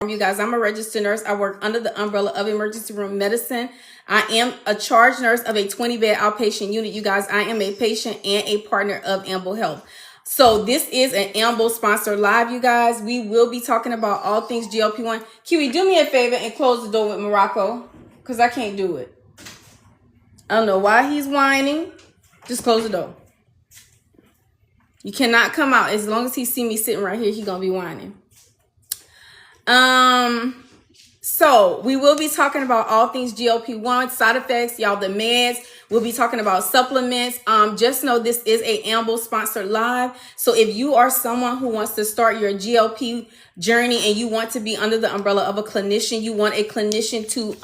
You guys, I'm a registered nurse. I work under the umbrella of emergency room medicine. I am a charge nurse of a 20-bed outpatient unit. You guys, I am a patient and a partner of Amble Health. So this is an Amble sponsored live, you guys. We will be talking about all things GLP-1. Kiwi, do me a favor and close the door with Morocco, because I can't do it. I don't know why he's whining. Just close the door. You cannot come out. As long as he see me sitting right here, he's going to be whining. So we will be talking about all things GLP-1, side effects, y'all, the meds. We'll be talking about supplements. Just know this is a Amble sponsored live. So if you are someone who wants to start your GLP journey and you want to be under the umbrella of a clinician, you want a clinician to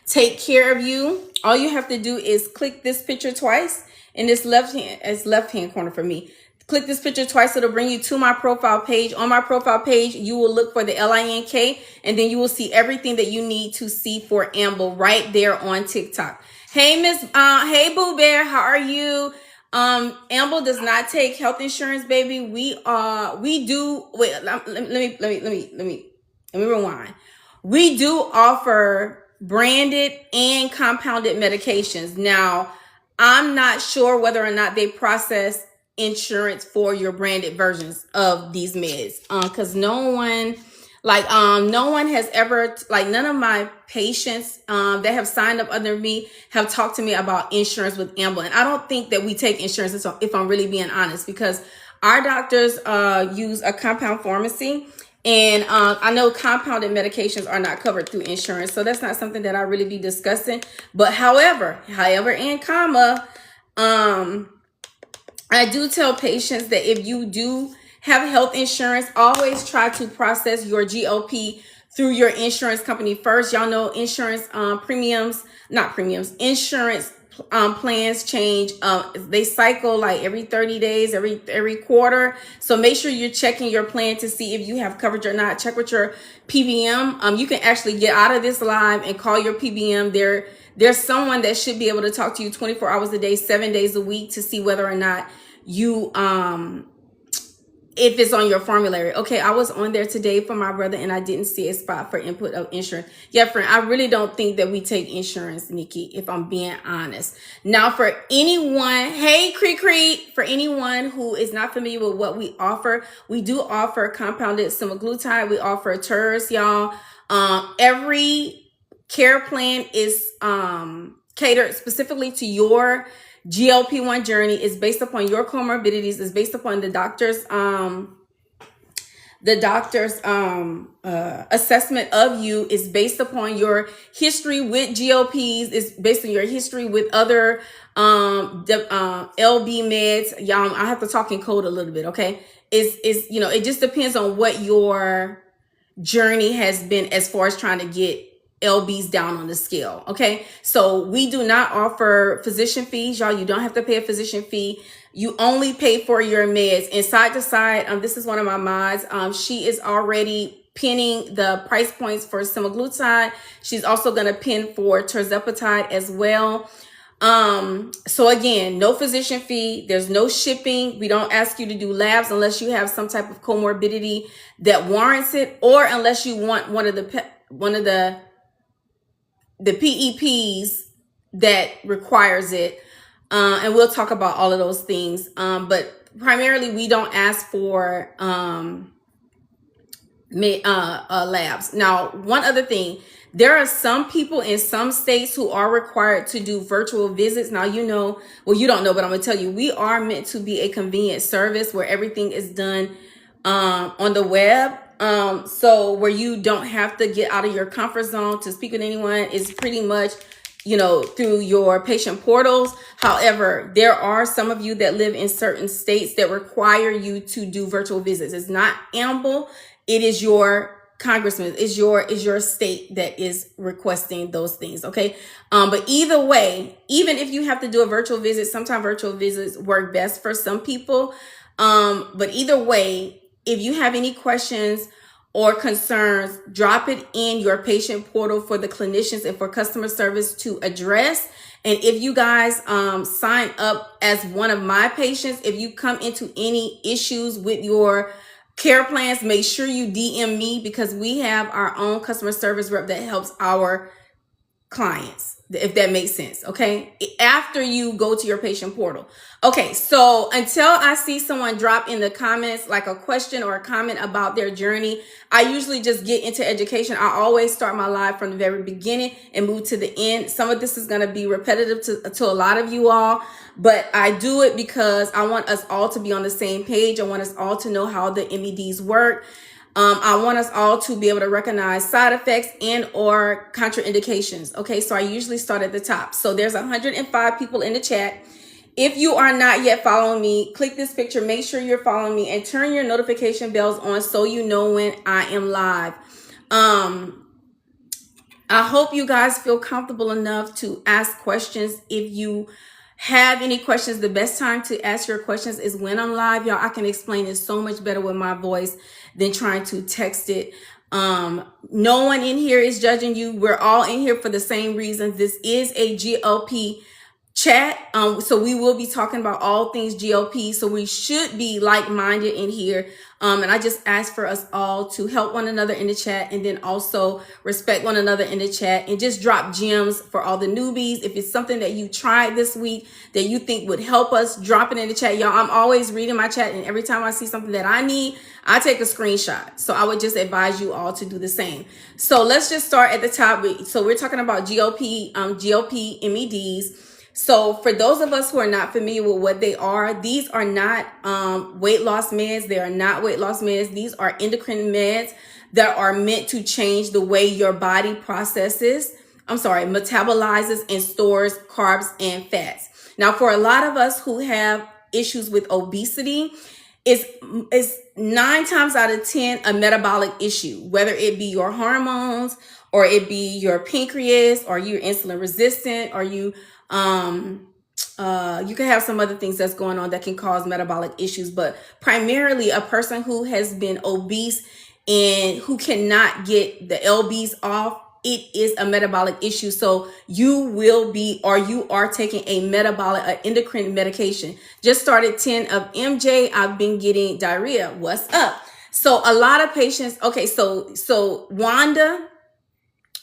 take care of you, all you have to do is click this picture twice in this left hand corner for me. Click this picture twice. It'll bring you to my profile page. On my profile page, you will look for the LINK, and then you will see everything that you need to see for Amble right there on TikTok. Hey, hey, Boo Bear, how are you? Amble does not take health insurance, baby. We do. Wait, let me rewind. We do offer branded and compounded medications. Now, I'm not sure whether or not they process insurance for your branded versions of these meds, because no one has ever, like, none of my patients that have signed up under me have talked to me about insurance with Amble. And I don't think that we take insurance, if I'm really being honest, because our doctors use a compound pharmacy, and I know compounded medications are not covered through insurance, so that's not something that I really be discussing. But however and comma, I do tell patients that if you do have health insurance, always try to process your GLP through your insurance company first. Y'all know insurance insurance plans change. They cycle like every 30 days, every quarter. So make sure you're checking your plan to see if you have coverage or not. Check with your PBM. You can actually get out of this live and call your PBM. There's someone that should be able to talk to you 24 hours a day, 7 days a week to see whether or not you, if it's on your formulary. Okay, I was on there today for my brother and I didn't see a spot for input of insurance. Yeah, friend, I really don't think that we take insurance, Nikki, if I'm being honest. Now, for anyone, hey, Cree, for anyone who is not familiar with what we offer, we do offer compounded semaglutide. We offer TERS, y'all. Every care plan is catered specifically to your GLP-1 journey. Is based upon your comorbidities, is based upon the doctor's assessment of you, is based upon your history with GLPs, is based on your history with other LB meds. Y'all, I have to talk in code a little bit, okay? It just depends on what your journey has been as far as trying to get LBs down on the scale. Okay, so we do not offer physician fees, y'all. You don't have to pay a physician fee. You only pay for your meds. And side to side, this is one of my mods. She is already pinning the price points for semaglutide. She's also going to pin for tirzepatide as well. So again, no physician fee. There's no shipping. We don't ask you to do labs unless you have some type of comorbidity that warrants it, or unless you want one of the PEPs that requires it. And we'll talk about all of those things. But primarily we don't ask for labs. Now, one other thing, there are some people in some states who are required to do virtual visits. Now, you know, well, you don't know, but I'm gonna tell you, we are meant to be a convenient service where everything is done on the web. So where you don't have to get out of your comfort zone to speak with anyone, is pretty much, through your patient portals. However, there are some of you that live in certain states that require you to do virtual visits. It's not Amble. It is your congressman, is your state that is requesting those things. Okay. But either way, even if you have to do a virtual visit, sometimes virtual visits work best for some people. But either way, if you have any questions or concerns, drop it in your patient portal for the clinicians and for customer service to address. And if you guys sign up as one of my patients, if you come into any issues with your care plans, make sure you DM me, because we have our own customer service rep that helps our clients, if that makes sense. Okay, after you go to your patient portal. Okay, so until I see someone drop in the comments like a question or a comment about their journey, I usually just get into education. I always start my live from the very beginning and move to the end. Some of this is going to be repetitive to a lot of you all, but I do it because I want us all to be on the same page. I want us all to know how the MEDs work. I want us all to be able to recognize side effects and or contraindications. Okay, so I usually start at the top. So there's 105 people in the chat. If you are not yet following me, click this picture, make sure you're following me, and turn your notification bells on so you know when I am live. I hope you guys feel comfortable enough to ask questions. If you have any questions, the best time to ask your questions is when I'm live. Y'all, I can explain it so much better with my voice than trying to text it. No one in here is judging you. We're all in here for the same reasons. This is a GLP chat. So we will be talking about all things GLP. So we should be like-minded in here. And I just ask for us all to help one another in the chat, and then also respect one another in the chat, and just drop gems for all the newbies. If it's something that you tried this week that you think would help us, drop it in the chat. Y'all, I'm always reading my chat, and every time I see something that I need, I take a screenshot. So I would just advise you all to do the same. So let's just start at the top. So we're talking about GLP MEDs. So for those of us who are not familiar with what they are, these are not weight loss meds. They are not weight loss meds. These are endocrine meds that are meant to change the way your body metabolizes and stores carbs and fats. Now, for a lot of us who have issues with obesity, it's 9 times out of 10 a metabolic issue, whether it be your hormones, or it be your pancreas, or you're insulin resistant, or you can have some other things that's going on that can cause metabolic issues. But primarily a person who has been obese and who cannot get the LBs off, it is a metabolic issue. So you will be, or you are taking a endocrine medication. Just started 10 of MJ. I've been getting diarrhea. What's up? So a lot of patients. Okay, so Wanda,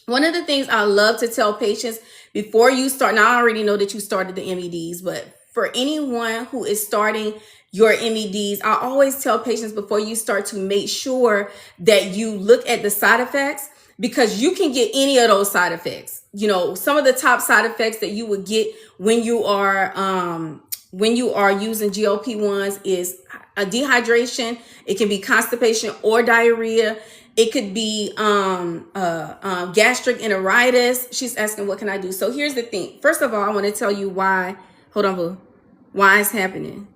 one of the things I love to tell patients before you start, now I already know that you started the MEDs, but for anyone who is starting your MEDs, I always tell patients before you start to make sure that you look at the side effects, because you can get any of those side effects. You know, some of the top side effects that you would get when you are using GLP-1s is a dehydration. It can be constipation or diarrhea. It could be gastric enteritis. She's asking, what can I do? So here's the thing. First of all, I want to tell you why. Hold on, boo. Why it's happening.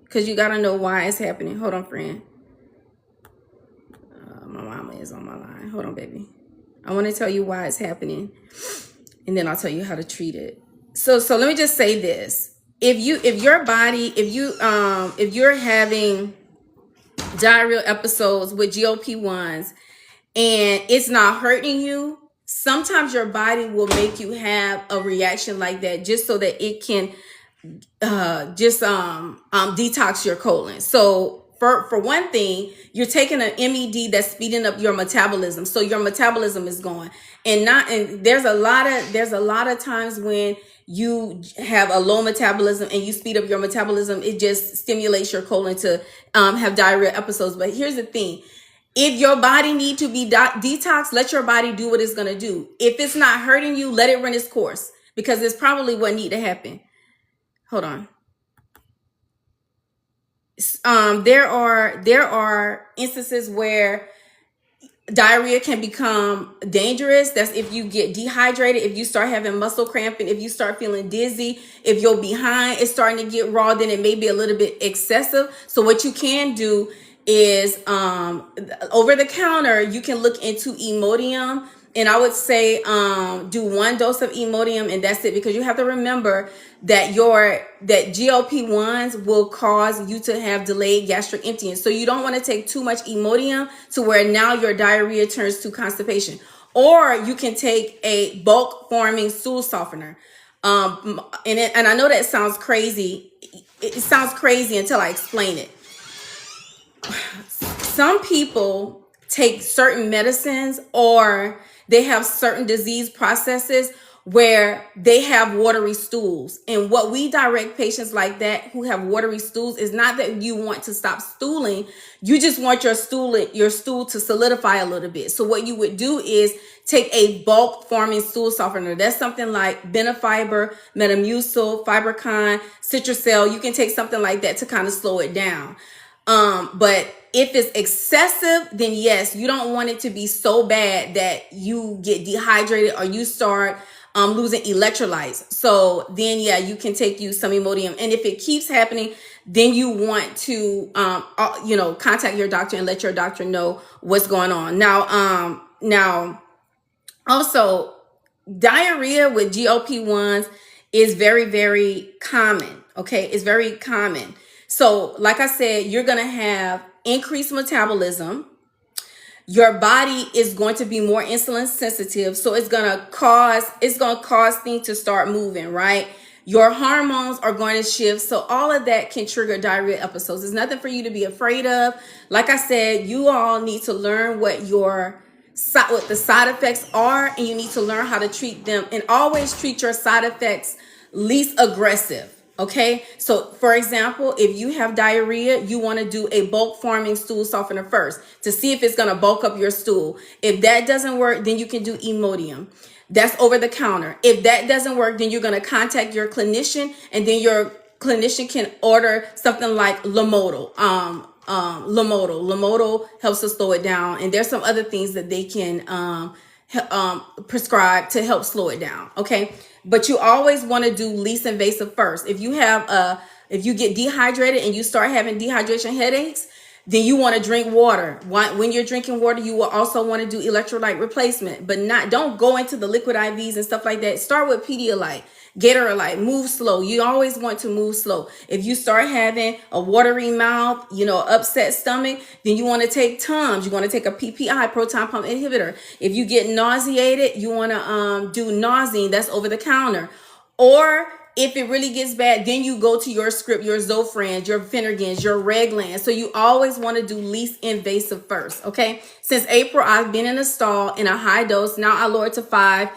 Because you got to know why it's happening. Hold on, friend. My mama is on my line. Hold on, baby. I want to tell you why it's happening, and then I'll tell you how to treat it. So let me just say this. If you're having diarrheal episodes with GLP-1s and it's not hurting you, sometimes your body will make you have a reaction like that just so that it can detox your colon. So for one thing, you're taking an MED that's speeding up your metabolism, so your metabolism is going. And there's a lot of times when you have a low metabolism and you speed up your metabolism, it just stimulates your colon to have diarrhea episodes. But here's the thing. If your body need to be detoxed, let your body do what it's going to do. If it's not hurting you, let it run its course, because it's probably what need to happen. Hold on. There are instances where diarrhea can become dangerous. That's if you get dehydrated, if you start having muscle cramping, if you start feeling dizzy, if your behind is starting to get raw, then it may be a little bit excessive. So what you can do is over the counter, you can look into Imodium. And I would say do 1 dose of Imodium, and that's it, because you have to remember that GLP-1s will cause you to have delayed gastric emptying. So you don't want to take too much Imodium to where now your diarrhea turns to constipation. Or you can take a bulk forming stool softener. And I know that sounds crazy. It sounds crazy until I explain it. some people take certain medicines, or they have certain disease processes where they have watery stools. And what we direct patients like that who have watery stools is not that you want to stop stooling, you just want your stool to solidify a little bit. So what you would do is take a bulk forming stool softener. That's something like Benefiber, Metamucil, Fibercon, Citracel. You can take something like that to kind of slow it down. But if it's excessive, then yes, you don't want it to be so bad that you get dehydrated or you start losing electrolytes. So then, yeah, you can take you some Imodium. And if it keeps happening, then you want to, contact your doctor and let your doctor know what's going on. Now, also, diarrhea with GLP-1s is very, very common. Okay, it's very common. So, like I said, you're going to have increased metabolism. Your body is going to be more insulin sensitive, so it's going to cause things to start moving, right? Your hormones are going to shift, so all of that can trigger diarrhea episodes. There's nothing for you to be afraid of. Like I said, you all need to learn what the side effects are, and you need to learn how to treat them, and always treat your side effects least aggressive. Okay, so for example, if you have diarrhea, you want to do a bulk forming stool softener first to see if it's going to bulk up your stool. If that doesn't work, then you can do Imodium. That's over the counter. If that doesn't work, then you're going to contact your clinician, and then your clinician can order something like Lomotil. Lomotil helps to slow it down, and there's some other things that they can prescribe to help slow it down. Okay, but you always want to do least invasive first. If you get dehydrated and you start having dehydration headaches, then you want to drink water. When you're drinking water, you will also want to do electrolyte replacement, but don't go into the liquid IVs and stuff like that. Start with Pedialyte, Gatorlyte. Move slow. You always want to move slow. If you start having a watery mouth, upset stomach, then you want to take Tums. You want to take a PPI, proton pump inhibitor. If you get nauseated, you want to do Nausine. That's over the counter. Or if it really gets bad, then you go to your script, your Zofran, your Phenergans, your Reglan. So you always want to do least invasive first, okay? Since April, I've been in a stall in a high dose. Now I lowered to 5,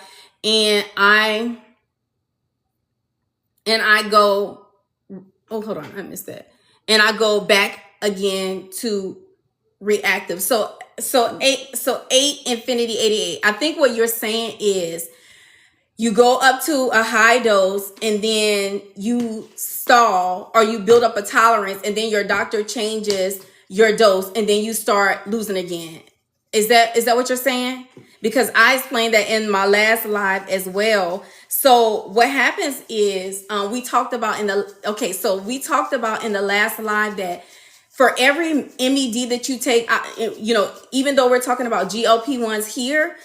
and I go, oh, hold on, I missed that. And I go back again to reactive. So 8 Infinity 88. I think what you're saying is you go up to a high dose and then you stall, or you build up a tolerance, and then your doctor changes your dose and then you start losing again. Is that what you're saying? Because I explained that in my last live as well. So what happens is we talked about in the last live that for every MED that you take, even though we're talking about GLP-1s here,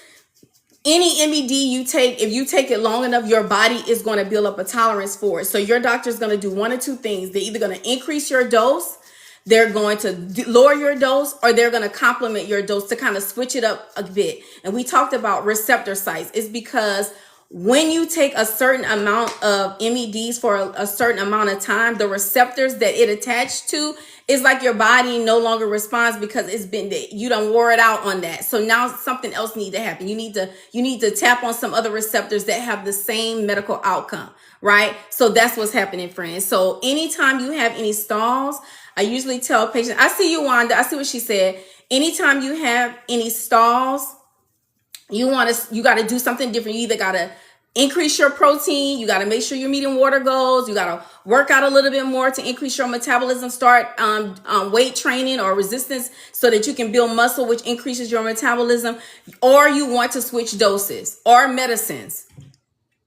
any MED you take, if you take it long enough, your body is going to build up a tolerance for it. So your doctor is going to do one or two things. They're either going to increase your dose, they're going to lower your dose, or they're going to complement your dose to kind of switch it up a bit. And we talked about receptor sites. It's because when you take a certain amount of MEDs for a certain amount of time, the receptors that it attached to, it's like your body no longer responds because you done wore it out on that. So now something else needs to happen. You need to tap on some other receptors that have the same medical outcome, right? So that's what's happening, friends. So anytime you have any stalls, I usually tell patients, I see you, Wanda. I see what she said. Anytime you have any stalls, you got to do something different. You either got to increase your protein, you got to make sure you're meeting water goals, you got to work out a little bit more to increase your metabolism, start weight training or resistance so that you can build muscle, which increases your metabolism, or you want to switch doses or medicines.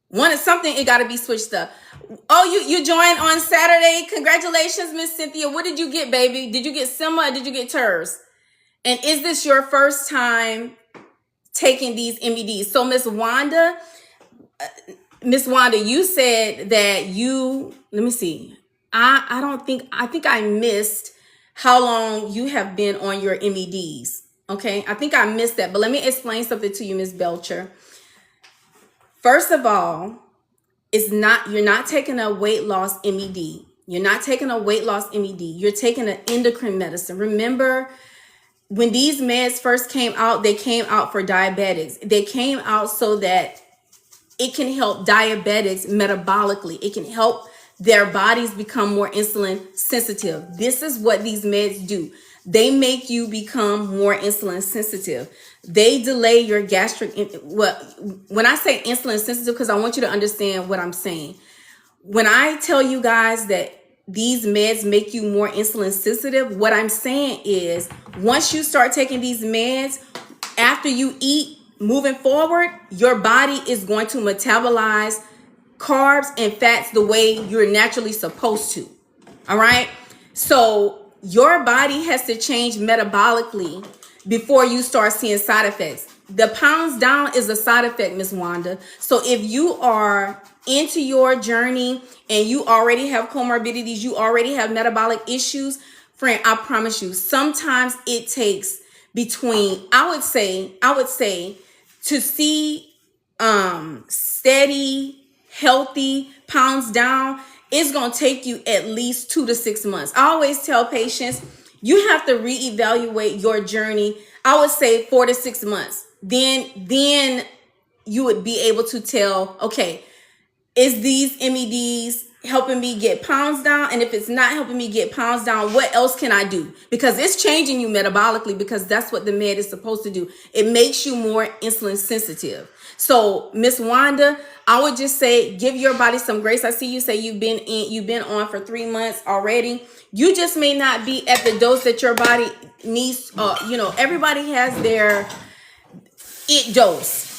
One is something, it got to be switched up. Oh, you joined on Saturday. Congratulations, Miss Cynthia. What did you get, baby? Did you get Sema or did you get TERS? And is this your first time taking these MEDs? So Miss Wanda, you said that let me see. I think I missed how long you have been on your MEDs. Okay. I think I missed that, but let me explain something to you, Miss Belcher. First of all, you're not taking a weight loss MED. You're not taking a weight loss MED. You're taking an endocrine medicine. Remember, when these meds first came out, they came out for diabetics. They came out so that it can help diabetics metabolically. It can help their bodies become more insulin sensitive. This is what these meds do. They make you become more insulin sensitive. They delay your gastric. Well, when I say insulin sensitive, because I want you to understand what I'm saying. When I tell you guys that these meds make you more insulin sensitive, what I'm saying is once you start taking these meds, after you eat, moving forward, your body is going to metabolize carbs and fats the way you're naturally supposed to. All right. So your body has to change metabolically before you start seeing side effects. The pounds down is a side effect, Miss Wanda. So if you are into your journey and you already have comorbidities, you already have metabolic issues, friend, I promise you, sometimes it takes between, I would say to see steady, healthy pounds down, it's going to take you at least 2 to 6 months. I always tell patients, you have to reevaluate your journey. I would say 4 to 6 months. Then you would be able to tell, okay, is these MEDs helping me get pounds down? And if it's not helping me get pounds down, what else can I do? Because it's changing you metabolically, because that's what the med is supposed to do. It makes you more insulin sensitive. So Miss Wanda, I would just say, give your body some grace. I see you say you've been on for 3 months already. You just may not be at the dose that your body needs. Everybody has their it dose.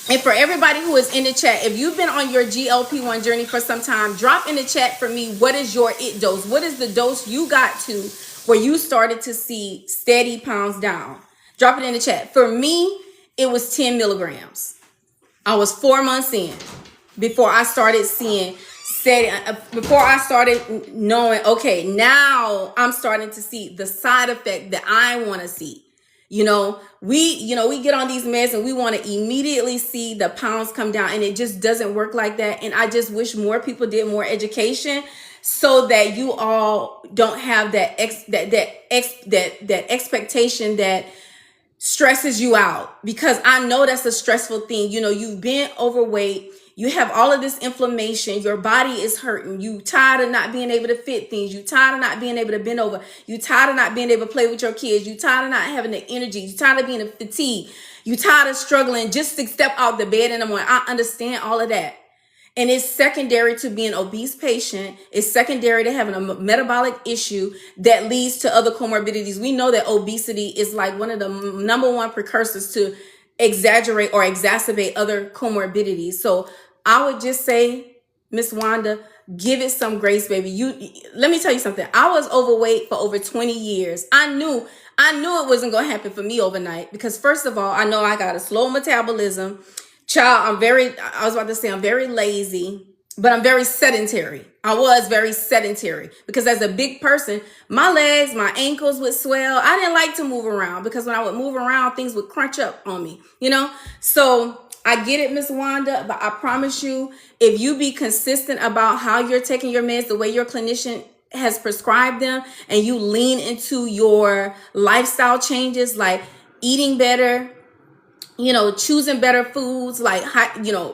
And for everybody who is in the chat, if you've been on your GLP-1 journey for some time, drop in the chat for me, what is your it dose? What is the dose you got to where you started to see steady pounds down? Drop it in the chat. For me, it was 10 milligrams. I was 4 months in before I started seeing steady, before I started knowing, okay, now I'm starting to see the side effect that I want to see. We get on these meds and we want to immediately see the pounds come down, and it just doesn't work like that. And I just wish more people did more education so that you all don't have that expectation that stresses you out, because I know that's a stressful thing. You've been overweight. You have all of this inflammation. Your body is hurting. You tired of not being able to fit things. You tired of not being able to bend over. You tired of not being able to play with your kids. You tired of not having the energy. You tired of being fatigued. You tired of struggling just to step out the bed in the morning. I understand all of that. And it's secondary to being an obese patient. It's secondary to having a metabolic issue that leads to other comorbidities. We know that obesity is like one of the number one precursors to exaggerate or exacerbate other comorbidities. So I would just say, Miss Wanda, give it some grace, baby. Let me tell you something. I was overweight for over 20 years. I knew it wasn't going to happen for me overnight, because first of all, I know I got a slow metabolism. Child, I'm very lazy, but I'm very sedentary. I was very sedentary because as a big person, my legs, my ankles would swell. I didn't like to move around because when I would move around, things would crunch up on me, So I get it, Miss Wanda, but I promise you, if you be consistent about how you're taking your meds, the way your clinician has prescribed them, and you lean into your lifestyle changes, like eating better, choosing better foods, like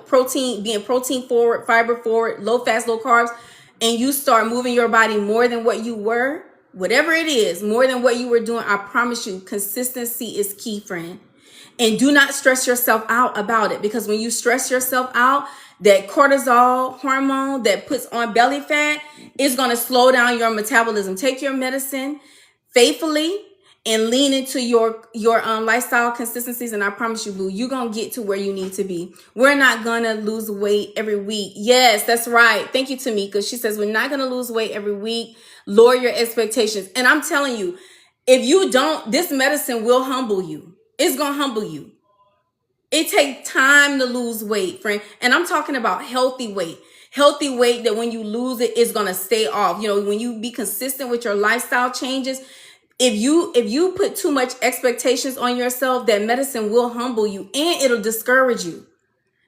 protein, being protein forward, fiber forward, low fats, low carbs, and you start moving your body more than what you were, whatever it is, more than what you were doing, I promise you, consistency is key, friend. And do not stress yourself out about it, because when you stress yourself out, that cortisol hormone that puts on belly fat is going to slow down your metabolism. Take your medicine faithfully and lean into your lifestyle consistencies, and I promise you, boo, you're going to get to where you need to be. We're not going to lose weight every week. Yes, that's right. Thank you, Tamika. She says we're not going to lose weight every week. Lower your expectations. And I'm telling you, if you don't, this medicine will humble you. It's going to humble you. It takes time to lose weight, friend. And I'm talking about healthy weight. Healthy weight that when you lose it, is going to stay off. When you be consistent with your lifestyle changes, if you put too much expectations on yourself, that medicine will humble you and it'll discourage you.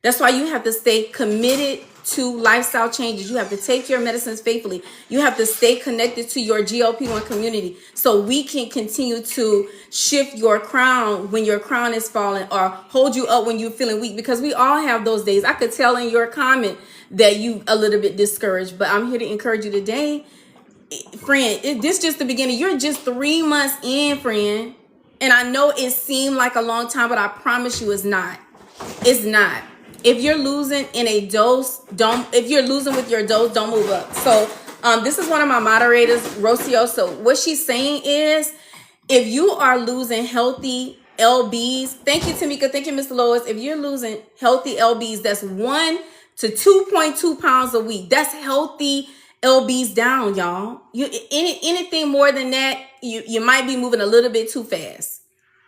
That's why you have to stay committed to lifestyle changes. You have to take your medicines faithfully. You have to stay connected to your GLP-1 community so we can continue to shift your crown when your crown is falling, or hold you up when you're feeling weak, because we all have those days. I could tell in your comment that you a little bit discouraged, but I'm here to encourage you today, friend. This just the beginning. You're just 3 months in, friend. And I know it seemed like a long time, but I promise you it's not. It's not. If you're losing in a dose, if you're losing with your dose, don't move up. So this is one of my moderators, Rocio. So what she's saying is, if you are losing healthy LBs, thank you, Tamika. Thank you, Mr. Lois. If you're losing healthy LBs, that's 1 to 2.2 pounds a week. That's healthy LBs down, y'all. Anything more than that, you might be moving a little bit too fast.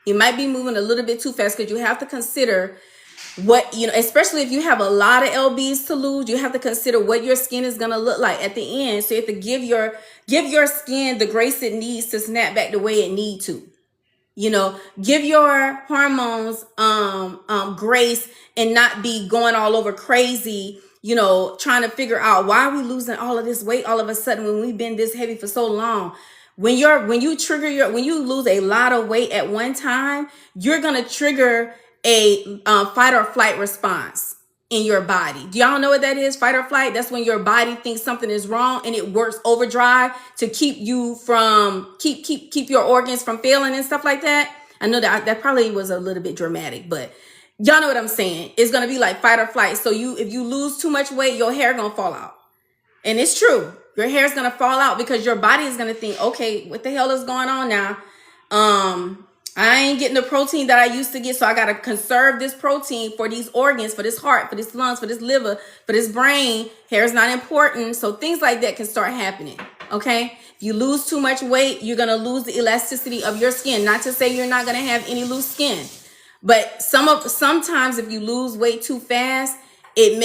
You might be moving a little bit too fast, because you have to consider what, especially if you have a lot of LBs to lose, you have to consider what your skin is going to look like at the end. So you have to give your skin the grace it needs to snap back the way it needs to. Give your hormones grace, and not be going all over crazy, trying to figure out why are we losing all of this weight all of a sudden when we've been this heavy for so long. When you lose a lot of weight at one time, you're going to trigger a fight or flight response in your body. Do y'all know what that is? Fight or flight. That's when your body thinks something is wrong, and it works overdrive to keep you from keep your organs from failing and stuff like that. I know that probably was a little bit dramatic, but y'all know what I'm saying. It's gonna be like fight or flight. So if you lose too much weight, your hair gonna fall out, and it's true. Your hair is gonna fall out because your body is gonna think, okay, what the hell is going on now? I ain't getting the protein that I used to get, so I got to conserve this protein for these organs, for this heart, for this lungs, for this liver, for this brain. Hair is not important. So things like that can start happening, okay? If you lose too much weight, you're going to lose the elasticity of your skin. Not to say you're not going to have any loose skin, but sometimes if you lose weight too fast, it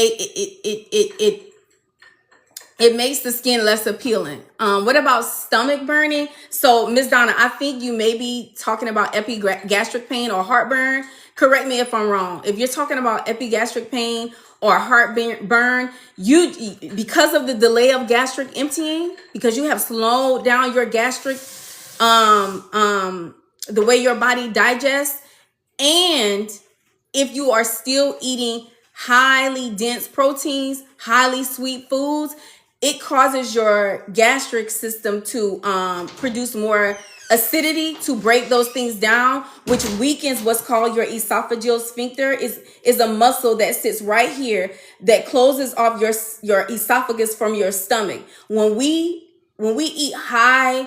makes the skin less appealing. What about stomach burning? So, Miss Donna, I think you may be talking about epigastric pain or heartburn. Correct me if I'm wrong. If you're talking about epigastric pain or heartburn, because of the delay of gastric emptying, because you have slowed down your gastric, the way your body digests, and if you are still eating highly dense proteins, highly sweet foods, it causes your gastric system to produce more acidity to break those things down, which weakens what's called your esophageal sphincter. Is a muscle that sits right here that closes off your esophagus from your stomach. When we eat high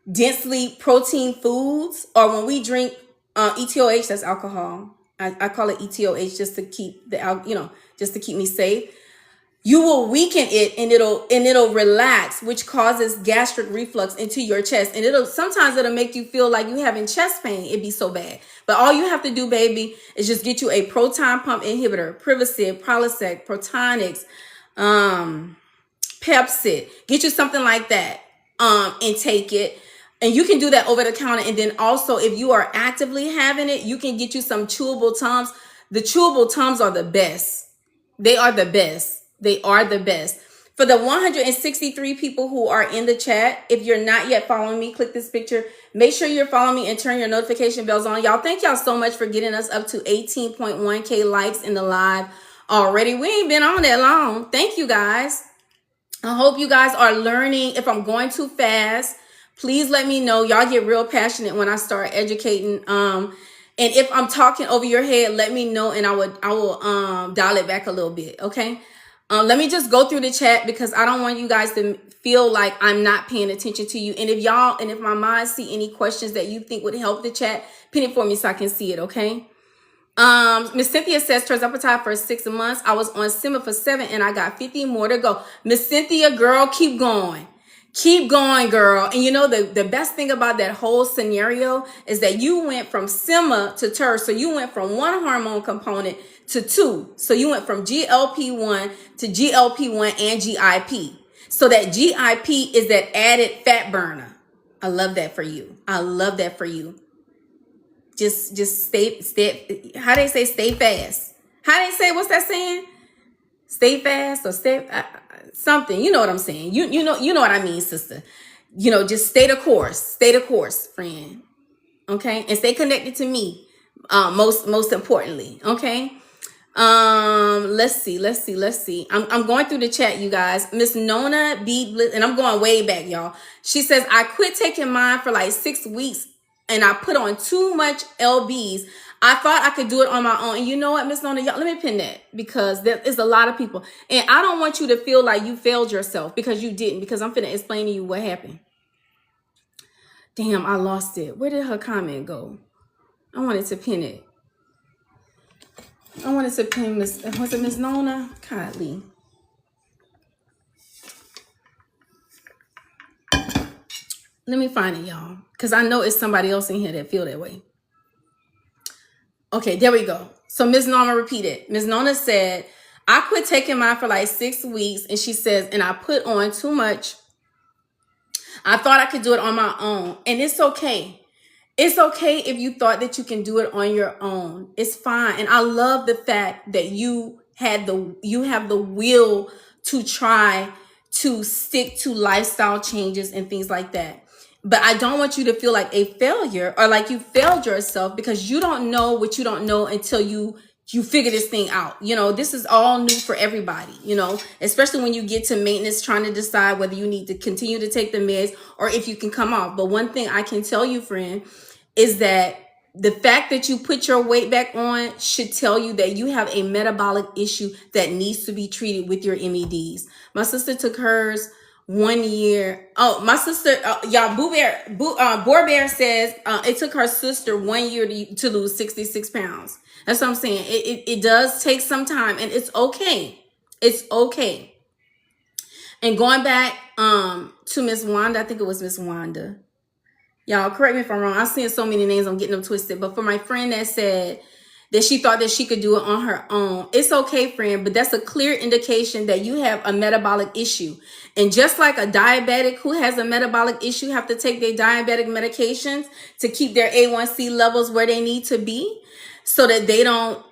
densely protein foods, or when we drink ETOH, that's alcohol. I call it ETOH just to keep just to keep me safe. You will weaken it, and it'll relax, which causes gastric reflux into your chest. And sometimes it'll make you feel like you're having chest pain. It'd be so bad. But all you have to do, baby, is just get you a proton pump inhibitor, Prevacid, Prilosec, Protonix, Pepcid. Get you something like that, and take it. And you can do that over the counter. And then also, if you are actively having it, you can get you some chewable Tums. The chewable Tums are the best. They are the best. They are the best. For the 163 people who are in the chat, if you're not yet following me, click this picture. Make sure you're following me and turn your notification bells on. Y'all, thank y'all so much for getting us up to 18.1K likes in the live already. We ain't been on that long. Thank you, guys. I hope you guys are learning. If I'm going too fast, please let me know. Y'all get real passionate when I start educating. And if I'm talking over your head, let me know, and I will dial it back a little bit, okay? Let me just go through the chat, because I don't want you guys to feel like I'm not paying attention to you. And if my mods see any questions that you think would help the chat, pin it for me so I can see it, okay? Miss Cynthia says, tirzepatide for 6 months. I was on Sema for 7, and I got 50 more to go. Miss Cynthia, girl, keep going. Keep going, girl. And the best thing about that whole scenario is that you went from Sema to TERS. So you went from one hormone component to 2. So you went from GLP-1 to GLP-1 and GIP. So that GIP is that added fat burner. I love that for you. I love that for you. Just stay, how they say, stay fast. How they say, what's that saying? Stay fast or stay something. You know what I'm saying? You know what I mean, sister. You know, just stay the course, friend. Okay, and stay connected to me. Most importantly, okay. Let's see. I'm going through the chat, you guys. Miss Nona B. Bliss, and I'm going way back, y'all. She says, I quit taking mine for like 6 weeks and I put on too much LBs. I thought I could do it on my own. And you know what, Miss Nona, y'all, let me pin that because there is a lot of people. And I don't want you to feel like you failed yourself because you didn't, because I'm finna explain to you what happened. Damn, I lost it. Where did her comment go? I wanted to pin it. I wanted to pin Miss, was it Miss Nona? Godly. Let me find it, y'all. Because I know it's somebody else in here that feel that way. Okay, there we go. So Miss Nona repeated. Miss Nona said, I quit taking mine for like 6 weeks. And she says, and I put on too much. I thought I could do it on my own. And it's okay. It's okay if you thought that you can do it on your own. It's fine. And I love the fact that you have the will to try to stick to lifestyle changes and things like that. But I don't want you to feel like a failure or like you failed yourself because you don't know what you don't know until you figure this thing out. You know, this is all new for everybody, you know, especially when you get to maintenance, trying to decide whether you need to continue to take the meds or if you can come off. But one thing I can tell you, friend, is that the fact that you put your weight back on should tell you that you have a metabolic issue that needs to be treated with your MEDs. My sister took hers 1 year. Oh, my sister, y'all, Boar Bear says it took her sister 1 year to lose 66 pounds. That's what I'm saying. It does take some time, and it's okay. It's okay. And going back to Miss Wanda, I think it was Miss Wanda. Y'all, correct me if I'm wrong. I'm seeing so many names, I'm getting them twisted. But for my friend that said that she thought that she could do it on her own, it's okay, friend, but that's a clear indication that you have a metabolic issue. And just like a diabetic who has a metabolic issue have to take their diabetic medications to keep their A1C levels where they need to be so that they don't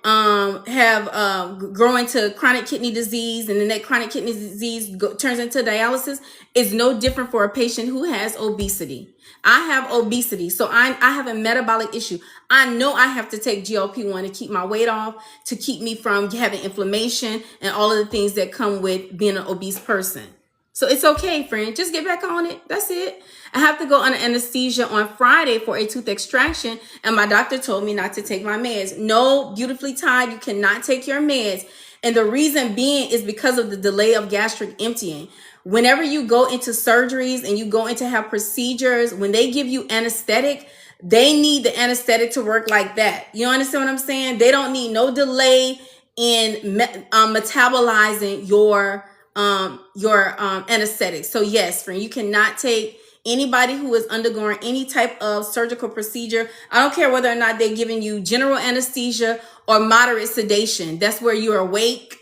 grow into chronic kidney disease, and then that chronic kidney disease turns into dialysis, is no different for a patient who has obesity. I have obesity, so I have a metabolic issue. I know I have to take GLP-1 to keep my weight off, to keep me from having inflammation and all of the things that come with being an obese person. So it's okay, friend. Just get back on it. That's it. I have to go under anesthesia on Friday for a tooth extraction, and my doctor told me not to take my meds. No, beautifully tied, you cannot take your meds. And the reason being is because of the delay of gastric emptying. Whenever you go into surgeries and you go in to have procedures, when they give you anesthetic, they need the anesthetic to work like that. You understand what I'm saying? They don't need no delay in metabolizing your anesthetic. So yes, friend, you cannot take anybody who is undergoing any type of surgical procedure. I don't care whether or not they're giving you general anesthesia or moderate sedation. That's where you're awake,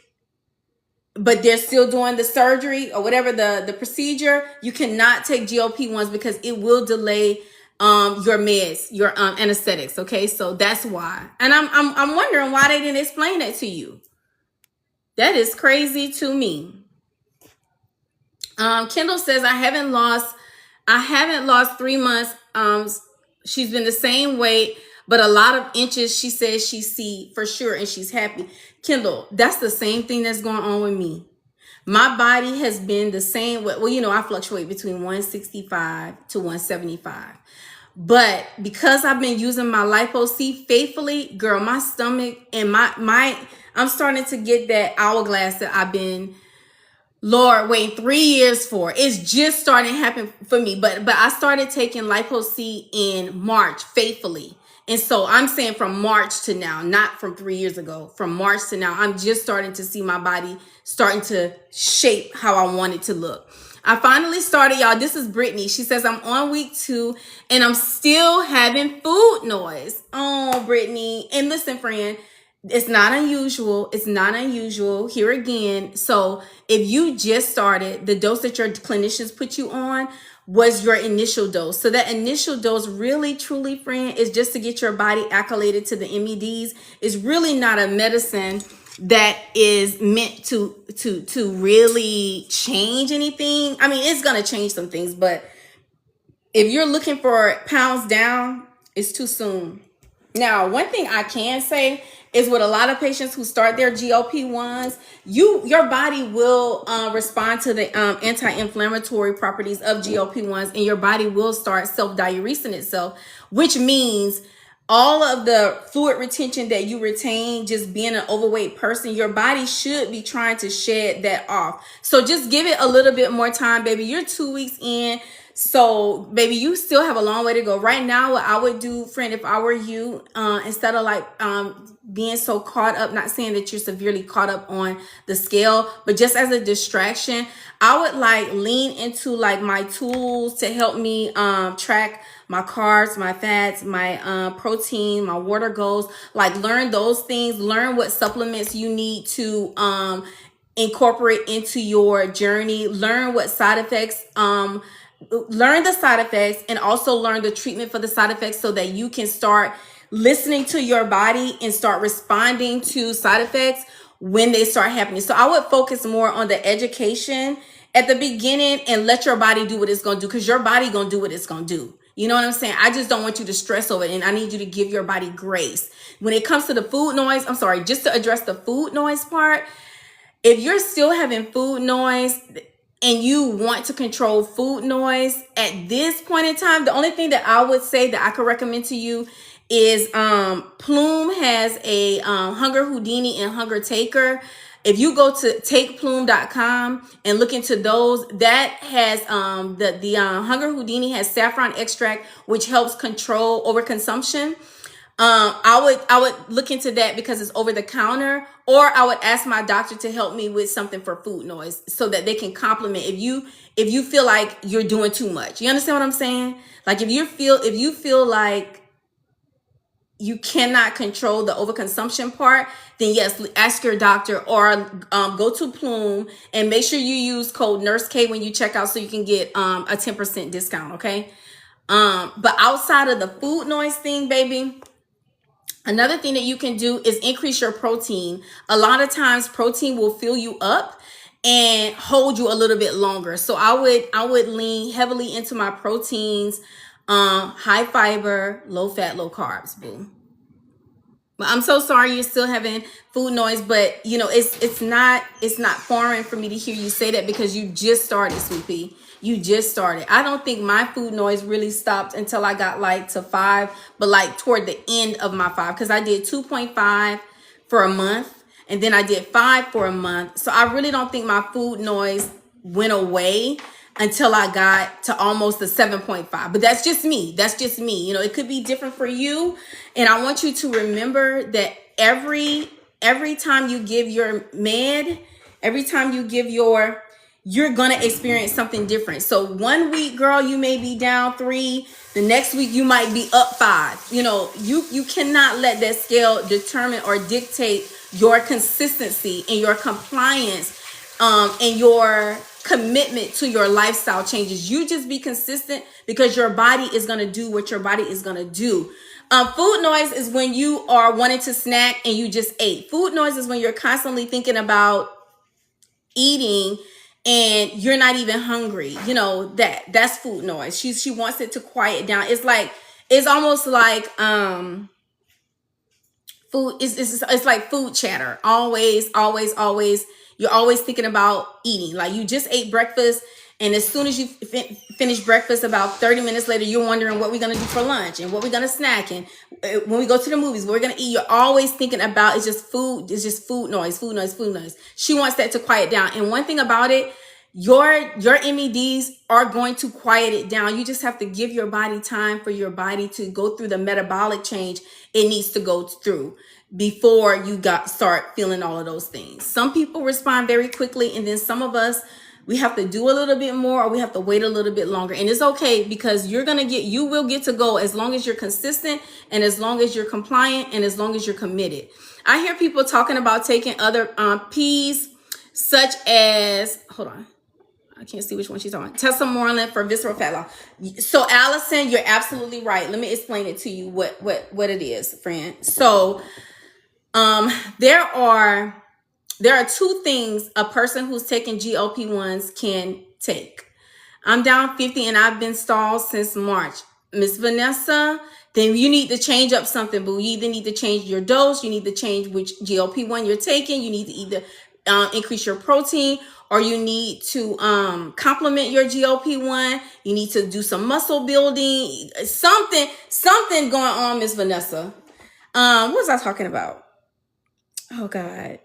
but they're still doing the surgery or whatever the procedure. You cannot take GLP-1s because it will delay your meds, your anesthetics. Okay, so that's why. And I'm wondering why they didn't explain that to you. That is crazy to me. Kendall says I haven't lost 3 months. She's been the same weight, but a lot of inches. She says she see for sure, and she's happy. Kendall, that's the same thing that's going on with me. My body has been the same. Well, you know, I fluctuate between 165 to 175. But because I've been using my Lipo-C faithfully, girl, my stomach and I'm starting to get that hourglass that I've been, Lord, waiting 3 years for. It's just starting to happen for me. But I started taking Lipo-C in March faithfully. And so I'm saying from March to now, not from 3 years ago, from March to now, I'm just starting to see my body starting to shape how I want it to look. I finally started, y'all. This is Brittany. She says, I'm on week 2 and I'm still having food noise. Oh, Brittany. And listen, friend, it's not unusual. It's not unusual. Here again. So if you just started, the dose that your clinicians put you on was your initial dose. So that initial dose really, truly, friend, is just to get your body acclimated to the MEDs. It's really not a medicine that is meant to really change anything. I mean, it's gonna change some things, but if you're looking for pounds down, it's too soon. Now, one thing I can say is with a lot of patients who start their GLP-1s, your body will respond to the anti-inflammatory properties of GLP-1s, and your body will start self-diuresing itself, which means all of the fluid retention that you retain just being an overweight person, your body should be trying to shed that off. So just give it a little bit more time, baby. You're 2 weeks in. So, baby, you still have a long way to go. Right now, what I would do, friend, if I were you, instead of like being so caught up, not saying that you're severely caught up on the scale, but just as a distraction, I would like lean into like my tools to help me track my carbs, my fats, my protein, my water goals. Like learn those things, learn what supplements you need to incorporate into your journey, learn what side effects learn the side effects, and also learn the treatment for the side effects so that you can start listening to your body and start responding to side effects when they start happening. So I would focus more on the education at the beginning and let your body do what it's going to do, because your body going to do what it's going to do. You know what I'm saying? I just don't want you to stress over it, and I need you to give your body grace. When it comes to the food noise, I'm sorry, just to address the food noise part, if you're still having food noise and you want to control food noise at this point in time, the only thing that I would say that I could recommend to you is Plume has a Hunger Houdini and Hunger Taker. If you go to takeplume.com and look into those, that has the Hunger Houdini has saffron extract, which helps control overconsumption. I would look into that because it's over the counter, or I would ask my doctor to help me with something for food noise so that they can complement if you feel like you're doing too much. You understand what I'm saying? Like if you feel like you cannot control the overconsumption part, then yes, ask your doctor, or go to Plume and make sure you use code NurseK when you check out so you can get a 10% discount, okay? But outside of the food noise thing, baby, another thing that you can do is increase your protein. A lot of times protein will fill you up and hold you a little bit longer. So I would lean heavily into my proteins, high fiber, low fat, low carbs, boo. But I'm so sorry you're still having food noise, but you know, it's not foreign for me to hear you say that because you just started, Swoopy. You just started. I don't think my food noise really stopped until I got like to 5, but like toward the end of my 5, because I did 2.5 for a month and then I did 5 for a month. So I really don't think my food noise went away until I got to almost the 7.5. But that's just me. That's just me. You know, it could be different for you. And I want you to remember that every time you give your med, every time you give your, you're going to experience something different. So 1 week, girl, you may be down 3. The next week you might be up 5. You know, you cannot let that scale determine or dictate your consistency and your compliance and your commitment to your lifestyle changes. You just be consistent because your body is going to do what your body is going to do. Food noise is when you are wanting to snack and you just ate. Food noise is when you're constantly thinking about eating and you're not even hungry. You know, that's food noise. She wants it to quiet down. It's almost like food it's like food chatter. Always you're always thinking about eating. Like you just ate breakfast, and as soon as you finish breakfast, about 30 minutes later, you're wondering what we're going to do for lunch and what we're going to snack. And when we go to the movies, what we're going to eat. You're always thinking about, it's just food noise. She wants that to quiet down. And one thing about it, your MEDs are going to quiet it down. You just have to give your body time for your body to go through the metabolic change it needs to go through before you start feeling all of those things. Some people respond very quickly, and then some of us, we have to do a little bit more, or we have to wait a little bit longer. And it's okay, because you will get to go as long as you're consistent, and as long as you're compliant, and as long as you're committed. I hear people talking about taking other P's, such as, hold on, I can't see which one she's talking about. Tesamorelin for visceral fat loss. So Allison, you're absolutely right. Let me explain it to you what it is, friend. So there are there are two things a person who's taking GLP-1s can take. I'm down 50 and I've been stalled since March. Miss Vanessa, then you need to change up something, but you either need to change your dose, you need to change which GLP-1 you're taking, you need to either increase your protein, or you need to complement your GLP-1. You need to do some muscle building, something going on, Miss Vanessa. What was I talking about? Oh God.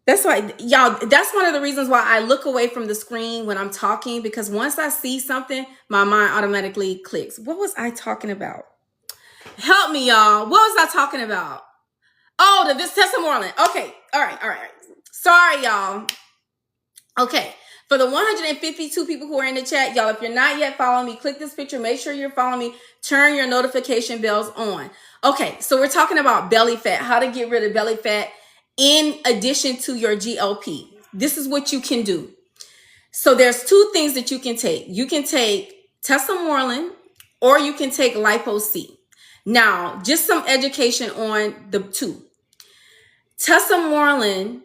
That's why, y'all, that's one of the reasons why I look away from the screen when I'm talking, because once I see something, my mind automatically clicks. What was I talking about? Help me, y'all. What was I talking about? Oh, this Tessa Moreland. Okay. All right. Sorry, y'all. Okay. For the 152 people who are in the chat, y'all, if you're not yet following me, click this picture. Make sure you're following me. Turn your notification bells on. Okay. So we're talking about belly fat, how to get rid of belly fat in addition to your GLP. This is what you can do. So there's two things that you can take. You can take Tesamorelin, or you can take Lipo-C. Now, just some education on the two. Tesamorelin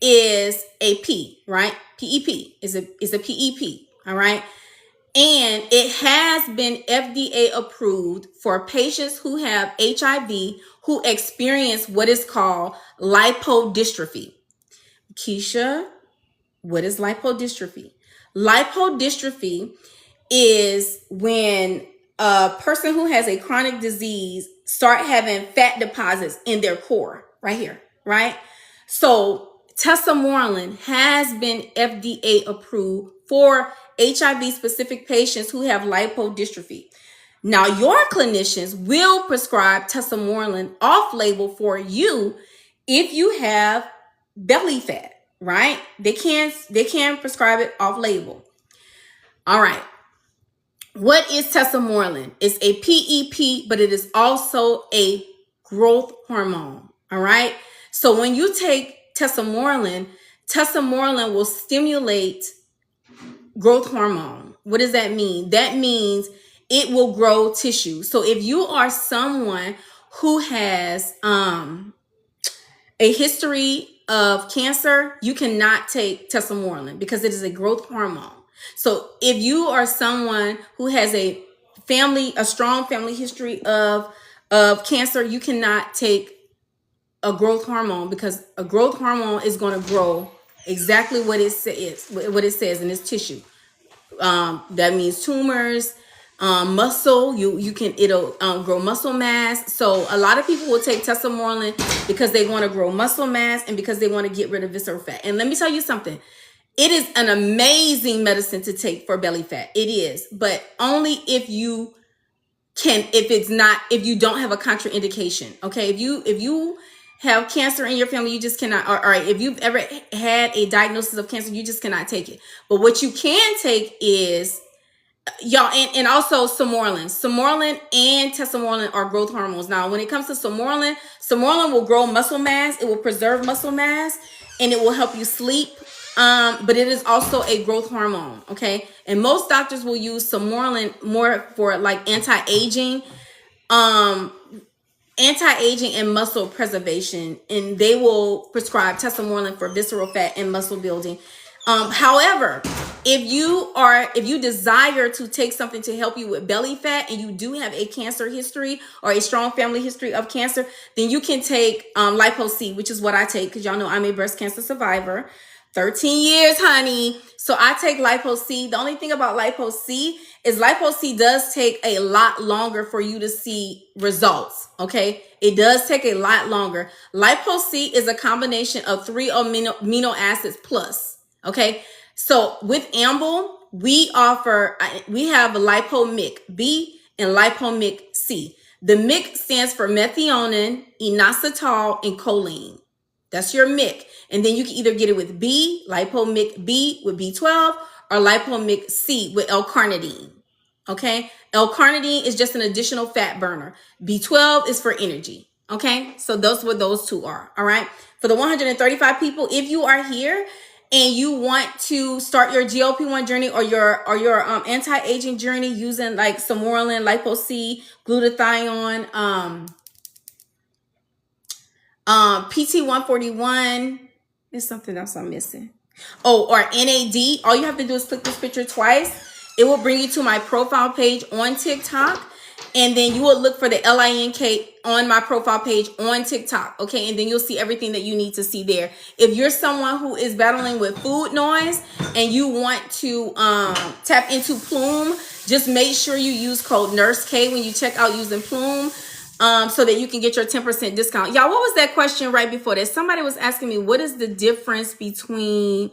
is a P, right? PEP is a PEP, all right? And it has been FDA approved for patients who have HIV who experience what is called lipodystrophy. Keisha, what is lipodystrophy? Lipodystrophy is when a person who has a chronic disease start having fat deposits in their core, right here, right? So Tesamorelin has been FDA approved for HIV specific patients who have lipodystrophy. Now, your clinicians will prescribe Tesamorelin off label for you if you have belly fat, right? They can prescribe it off label. All right. What is Tesamorelin? It's a PEP, but it is also a growth hormone. All right. So when you take Tesamorelin will stimulate growth hormone. What does that mean? That means it will grow tissue. So if you are someone who has a history of cancer, you cannot take Tesamorelin because it is a growth hormone. So if you are someone who has a strong family history of cancer, you cannot take a growth hormone, because a growth hormone is going to grow exactly what it says in its tissue. That means tumors, muscle. It'll grow muscle mass. So a lot of people will take Tesamorelin because they want to grow muscle mass and because they want to get rid of visceral fat. And let me tell you something. It is an amazing medicine to take for belly fat. It is, but only if you don't have a contraindication. Okay. If you have cancer in your family, you just cannot, all right, if you've ever had a diagnosis of cancer, you just cannot take it. But what you can take is, y'all, and also Sermorelin and Tesamorelin are growth hormones. Now, when it comes to Sermorelin will grow muscle mass, it will preserve muscle mass, and it will help you sleep. But it is also a growth hormone, okay? And most doctors will use Sermorelin more for like anti-aging and muscle preservation, and they will prescribe Tesamorelin for visceral fat and muscle building. However, if you desire to take something to help you with belly fat and you do have a cancer history or a strong family history of cancer, then you can take Lipo-C, which is what I take, because y'all know I'm a breast cancer survivor. 13 years, honey. So I take Lipo-C. The only thing about Lipo-C is Lipo-C does take a lot longer for you to see results, okay? It does take a lot longer. Lipo-C is a combination of 3 amino acids plus, okay? So with Amble, we have Lipo-MIC B and Lipo-MIC C. The MIC stands for methionine, inositol, and choline. That's your MIC. And then you can either get it with B, Lipo-MIC B with B12, or Lipo-MIC C with L-carnitine. Okay? L-carnitine is just an additional fat burner. B12 is for energy. Okay? So those what those two are. All right? For the 135 people, if you are here and you want to start your GLP-1 journey or your anti-aging journey using like Sermorelin, Lipo-C, glutathione, PT141. There's something else I'm missing. Oh, or NAD. All you have to do is click this picture twice. It will bring you to my profile page on TikTok. And then you will look for the LINK on my profile page on TikTok. Okay. And then you'll see everything that you need to see there. If you're someone who is battling with food noise and you want to tap into Plume, just make sure you use code NurseK when you check out using Plume. So that you can get your 10% discount. Y'all, what was that question right before this? Somebody was asking me, what is the difference between,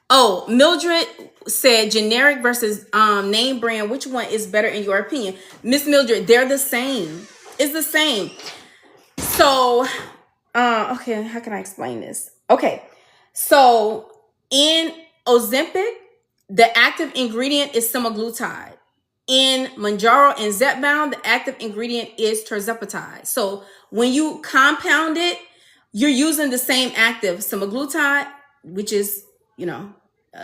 oh, Mildred said generic versus name brand. Which one is better in your opinion? Miss Mildred, they're the same. It's the same. So, okay, how can I explain this? Okay, so in Ozempic, the active ingredient is semaglutide. In Mounjaro and Zepbound, the active ingredient is tirzepatide. So when you compound it, you're using the same active semaglutide, which is,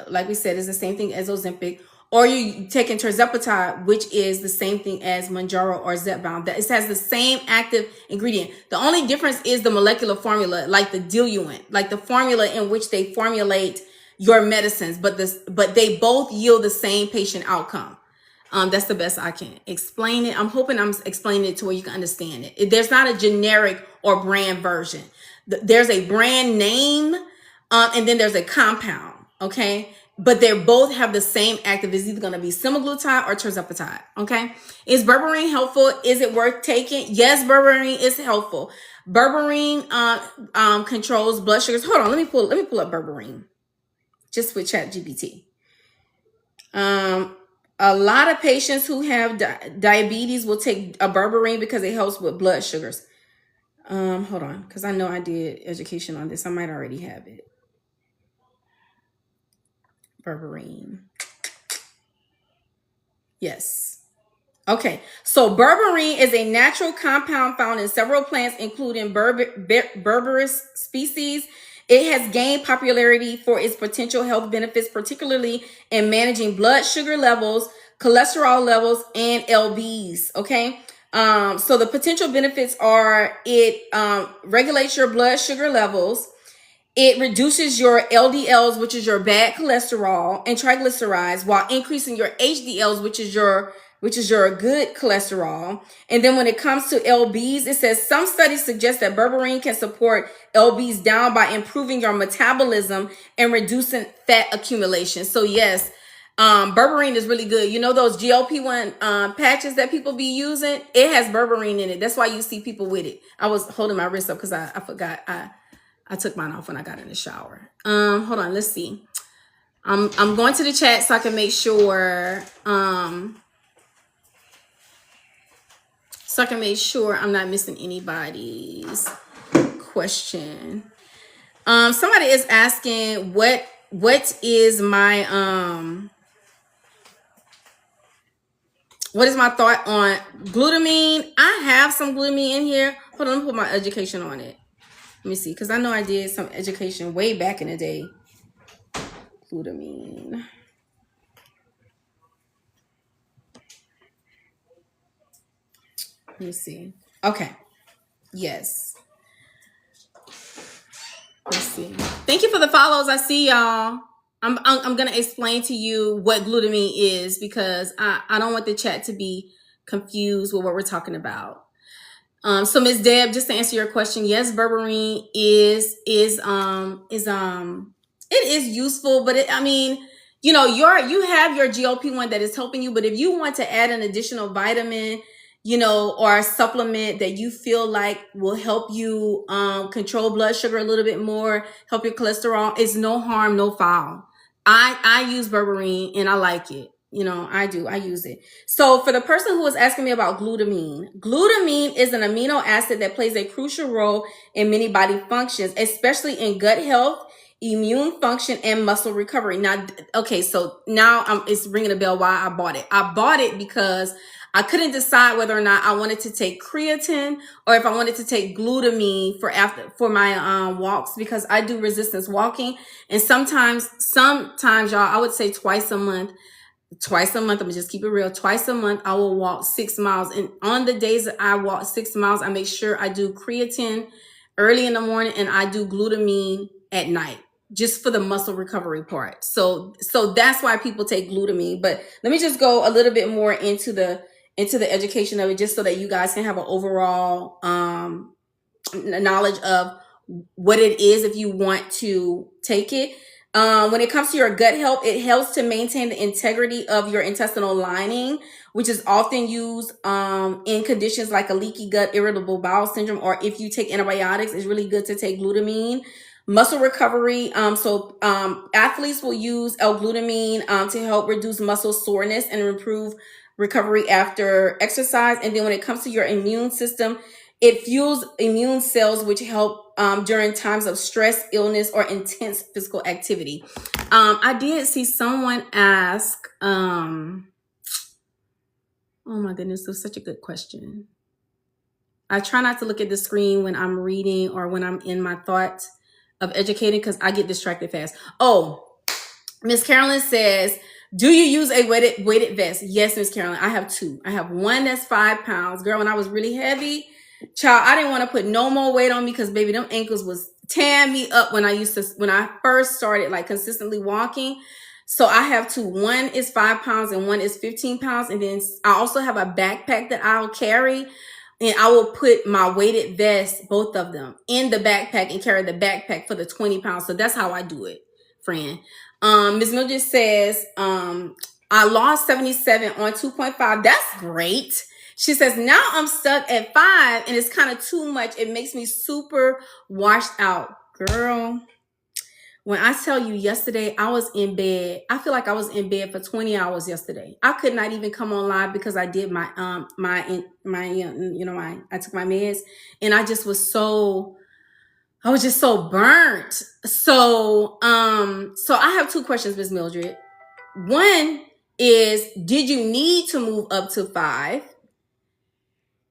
like we said, is the same thing as Ozempic, or you're taking tirzepatide, which is the same thing as Mounjaro or Zepbound. That it has the same active ingredient. The only difference is the molecular formula, like the diluent, like the formula in which they formulate your medicines, but they both yield the same patient outcome. That's the best I can explain it. I'm hoping I'm explaining it to where you can understand it. There's not a generic or brand version. There's a brand name, and then there's a compound, okay? But they both have the same active. It's either going to be semaglutide or tirzepatide, okay? Is berberine helpful? Is it worth taking? Yes, berberine is helpful. Berberine controls blood sugars. Hold on, let me pull up berberine just with ChatGPT. A lot of patients who have diabetes will take a berberine because it helps with blood sugars. Hold on, because I know I did education on this. I might already have it. Berberine. Yes. Okay, so berberine is a natural compound found in several plants, including berberis species. It has gained popularity for its potential health benefits, particularly in managing blood sugar levels, cholesterol levels, and LBs. Okay. So the potential benefits are it regulates your blood sugar levels. It reduces your LDLs, which is your bad cholesterol, and triglycerides, while increasing your HDLs, which is your good cholesterol. And then when it comes to LBs, it says some studies suggest that berberine can support LBs down by improving your metabolism and reducing fat accumulation. So yes, berberine is really good. You know those GLP-1 patches that people be using? It has berberine in it. That's why you see people with it. I was holding my wrist up because I forgot. I took mine off when I got in the shower. Hold on, let's see. I'm going to the chat so I can make sure I'm not missing anybody's question. Somebody is asking what is my thought on glutamine? I have some glutamine in here. Hold on, let me put my education on it. Let me see, because I know I did some education way back in the day. Glutamine. Let me see. Okay. Yes. Let's see. Thank you for the follows. I see y'all. I'm gonna explain to you what glutamine is because I don't want the chat to be confused with what we're talking about. So Ms. Deb, just to answer your question, yes, berberine is useful, but you have your GLP-1 that is helping you, but if you want to add an additional vitamin, or a supplement that you feel like will help you control blood sugar a little bit more, help your cholesterol, it's no harm, no foul. I use berberine and I like it. I use it. So for the person who was asking me about glutamine is an amino acid that plays a crucial role in many body functions, especially in gut health, immune function, and muscle recovery. Now, okay, so now it's ringing a bell why I bought it. I bought it because I couldn't decide whether or not I wanted to take creatine or if I wanted to take glutamine for my walks, because I do resistance walking, and sometimes y'all, I would say twice a month, I'm gonna just keep it real. Twice a month, I will walk 6 miles. And on the days that I walk 6 miles, I make sure I do creatine early in the morning, and I do glutamine at night, just for the muscle recovery part. So that's why people take glutamine. But let me just go a little bit more into the education of it, just so that you guys can have an overall knowledge of what it is if you want to take it. When it comes to your gut health, it helps to maintain the integrity of your intestinal lining, which is often used in conditions like a leaky gut, irritable bowel syndrome, or if you take antibiotics, it's really good to take glutamine. Muscle recovery. Athletes will use L-glutamine to help reduce muscle soreness and improve recovery after exercise. And then when it comes to your immune system, it fuels immune cells, which help during times of stress, illness, or intense physical activity. I did see someone ask, oh my goodness, this was such a good question. I try not to look at the screen when I'm reading or when I'm in my thoughts of educating, because I get distracted fast. Oh, Miss Carolyn says, do you use a weighted vest? Yes, Miss Carolyn, I have two. I have one that's 5 pounds. Girl, when I was really heavy, child, I didn't want to put no more weight on me because baby, them ankles was tearing me up when I first started like consistently walking. So I have two. One is 5 pounds and one is 15 pounds. And then I also have a backpack that I'll carry. And I will put my weighted vest, both of them, in the backpack and carry the backpack for the 20 pounds. So that's how I do it, friend. Ms. Mildred says, I lost 77 on 2.5. That's great. She says, now I'm stuck at 5 and it's kind of too much. It makes me super washed out. Girl, when I tell you yesterday, I was in bed. I feel like I was in bed for 20 hours yesterday. I could not even come on live because I did I took my meds, and I was just so burnt. So I have two questions, Ms. Mildred. One is, did you need to move up to 5?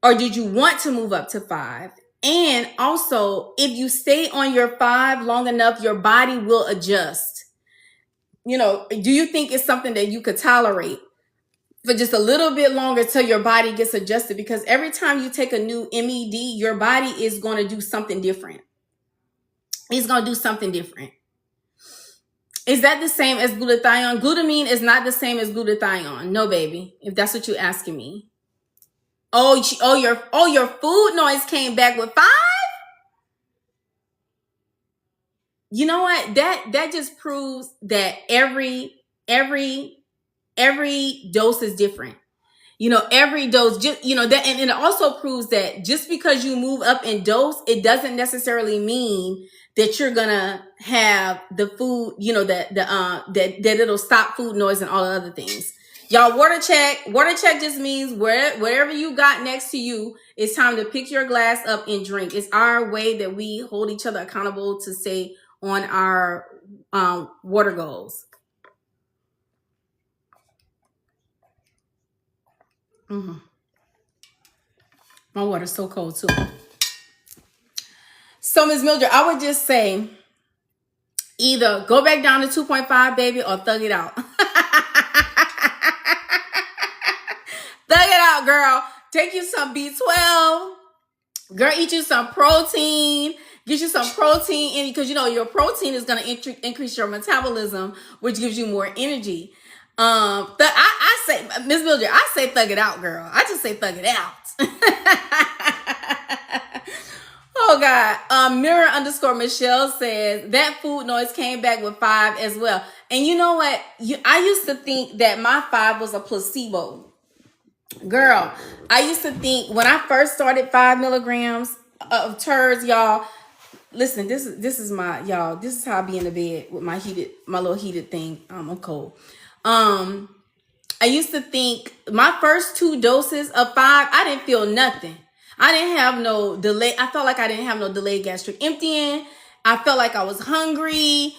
Or did you want to move up to 5? And also, if you stay on your 5 long enough, your body will adjust. Do you think it's something that you could tolerate for just a little bit longer till your body gets adjusted? Because every time you take a new MED, your body is going to do something different. It's going to do something different. Is that the same as glutathione? Glutamine is not the same as glutathione. No, baby, if that's what you're asking me. Your food noise came back with 5? You know what? That just proves that every dose is different. Every dose, that, and it also proves that just because you move up in dose, it doesn't necessarily mean that you're gonna have the food, that it'll stop food noise and all the other things. Y'all, water check just means wherever you got next to you, it's time to pick your glass up and drink. It's our way that we hold each other accountable to stay on our water goals. My water's so cold too. So Ms. Mildred, I would just say either go back down to 2.5, baby, or thug it out. Thug it out, girl. Take you some B12. Girl, eat you some protein. Get you some protein in, because your protein is going to increase your metabolism, which gives you more energy. I say, Ms. Mildred, I say thug it out, girl. I just say thug it out. Oh God. Mirror_Michelle says that food noise came back with 5 as well. And you know what? I used to think that my 5 was a placebo. Girl, I used to think when I first started 5 milligrams of turds, y'all. Listen, this is my, y'all. This is how I be in the bed with my little heated thing. I'm cold. I used to think my first 2 doses of 5, I didn't feel nothing. I didn't have no delay. I felt like I didn't have no delayed gastric emptying. I felt like I was hungry.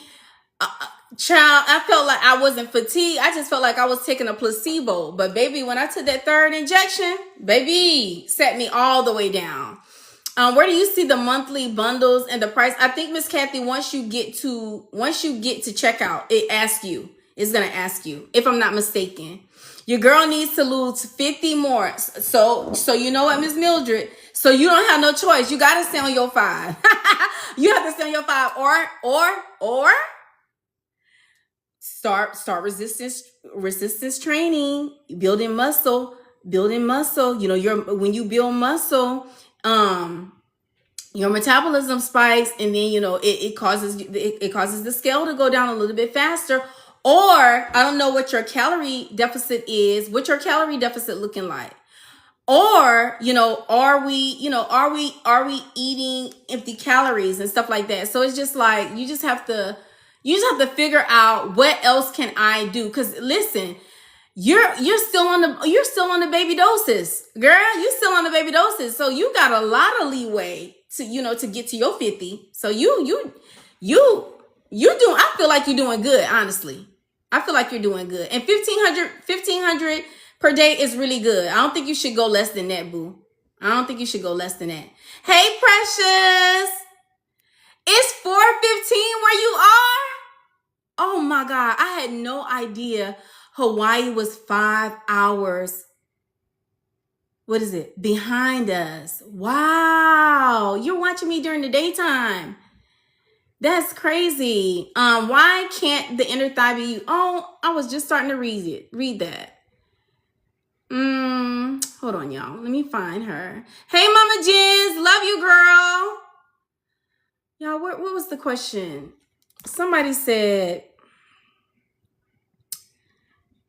Child, I felt like I wasn't fatigued. I just felt like I was taking a placebo. But baby, when I took that 3rd injection, baby, set me all the way down. Where do you see the monthly bundles and the price? I think, Miss Kathy, once you get to checkout, it's gonna ask you, if I'm not mistaken. Your girl needs to lose 50 more. So you know what, Miss Mildred? So you don't have no choice. You got to stay on your 5. You have to stay on your 5 or start resistance training, building muscle. You know, when you build muscle, your metabolism spikes, and then, you know, it causes the scale to go down a little bit faster. Or I don't know what your calorie deficit is. What's your calorie deficit looking like? Or, you know, are we eating empty calories and stuff like that? So it's just like, you just have to figure out, what else can I do? Because listen, you're still on the baby doses, girl. You still on the baby doses. So you got a lot of leeway to, you know, to get to your 50. So you do. I feel like you're doing good, honestly. I feel like you're doing good. And 1500 per day is really good. I don't think you should go less than that, boo. I don't think you should go less than that. Hey, Precious. It's 4:15 where you are? Oh my God. I had no idea Hawaii was 5 hours. What is it? Behind us. Wow. You're watching me during the daytime. That's crazy. Why can't the inner thigh be used? Oh, I was just starting to read that. Hold on, y'all. Let me find her. Hey, Mama Jens. Love you, girl. Y'all, what was the question? Somebody said,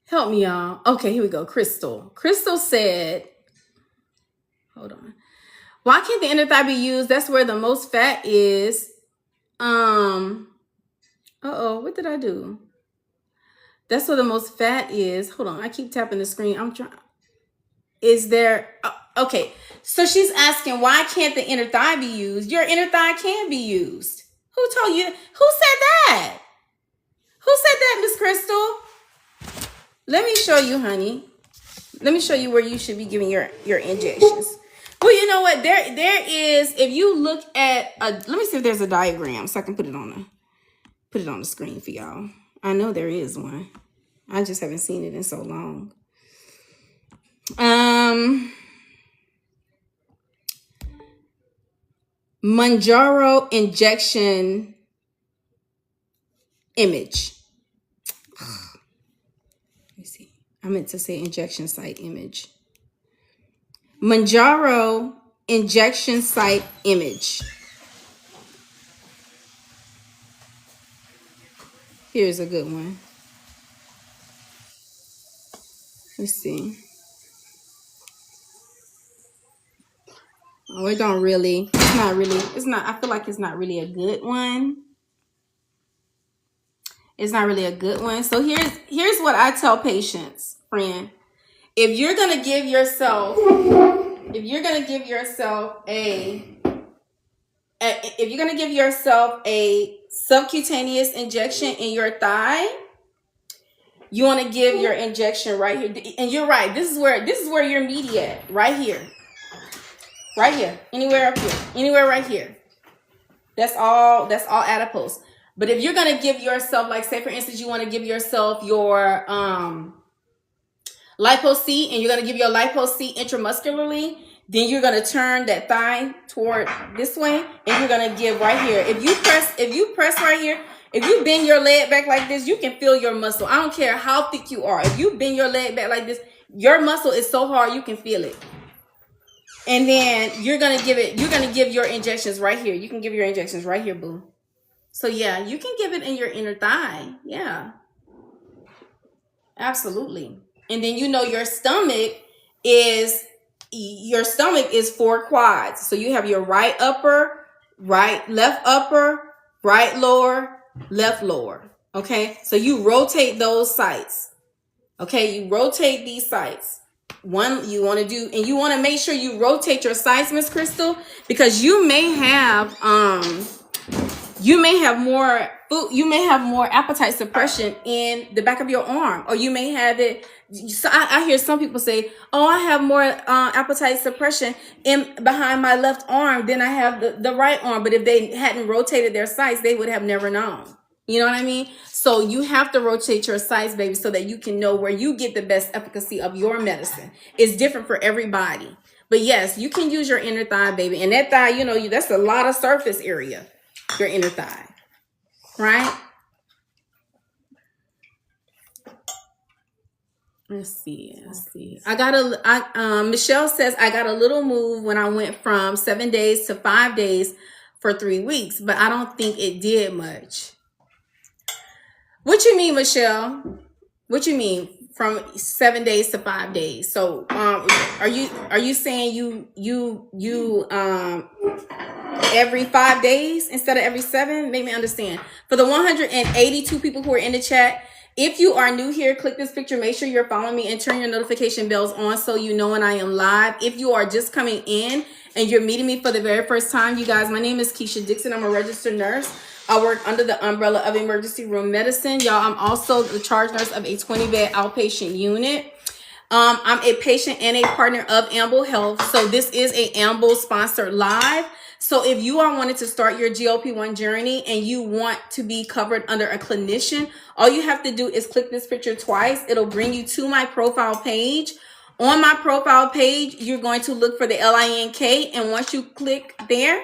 help me, y'all. Okay, here we go. Crystal. Crystal said, hold on. Why can't the inner thigh be used? That's where the most fat is. What did I do? That's where the most fat is. Hold on. I keep tapping the screen. I'm trying. Is there... okay. So she's asking, why can't the inner thigh be used? Your inner thigh can be used. Who told you? Who said that? Who said that, Miss Crystal? Let me show you, honey. Let me show you where you should be giving your injections. Well, you know what? There is, if you look at let me see if there's a diagram so I can put it on the screen for y'all. I know there is one. I just haven't seen it in so long. Mounjaro injection image. Let me see. I meant to say injection site image. Mounjaro injection site image. Here's a good one. Let's see. Oh, I feel like it's not really a good one. It's not really a good one. So here's what I tell patients, friend. If you're gonna give yourself a subcutaneous injection in your thigh, you want to give your injection right here. And you're right. This is where your meaty at. Right here. Right here. Anywhere up here. Anywhere right here. That's all adipose. But if you're gonna give yourself, like say for instance, you want to give yourself your lipo-C, and you're gonna give your lipo-C intramuscularly, then you're gonna turn that thigh toward this way, and you're gonna give right here. If you press right here, if you bend your leg back like this, you can feel your muscle. I don't care how thick you are. If you bend your leg back like this, your muscle is so hard you can feel it. And then you're gonna give your injections right here. You can give your injections right here, boo. So yeah, you can give it in your inner thigh. Yeah. Absolutely. And then your stomach is 4 quads. So you have your right upper, left upper, right lower, left lower. Okay? So you rotate those sites. Okay? You rotate these sites. One you want to do, and you want to make sure you rotate your sites, Miss Crystal, because you may have more food, you may have more appetite suppression in the back of your arm, or you may have it. So I hear some people say, oh, I have more appetite suppression behind my left arm than I have the right arm. But if they hadn't rotated their sites, they would have never known. You know what I mean? So you have to rotate your sites, baby, so that you can know where you get the best efficacy of your medicine. It's different for everybody. But yes, you can use your inner thigh, baby. And that thigh, you know, that's a lot of surface area, your inner thigh, right? Let's see. Michelle says, I got a little move when I went from 7 days to 5 days for 3 weeks, but I don't think it did much. What you mean, Michelle? What you mean from 7 days to 5 days? So, are you saying you every 5 days instead of every 7? Make me understand. For the 182 people who are in the chat, if you are new here, click this picture. Make sure you're following me and turn your notification bells on so you know when I am live. If you are just coming in and you're meeting me for the very first time, you guys, my name is Keisha Dixon. I'm a registered nurse. I work under the umbrella of emergency room medicine. Y'all, I'm also the charge nurse of a 20-bed outpatient unit. I'm a patient and a partner of Amble Health. So this is a Amble sponsored live. So if you are wanting to start your GLP-1 journey and you want to be covered under a clinician, all you have to do is click this picture twice. It'll bring you to my profile page. On my profile page, you're going to look for the LINK. And once you click there,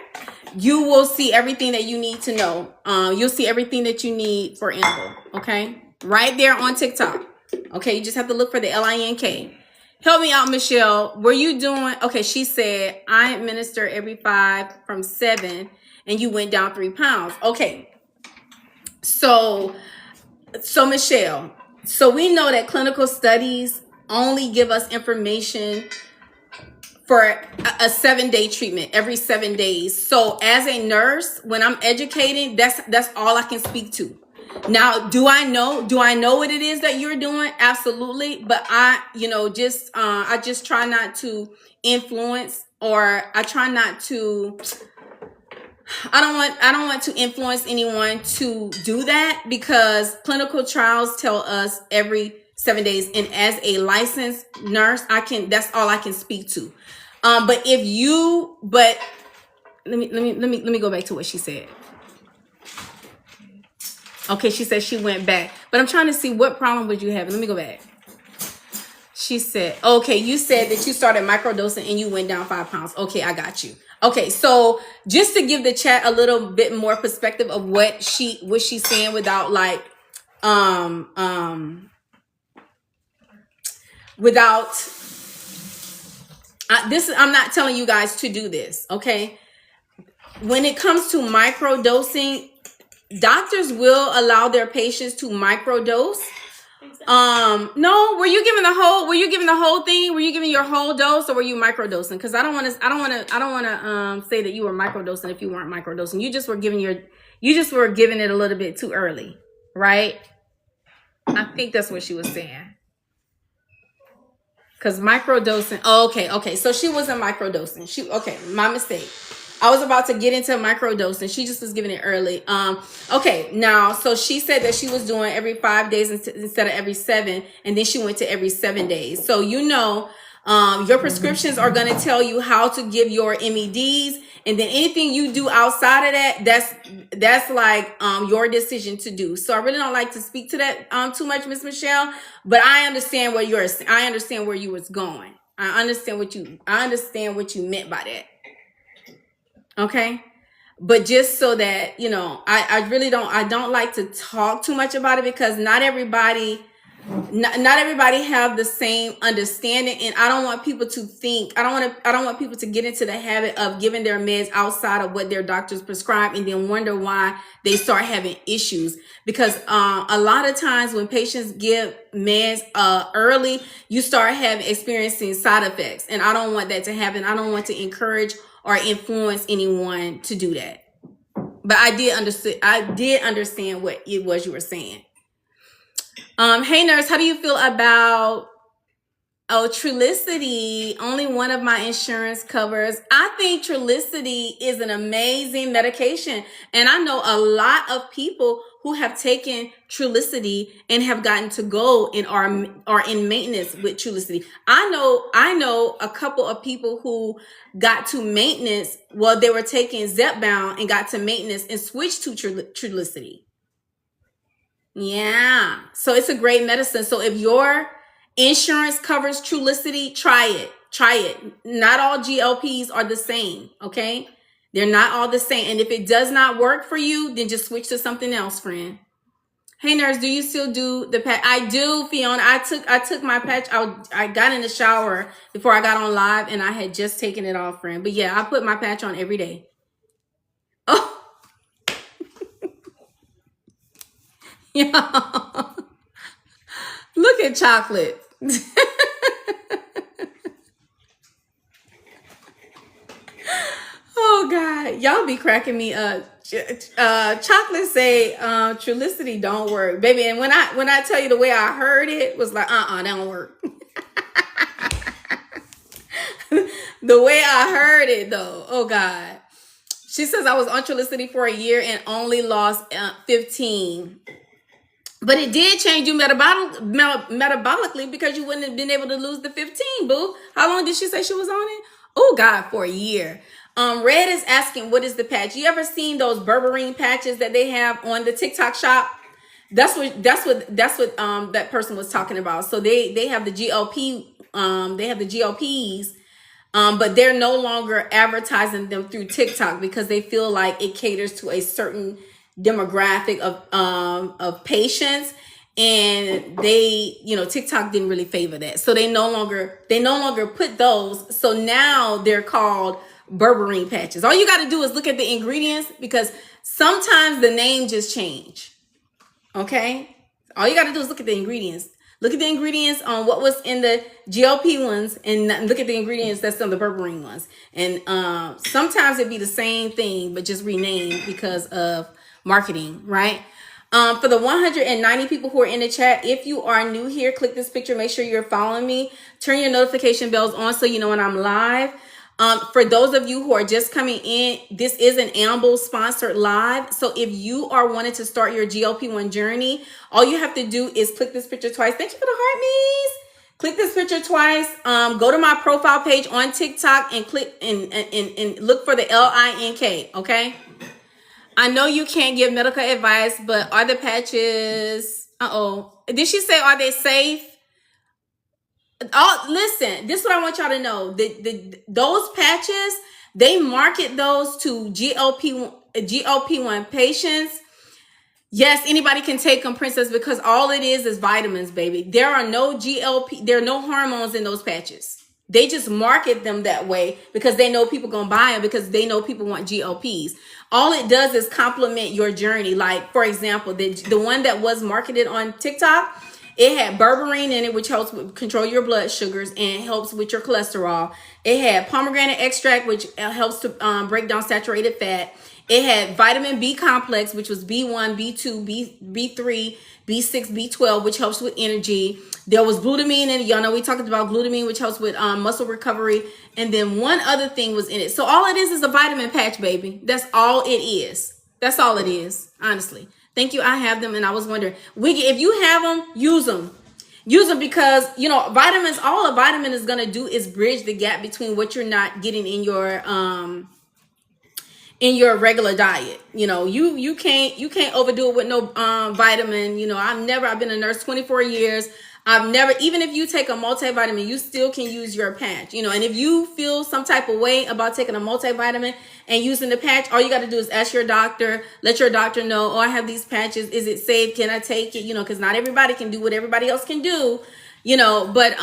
you will see everything that you need to know. You'll see everything that you need for Amble. Okay. Right there on TikTok. Okay. You just have to look for the LINK. Help me out, Michelle. Were you doing, okay, she said, I administer every 5 from 7 and you went down 3 pounds. Okay. So Michelle, so we know that clinical studies only give us information for a 7-day treatment every 7 days. So as a nurse, when I'm educating, that's all I can speak to. Now, do I know what it is that you're doing? Absolutely. But I just try not to influence, or I try not to, I don't want to influence anyone to do that, because clinical trials tell us every 7 days. And as a licensed nurse, that's all I can speak to. But let me go back to what she said. Okay, she said she went back. But I'm trying to see, what problem would you have? Let me go back. She said, okay, you said that you started microdosing and you went down 5 pounds. Okay, I got you. Okay, so just to give the chat a little bit more perspective of what she's saying without like, I'm not telling you guys to do this, okay? When it comes to microdosing, doctors will allow their patients to microdose. No, were you giving the whole thing? Were you giving your whole dose, or were you microdosing? Because I don't want to say that you were microdosing if you weren't microdosing. You just were giving it a little bit too early, right? I think that's what she was saying. Because microdosing, okay. So she wasn't microdosing. My mistake. I was about to get into microdosing. She just was giving it early. Okay, now, so she said that she was doing every 5 days instead of every 7, and then she went to every 7 days. So your prescriptions are going to tell you how to give your MEDs, and then anything you do outside of that, that's like your decision to do. So I really don't like to speak to that too much, Miss Michelle, but I understand where you was going. I understand what you meant by that. Okay. But just so that, I don't like to talk too much about it, because not everybody have the same understanding. And I don't want people to think, I don't want people to get into the habit of giving their meds outside of what their doctors prescribe and then wonder why they start having issues. Because a lot of times when patients give meds early, you start experiencing side effects. And I don't want that to happen. I don't want to encourage or influence anyone to do that. But I did understand what it was you were saying. Hey nurse, how do you feel about Trulicity? Only one of my insurance covers. I think Trulicity is an amazing medication. And I know a lot of people who have taken Trulicity and have gotten to go and are in maintenance with Trulicity. I know a couple of people who got to maintenance. Well, they were taking Zepbound and got to maintenance and switched to Trulicity. Yeah. So it's a great medicine. So if your insurance covers Trulicity, try it. Try it. Not all GLPs are the same, okay? They're not all the same. And if it does not work for you, then just switch to something else, friend. Hey nurse, do you still do the patch? I do, Fiona. I took my patch. I got in the shower before I got on live and I had just taken it off, friend. But yeah, I put my patch on every day. Oh, yeah. Look at chocolate. Oh God, y'all be cracking me up. Chocolate say Trulicity don't work, baby. And when I tell you the way I heard it was like, that don't work. The way I heard it though, oh God. She says I was on Trulicity for a year and only lost 15. But it did change you metabolically because you wouldn't have been able to lose the 15, boo. How long did she say she was on it? Oh God, for a year. Red is asking, what is the patch? You ever seen those Berberine patches that they have on the TikTok shop? That's what that person was talking about. So they have the GLP, they have the GLPs, but they're no longer advertising them through TikTok because they feel like it caters to a certain demographic of patients, and they, TikTok didn't really favor that, so they no longer put those. So now they're called Berberine patches. All you got to do is look at the ingredients because sometimes the name just change. Okay, all you got to do is look at the ingredients. Look at the ingredients on what was in the GLP ones and look at the ingredients that's on the Berberine ones. And sometimes it'd be the same thing, but just renamed because of marketing, right? For the 190 people who are in the chat, if you are new here, click this picture. Make sure you're following me. Turn your notification bells on so you know when I'm live. For those of you who are just coming in, this is an Amble sponsored live. So if you are wanting to start your GLP-1 journey, all you have to do is click this picture twice. Thank you for the heart, Mies. Click this picture twice. Go to my profile page on TikTok and click and look for the LINK. Okay. I know you can't give medical advice, but are the patches? Did she say are they safe? Oh, listen, this is what I want y'all to know. Those patches, they market those to GLP-1 patients. Yes, anybody can take them, princess, because all it is vitamins, baby. There are no hormones in those patches. They just market them that way because they know people gonna buy them because they know people want GLPs. All it does is complement your journey. Like, for example, the one that was marketed on TikTok, it had berberine in it, which helps control your blood sugars and helps with your cholesterol. It had pomegranate extract, which helps to break down saturated fat. It had vitamin B complex, which was B1, B2, B3, B6, B12, which helps with energy. There was glutamine in it. Y'all know we talked about glutamine, which helps with muscle recovery. And then one other thing was in it. So all it is a vitamin patch, baby. That's all it is. That's all it is, honestly. Thank you. I have them, and I was wondering, if you have them, use them. Use them because, vitamins, all a vitamin is going to do is bridge the gap between what you're not getting in your regular diet. You can't overdo it with no vitamin. I've been a nurse 24 years. Even if you take a multivitamin, you still can use your patch, and if you feel some type of way about taking a multivitamin and using the patch, all you got to do is ask your doctor, let your doctor know, I have these patches. Is it safe? Can I take it? Because not everybody can do what everybody else can do, but,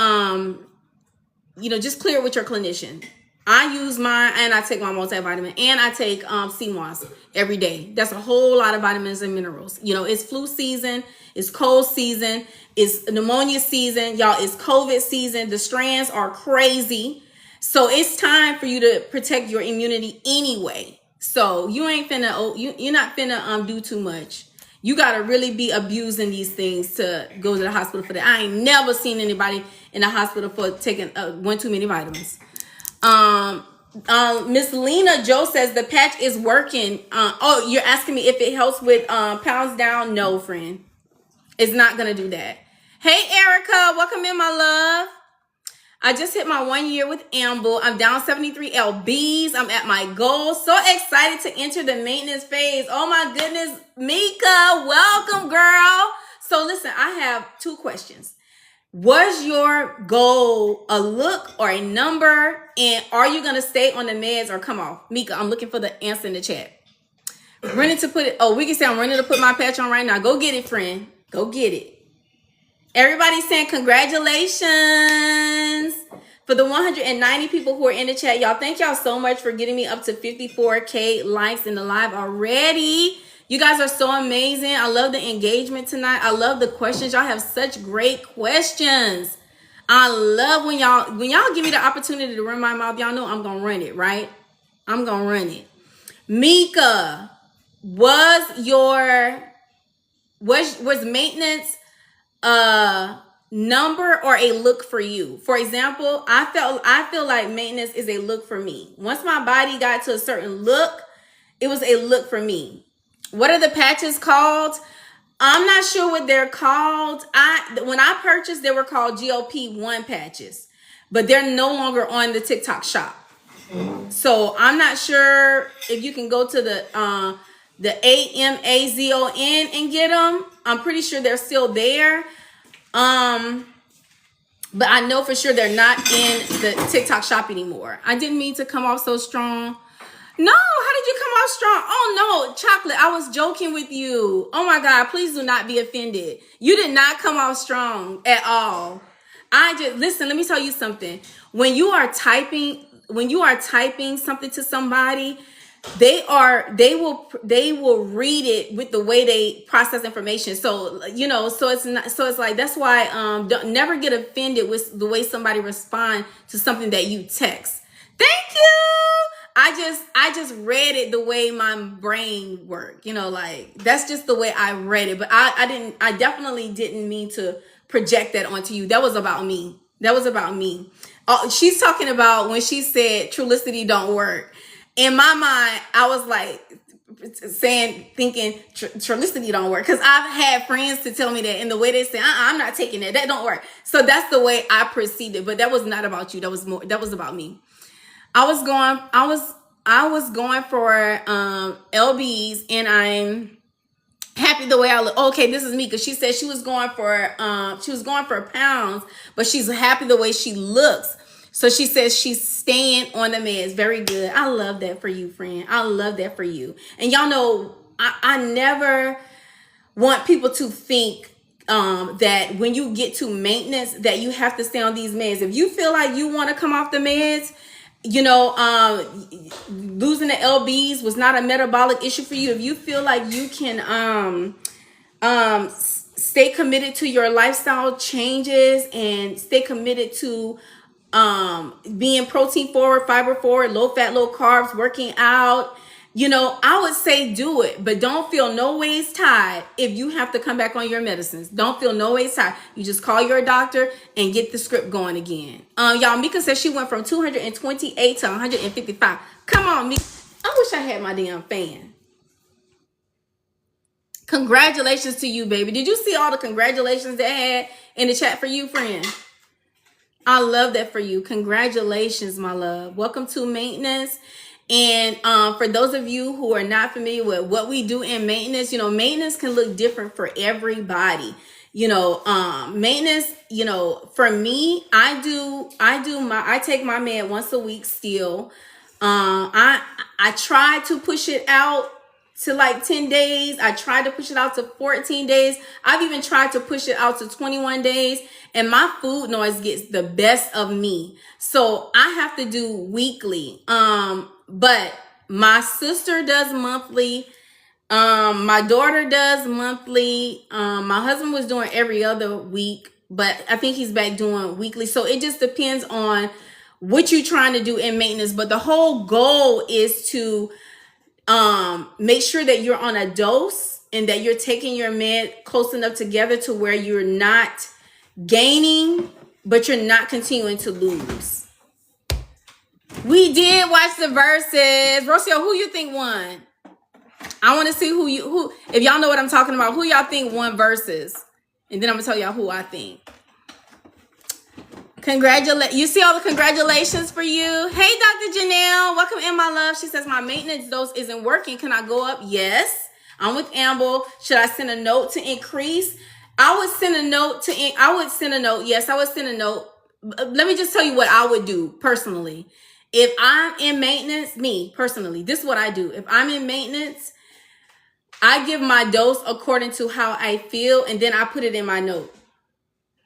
just clear it with your clinician. I use mine and I take my multivitamin and I take CMOS every day. That's a whole lot of vitamins and minerals. It's flu season, it's cold season, it's pneumonia season, y'all, it's COVID season. The strands are crazy. So it's time for you to protect your immunity anyway. So you ain't finna, you're not finna do too much. You gotta really be abusing these things to go to the hospital for that. I ain't never seen anybody in the hospital for taking one too many vitamins. Miss Lena Joe says the patch is working. You're asking me if it helps with pounds down? No, friend. It's not gonna do that. Hey Erica, welcome in, my love. I just hit my 1 year with Amble. I'm down 73 lbs. I'm at my goal. So excited to enter the maintenance phase. Oh my goodness, Mika, welcome, girl. So listen, I have two questions. Was your goal a look or a number? And are you going to stay on the meds or come off? Mika, I'm looking for the answer in the chat. Running to put it. Oh, we can say I'm running to put my patch on right now. Go get it, friend. Go get it. Everybody's saying congratulations for the 190 people who are in the chat. Y'all, thank y'all so much for getting me up to 54K likes in the live already. You guys are so amazing. I love the engagement tonight. I love the questions. Y'all have such great questions. I love when y'all give me the opportunity to run my mouth. Y'all know I'm going to run it, right? I'm going to run it. Mika, was maintenance number or a look for you? For example, I feel like maintenance is a look for me. Once my body got to a certain look, it was a look for me. What are the patches called? I'm not sure what they're called. When I purchased, they were called GLP-1 patches, but they're no longer on the TikTok shop. So I'm not sure if you can go to the AMAZON and get them. I'm pretty sure they're still there. But I know for sure they're not in the TikTok shop anymore. I didn't mean to come off so strong. No, how did you come off strong? Oh no, Chocolate, I was joking with you. Oh my God, please do not be offended. You did not come off strong at all. Listen, let me tell you something. When you are typing something to somebody, they will read it with the way they process information. So, it's like, that's why, don't never get offended with the way somebody respond to something that you text. Thank you. I just read it the way my brain worked, like that's just the way I read it. But I definitely didn't mean to project that onto you. That was about me. She's talking about when she said Trulicity don't work. In my mind, I was like thinking Trulicity don't work, because I've had friends to tell me that, and the way they say, I'm not taking that. That don't work. So that's the way I proceeded. But that was not about you. That was about me. I was going for LBs, and I'm happy the way I look. Okay, this is me, because she said she was going for pounds, but she's happy the way she looks. So she says she's staying on the meds. Very good. I love that for you, friend. I love that for you. And y'all know I never want people to think that when you get to maintenance that you have to stay on these meds. If you feel like you want to come off the meds, losing the LBs was not a metabolic issue for you. If you feel like you can stay committed to your lifestyle changes and stay committed to being protein forward, fiber forward, low fat, low carbs, working out, I would say do it, but don't feel no ways tied if you have to come back on your medicines. Don't feel no ways tied. You just call your doctor and get the script going again. Y'all, Mika says she went from 228 to 155. Come on, Mika. I wish I had my damn fan. Congratulations to you, baby. Did you see all the congratulations that I had in the chat for you, friend? I love that for you. Congratulations, my love. Welcome to maintenance. And for those of you who are not familiar with what we do in maintenance, maintenance can look different for everybody. Maintenance, for me, I take my med once a week still. I try to push it out to like 10 days. I tried to push it out to 14 days. I've even tried to push it out to 21 days. And my food noise gets the best of me. So I have to do weekly. But my sister does monthly. My daughter does monthly. My husband was doing every other week, but I think he's back doing weekly. So it just depends on what you're trying to do in maintenance. But the whole goal is to make sure that you're on a dose and that you're taking your med close enough together to where you're not gaining, but you're not continuing to lose. We did watch the verses. Rocio, who you think won? I want to see who, if y'all know what I'm talking about, who y'all think won verses. And then I'm going to tell y'all who I think. You see all the congratulations for you. Hey, Dr. Janelle. Welcome in, my love. She says, my maintenance dose isn't working. Can I go up? Yes. I'm with Amble. Should I send a note to increase? I would send a note to, I would send a note. Yes, I would send a note. Let me just tell you what I would do personally. If I'm in maintenance, me personally, this is what I do. If I'm in maintenance, I give my dose according to how I feel, and then I put it in my note.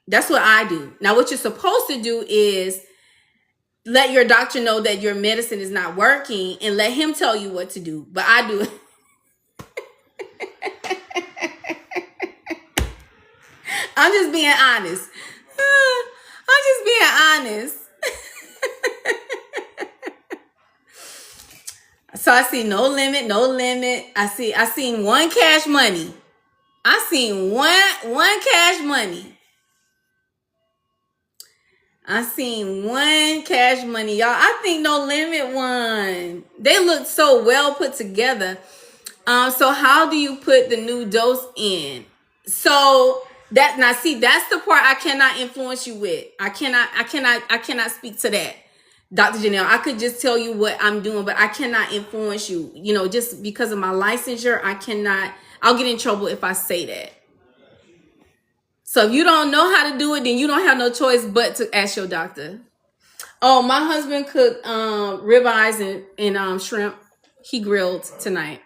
That's what I do. Now, what you're supposed to do is let your doctor know that your medicine is not working and let him tell you what to do. But I do it. I'm just being honest. I'm just being honest. So I see no limit, no limit. I seen one cash money. I seen one cash money. I seen one cash money, y'all. I think No Limit one. They look so well put together. So how do you put the new dose in? So that, now see, that's the part I cannot influence you with. I cannot speak to that, Dr. Janelle. I could just tell you what I'm doing, but I cannot influence you. You know, just because of my licensure, I cannot. I'll get in trouble if I say that. So if you don't know how to do it, then you don't have no choice but to ask your doctor. Oh, my husband cooked ribeyes and shrimp. He grilled tonight.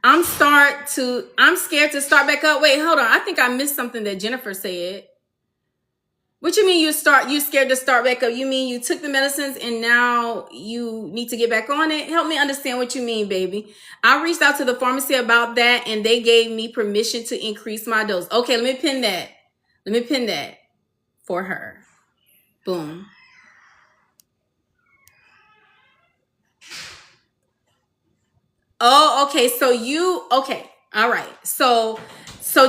I'm scared to start back up. Wait, hold on. I think I missed something that Jennifer said. What you mean you scared to start back up? You mean you took the medicines and now you need to get back on it? Help me understand what you mean, baby. I reached out to the pharmacy about that and they gave me permission to increase my dose. Okay, let me pin that. Let me pin that for her. Boom. Oh, okay. Okay. All right. So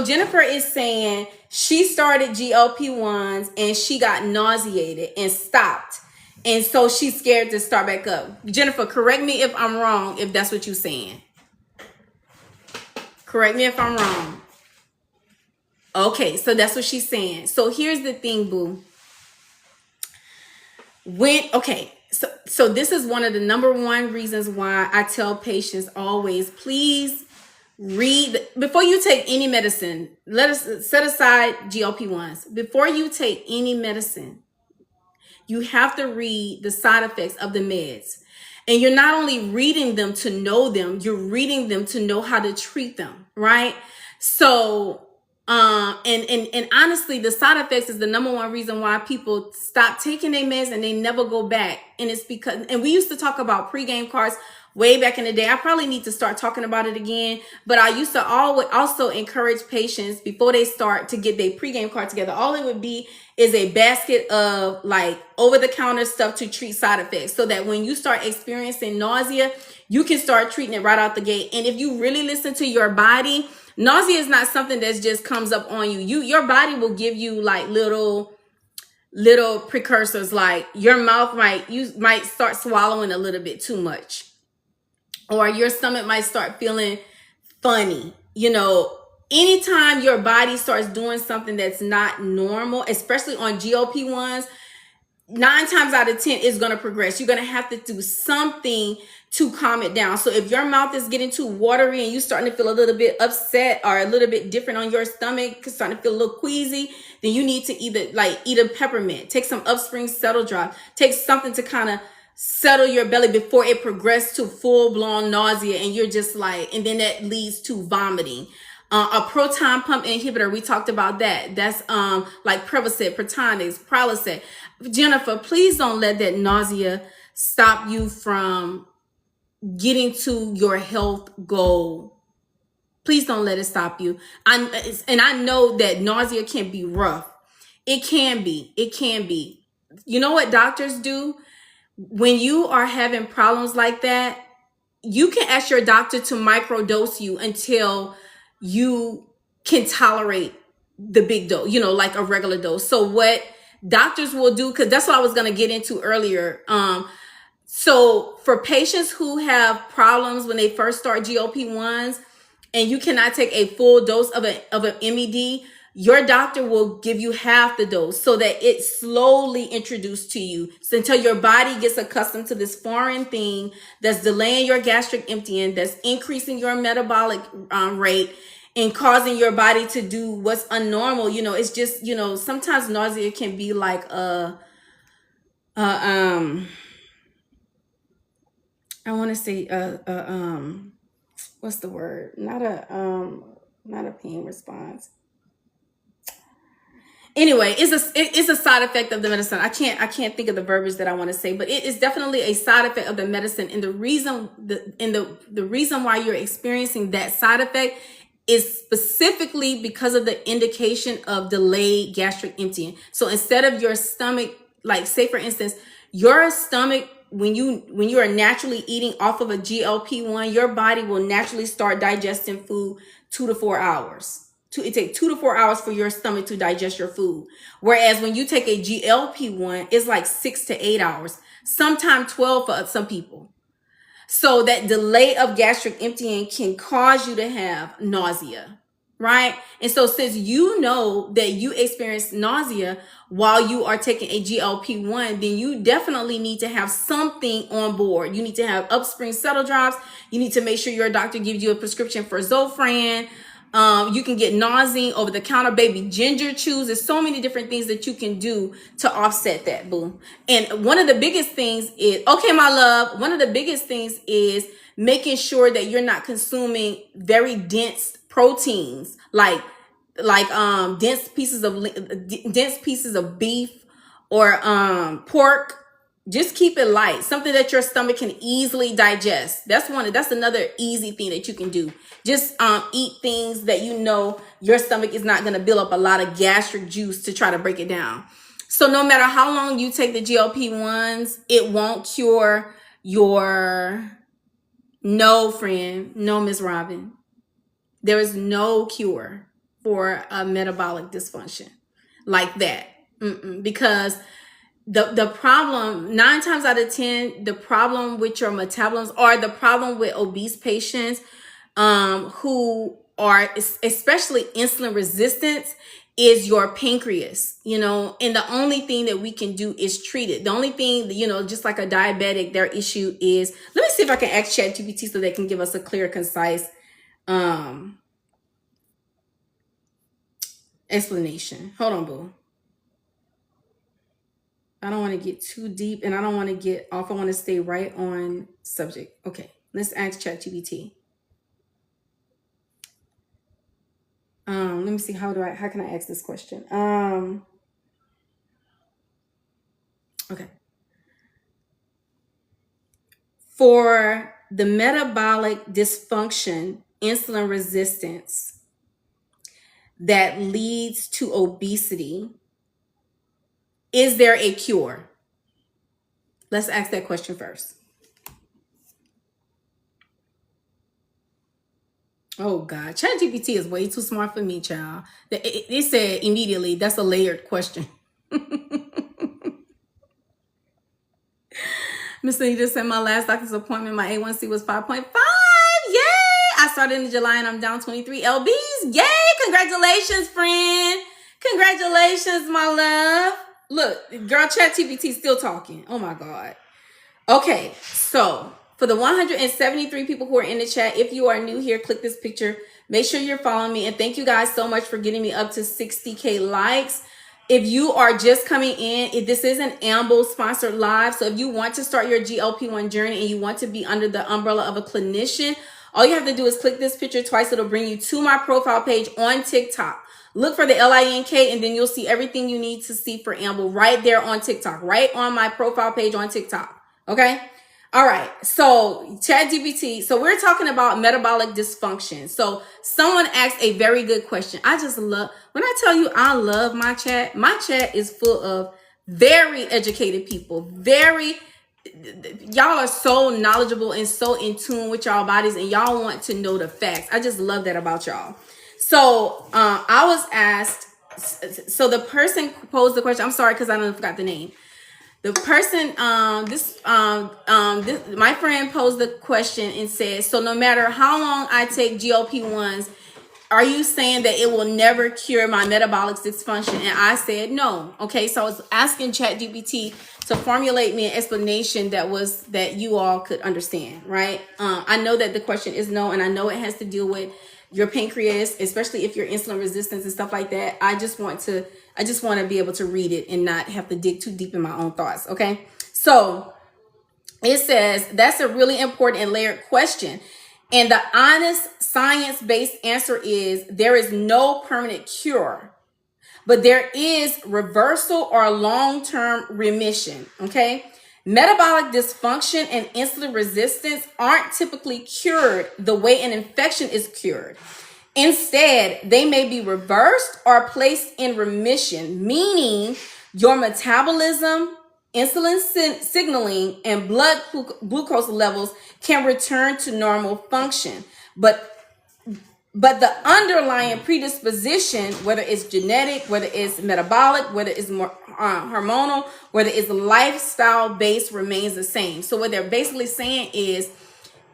Jennifer is saying she started GLP-1s and she got nauseated and stopped. And so she's scared to start back up. Jennifer, correct me if I'm wrong, if that's what you're saying. Correct me if I'm wrong. Okay, so that's what she's saying. So here's the thing, boo. So this is one of the number one reasons why I tell patients always, please read before you take any medicine. Let us set aside GLP-1s. Before you take any medicine, you have to read the side effects of the meds. And you're not only reading them to know them, you're reading them to know how to treat them, right? So and honestly, the side effects is the number one reason why people stop taking their meds and they never go back. And it's because, and we used to talk about pregame cards way back in the day. I probably need to start talking about it again, but I used to always also encourage patients before they start to get their pregame card together. All it would be is a basket of like over-the-counter stuff to treat side effects so that when you start experiencing nausea, you can start treating it right out the gate. And if you really listen to your body, nausea is not something that just comes up on you. Your body will give you like little precursors, like your mouth you might start swallowing a little bit too much, or your stomach might start feeling funny. You know, anytime your body starts doing something that's not normal, especially on GLP-1s, 9 times out of 10 it's going to progress. You're going to have to do something to calm it down. So if your mouth is getting too watery and you're starting to feel a little bit upset or a little bit different on your stomach, starting to feel a little queasy, then you need to either like eat a peppermint, take some Upspring Settle Drop, take something to kind of settle your belly before it progresses to full-blown nausea and you're just like, and then that leads to vomiting. A proton pump inhibitor, we talked about that. That's like Prevacid, Protonix, Prilosec. Jennifer, please don't let that nausea stop you from getting to your health goal. Please don't let it stop you. And I know that nausea can be rough. It can be. You know what doctors do? When you are having problems like that, you can ask your doctor to microdose you until you can tolerate the big dose, you know, like a regular dose. So what doctors will do, because that's what I was going to get into earlier. So for patients who have problems when they first start GLP-1s and you cannot take a full dose of an MED, your doctor will give you half the dose so that it's slowly introduced to you. So until your body gets accustomed to this foreign thing that's delaying your gastric emptying, that's increasing your metabolic rate. and causing your body to do what's unnormal. It's just, sometimes nausea can be like I want to say what's the word? Not a pain response. Anyway, it's a side effect of the medicine. I can't think of the verbiage that I want to say, but it is definitely a side effect of the medicine. And the reason why you're experiencing that side effect is specifically because of the indication of delayed gastric emptying. So instead of your stomach, like say for instance, your stomach, when you are naturally eating off of a GLP-1, your body will naturally start digesting food 2 to 4 hours. It takes 2 to 4 hours for your stomach to digest your food. Whereas when you take a GLP-1, it's like 6 to 8 hours, sometimes 12 for some people. So that delay of gastric emptying can cause you to have nausea, right? And so since you know that you experience nausea while you are taking a GLP-1, then you definitely need to have something on board. You need to have Upspring Settle Drops. You need to make sure your doctor gives you a prescription for Zofran. You can get Nausine over the counter, baby ginger chews. There's so many different things that you can do to offset that, boo. And one of the biggest things is, okay, my love, one of the biggest things is making sure that you're not consuming very dense proteins, like dense pieces of beef or pork. Just keep it light, something that your stomach can easily digest. That's another easy thing that you can do. Just eat things that you know your stomach is not going to build up a lot of gastric juice to try to break it down. So no matter how long you take the GLP-1s, it won't cure your... No, friend. No, Miss Robin. There is no cure for a metabolic dysfunction like that. Because the problem, 9 times out of 10, the problem with your metabolism, or the problem with obese patients who are especially insulin resistant, is your pancreas, and the only thing that we can do is treat it. The only thing, just like a diabetic, their issue is, let me see if I can ask ChatGPT so they can give us a clear, concise explanation. Hold on, boo. I don't want to get too deep and I don't want to get off. I want to stay right on subject. Okay, let's ask ChatGPT. Let me see, how can I ask this question? Okay. For the metabolic dysfunction, insulin resistance that leads to obesity, is there a cure? Let's ask that question first. Oh God, ChatGPT is way too smart for me, child. It said immediately, that's a layered question. Miss Anita said my last doctor's appointment, my A1C was 5.5. Yay! I started in July and I'm down 23 lbs. Yay! Congratulations, friend. Congratulations, my love. Look, girl, ChatGPT still talking. Oh my God. Okay, so for the 173 people who are in the chat, if you are new here, click this picture. Make sure you're following me. And thank you guys so much for getting me up to 60K likes. If you are just coming in, this is an Amble sponsored live. So if you want to start your GLP-1 journey and you want to be under the umbrella of a clinician, all you have to do is click this picture twice. It'll bring you to my profile page on TikTok. Look for the LINK and then you'll see everything you need to see for Amble right there on TikTok, right on my profile page on TikTok. Okay. All right. So ChatGPT. So we're talking about metabolic dysfunction. So someone asked a very good question. I just love, when I tell you I love my chat is full of very educated people. Y'all are so knowledgeable and so in tune with y'all bodies and y'all want to know the facts. I just love that about y'all. So I was asked, so the person posed the question. I'm sorry because I forgot the name. The person, my friend posed the question and said, so no matter how long I take GLP-1s, are you saying that it will never cure my metabolic dysfunction? And I said, no. Okay, so I was asking ChatGPT to formulate me an explanation that you all could understand, right? I know that the question is no, and I know it has to deal with your pancreas, especially if you're insulin resistant and stuff like that. I just want to be able to read it and not have to dig too deep in my own thoughts. Okay. So it says that's a really important and layered question. And the honest science-based answer is there is no permanent cure, but there is reversal or long-term remission. Okay. Metabolic dysfunction and insulin resistance aren't typically cured the way an infection is cured. Instead, they may be reversed or placed in remission, meaning your metabolism, insulin signaling, and blood glucose levels can return to normal function. But the underlying predisposition, whether it's genetic, whether it's metabolic, whether it's more hormonal, whether it's lifestyle based, remains the same. So what they're basically saying is,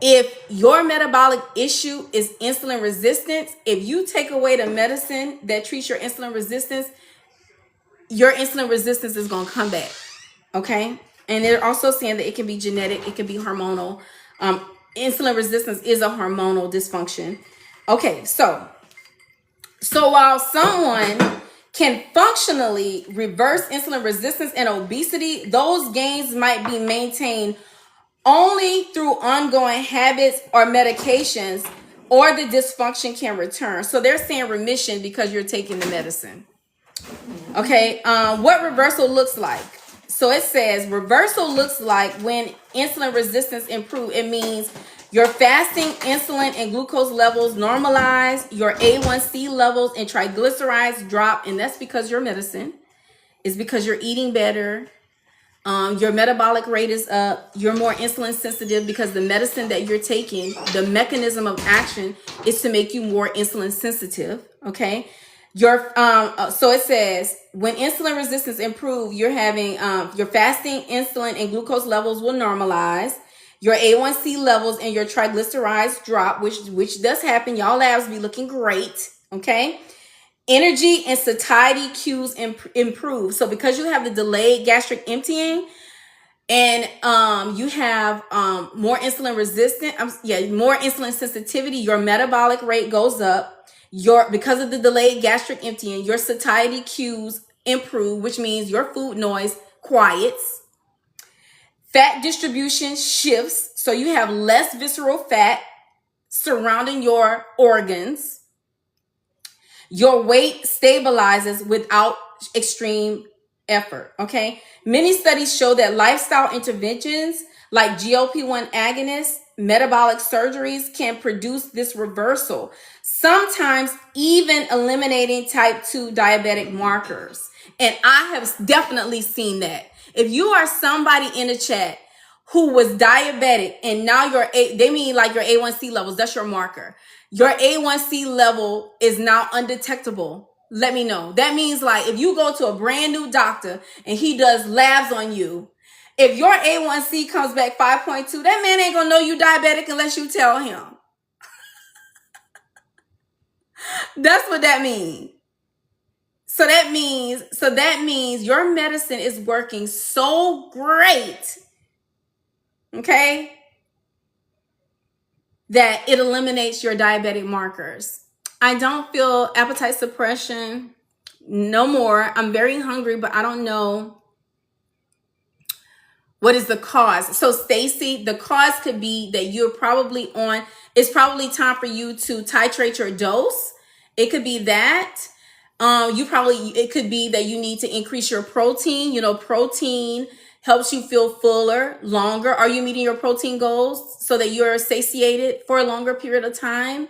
if your metabolic issue is insulin resistance, if you take away the medicine that treats your insulin resistance is going to come back. Okay. And they're also saying that it can be genetic, it can be hormonal. Insulin resistance is a hormonal dysfunction. Okay, so while someone can functionally reverse insulin resistance and obesity, those gains might be maintained only through ongoing habits or medications, or the dysfunction can return. So they're saying remission because you're taking the medicine. Okay, what reversal looks like. So it says reversal looks like when insulin resistance improves. It means your fasting insulin and glucose levels normalize, your A1C levels and triglycerides drop, and that's because your medicine is because you're eating better. Your metabolic rate is up. You're more insulin sensitive because the medicine that you're taking, the mechanism of action is to make you more insulin sensitive. Okay. So it says when insulin resistance improves, you're having your fasting insulin and glucose levels will normalize. Your A1C levels and your triglycerides drop, which does happen. Y'all labs be looking great. Okay. Energy and satiety cues improve. So because you have the delayed gastric emptying and you have more insulin resistant, more insulin sensitivity, your metabolic rate goes up. Because of the delayed gastric emptying, your satiety cues improve, which means your food noise quiets. Fat distribution shifts, so you have less visceral fat surrounding your organs. Your weight stabilizes without extreme effort, okay? Many studies show that lifestyle interventions like GLP-1 agonists, metabolic surgeries can produce this reversal, sometimes even eliminating type 2 diabetic markers. And I have definitely seen that. If you are somebody in the chat who was diabetic and now they mean like your A1C levels, that's your marker. Your A1C level is now undetectable. Let me know. That means like if you go to a brand new doctor and he does labs on you, if your A1C comes back 5.2, that man ain't gonna know you diabetic unless you tell him. That's what that means. So that means your medicine is working so great, okay, that it eliminates your diabetic markers. I don't feel appetite suppression no more. I'm very hungry, but I don't know what is the cause. So Stacy, the cause could be that you're probably it's probably time for you to titrate your dose. It could be that. It could be that you need to increase your protein. Protein helps you feel fuller, longer. Are you meeting your protein goals so that you're satiated for a longer period of time?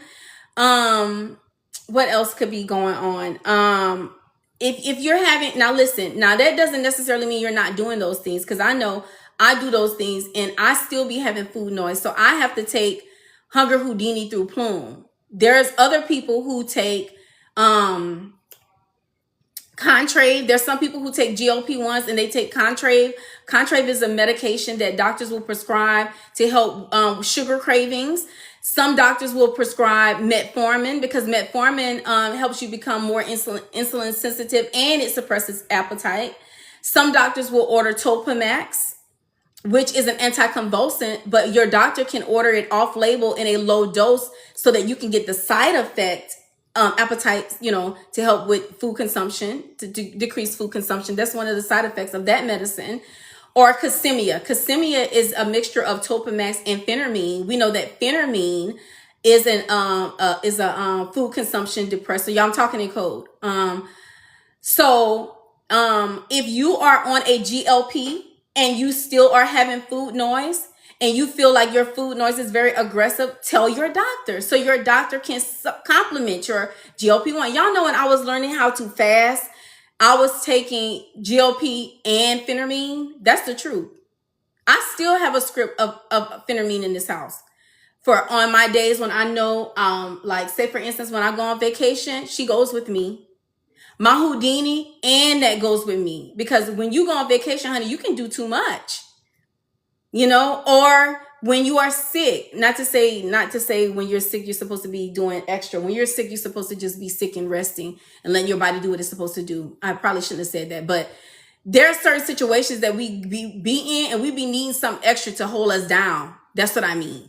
What else could be going on? If you're having, now listen, now that doesn't necessarily mean you're not doing those things, because I know I do those things and I still be having food noise. So I have to take Hunger Houdini through Plume. There's other people who take, Contrave. There's some people who take GLP-1s and they take Contrave. Contrave is a medication that doctors will prescribe to help sugar cravings. Some doctors will prescribe metformin because metformin helps you become more insulin sensitive and it suppresses appetite. Some doctors will order Topamax. which is an anticonvulsant, but your doctor can order it off label in a low dose so that you can get the side effect, appetite, to help with food consumption, to decrease food consumption. That's one of the side effects of that medicine. Or Casimia. Casimia is a mixture of Topamax and phentermine. We know that phentermine is a food consumption depressor. Y'all, I'm talking in code. So if you are on a GLP and you still are having food noise and you feel like your food noise is very aggressive, tell your doctor so your doctor can complement your GLP-1. Y'all know when I was learning how to fast, I was taking GLP and phentermine. That's the truth. I still have a script of phentermine in this house for on my days when I know, like say for instance, when I go on vacation, she goes with me. My Houdini, and that goes with me, because when you go on vacation, honey, you can do too much, or when you are sick, not to say when you're sick, you're supposed to be doing extra. When you're sick, you're supposed to just be sick and resting and letting your body do what it's supposed to do. I probably shouldn't have said that, but there are certain situations that we be in and we be needing something extra to hold us down. That's what I mean.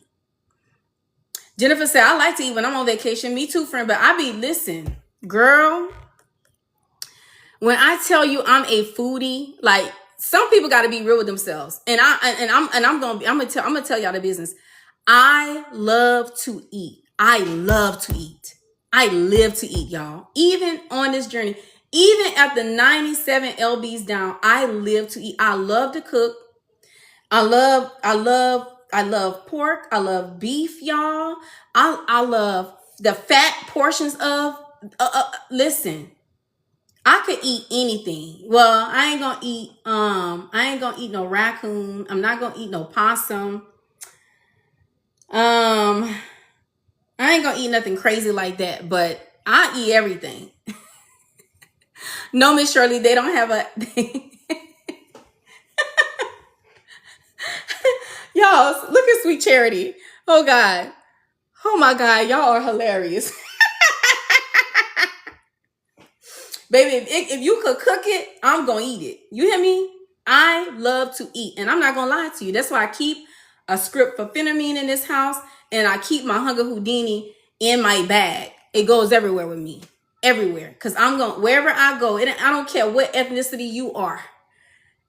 Jennifer said, I like to eat when I'm on vacation. Me too, friend, but listen, girl, when I tell you I'm a foodie, like some people got to be real with themselves, and I'm gonna tell y'all the business. I love to eat. I love to eat. I live to eat, y'all. Even on this journey, even at the 97 lbs down, I live to eat. I love to cook. I love pork. I love beef, y'all. I love the fat portions of. Listen. I could eat anything. Well, I ain't gonna eat no raccoon. I'm not gonna eat no possum. I ain't gonna eat nothing crazy like that, but I eat everything. No, Miss Shirley, they don't have a y'all, look at Sweet Charity. Oh God. Oh my God, y'all are hilarious. Baby, if you could cook it, I'm going to eat it. You hear me? I love to eat. And I'm not going to lie to you. That's why I keep a script for phentermine in this house. And I keep my Hunger Houdini in my bag. It goes everywhere with me. Everywhere. Because wherever I go, I don't care what ethnicity you are.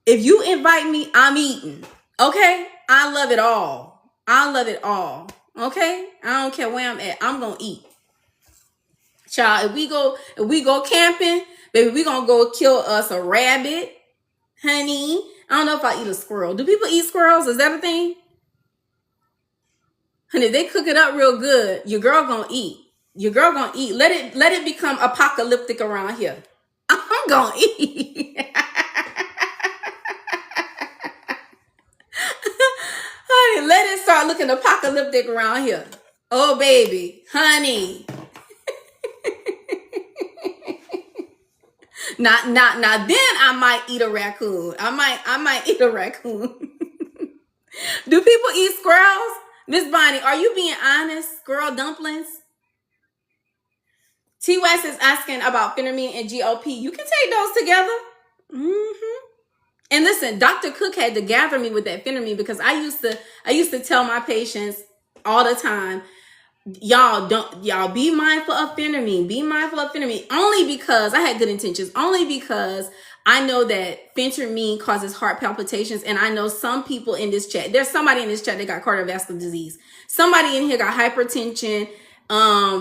If you invite me, I'm eating. Okay? I love it all. I love it all. Okay? I don't care where I'm at. I'm going to eat. Child, if we go camping, baby, we gonna go kill us a rabbit, honey. I don't know if I eat a squirrel. Do people eat squirrels? Is that a thing? Honey, they cook it up real good. Your girl gonna eat. Your girl gonna eat. Let it become apocalyptic around here. I'm gonna eat. Honey, let it start looking apocalyptic around here. Oh, baby, honey. Now, then I might eat a raccoon. I might eat a raccoon. Do people eat squirrels? Miss Bonnie, are you being honest? Squirrel dumplings? T. West is asking about phentermine and GLP. You can take those together. And listen, Dr. Cook had to gather me with that phentermine, because I used to tell my patients all the time, y'all be mindful of phentermine. Be mindful of phentermine. Only because I had good intentions. Only because I know that phentermine causes heart palpitations, and I know some people in this chat. There's somebody in this chat that got cardiovascular disease. Somebody in here got hypertension.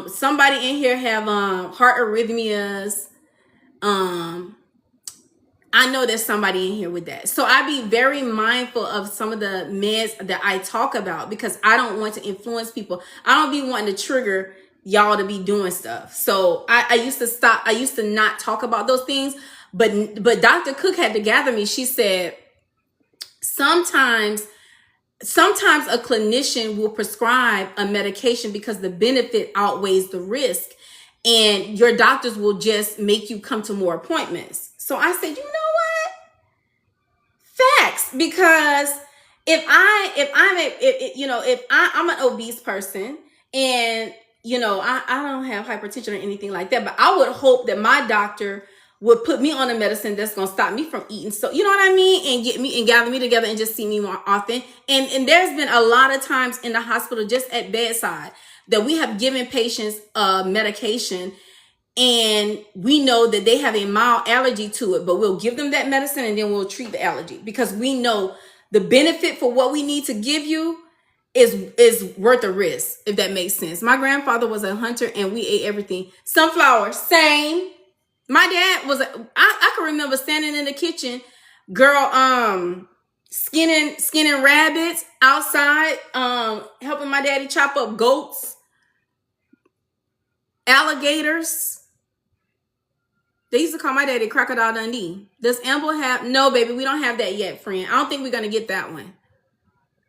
Somebody in here have heart arrhythmias. I know there's somebody in here with that. So I be very mindful of some of the meds that I talk about, because I don't want to influence people. I don't be wanting to trigger y'all to be doing stuff. So I used to stop. I used to not talk about those things. But Dr. Cook had to gather me. She said, sometimes a clinician will prescribe a medication because the benefit outweighs the risk, and your doctors will just make you come to more appointments. So I said, you know what? Facts. Because if I'm an obese person, and I don't have hypertension or anything like that, but I would hope that my doctor would put me on a medicine that's going to stop me from eating. So, you know what I mean? And get me and gather me together and just see me more often. And there's been a lot of times in the hospital, just at bedside, that we have given patients medication, and we know that they have a mild allergy to it, but we'll give them that medicine and then we'll treat the allergy, because we know the benefit for what we need to give you is worth the risk, if that makes sense. My grandfather was a hunter and we ate everything. Sunflower, same. My dad was I can remember standing in the kitchen, girl, skinning rabbits outside, helping my daddy chop up goats, alligators. They used to call my daddy Crocodile Dundee. Does Amble have? No, baby, we don't have that yet, friend. I don't think we're going to get that one.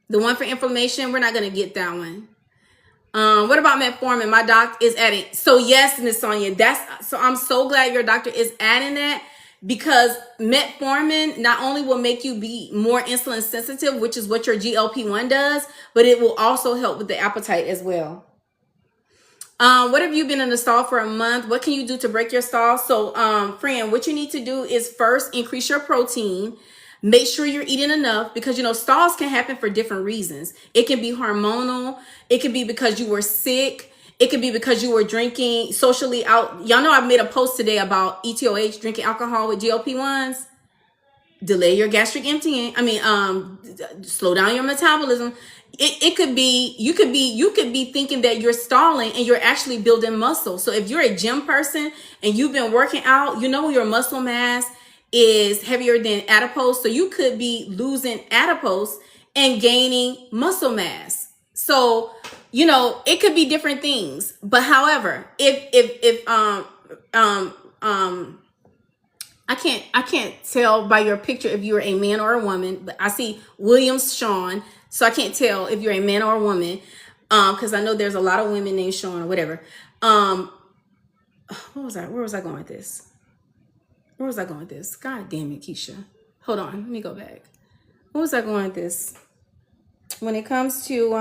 The one for inflammation, we're not going to get that one. What about metformin? My doctor is adding. So yes, Miss Sonia, so I'm so glad your doctor is adding that, because metformin not only will make you be more insulin sensitive, which is what your GLP-1 does, but it will also help with the appetite as well. What have you been in the stall for a month? What can you do to break your stall? So, friend, what you need to do is first increase your protein. Make sure you're eating enough, because, stalls can happen for different reasons. It can be hormonal. It could be because you were sick. It could be because you were drinking socially out. Y'all know I made a post today about ETOH, drinking alcohol with GLP-1s. Delay your gastric emptying. Slow down your metabolism. It could be, you could be thinking that you're stalling and you're actually building muscle. So if you're a gym person and you've been working out, your muscle mass is heavier than adipose. So you could be losing adipose and gaining muscle mass. So, it could be different things. But however, if I can't tell by your picture if you're a man or a woman, but I see Williams Sean. So I can't tell if you're a man or a woman, because I know there's a lot of women named Sean or whatever. Where was I going with this? God damn it, Keisha. Hold on, let me go back. Where was I going with this? When it comes to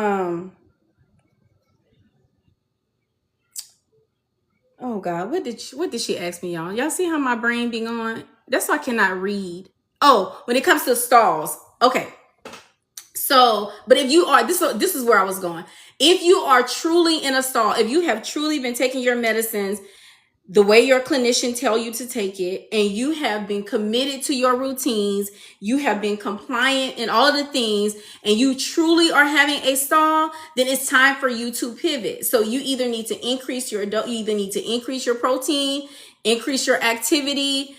oh God, what did she ask me, y'all? Y'all see how my brain be going? That's why I cannot read. Oh, when it comes to stalls. Okay. So, but if you are, this is where I was going. If you are truly in a stall, if you have truly been taking your medicines the way your clinician tell you to take it, and you have been committed to your routines, you have been compliant in all of the things, and you truly are having a stall, then it's time for you to pivot. So you either need to increase your protein, increase your activity,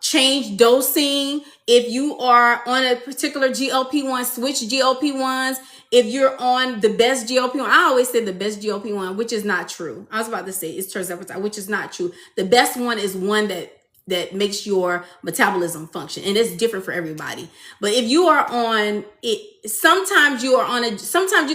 change dosing. If you are on a particular GLP-1, switch GLP-1s. If you're on the best GLP-1, I always say the best GLP-1, which is not true. I was about to say it's tirzepatide, which is not true. The best one is one that makes your metabolism function, and it's different for everybody. But if you are on it, sometimes you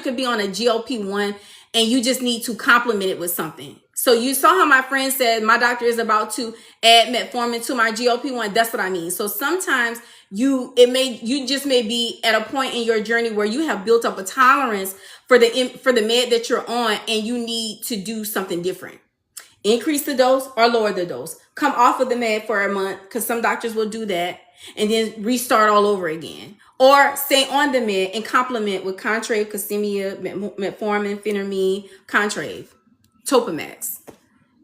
could be on a GLP-1 and you just need to complement it with something. So you saw how my friend said, my doctor is about to add metformin to my GLP-1. That's what I mean. So sometimes you just may be at a point in your journey where you have built up a tolerance for the med that you're on, and you need to do something different. Increase the dose or lower the dose. Come off of the med for a month, because some doctors will do that, and then restart all over again. Or stay on the med and complement with Contrave, Costemia, metformin, phentermine, Contrave, Topamax.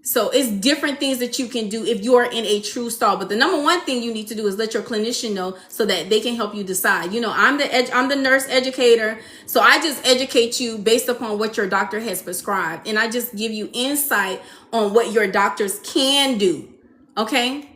So it's different things that you can do if you are in a true stall. But the number one thing you need to do is let your clinician know, so that they can help you decide. I'm the nurse educator. So I just educate you based upon what your doctor has prescribed. And I just give you insight on what your doctors can do. Okay?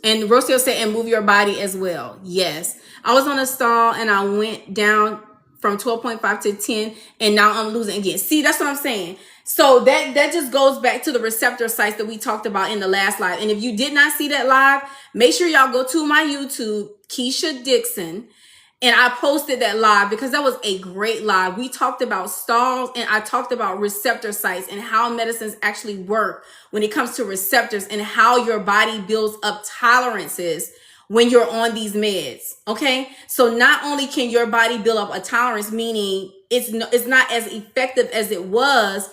And Rocio said, and move your body as well. Yes. I was on a stall and I went down from 12.5 to 10, and now I'm losing again. See, that's what I'm saying. So that just goes back to the receptor sites that we talked about in the last live. And if you did not see that live, make sure y'all go to my YouTube, Keisha Dixon. And I posted that live because that was a great live. We talked about stalls, and I talked about receptor sites and how medicines actually work when it comes to receptors, and how your body builds up tolerances when you're on these meds. Okay. So not only can your body build up a tolerance, meaning it's not as effective as it was,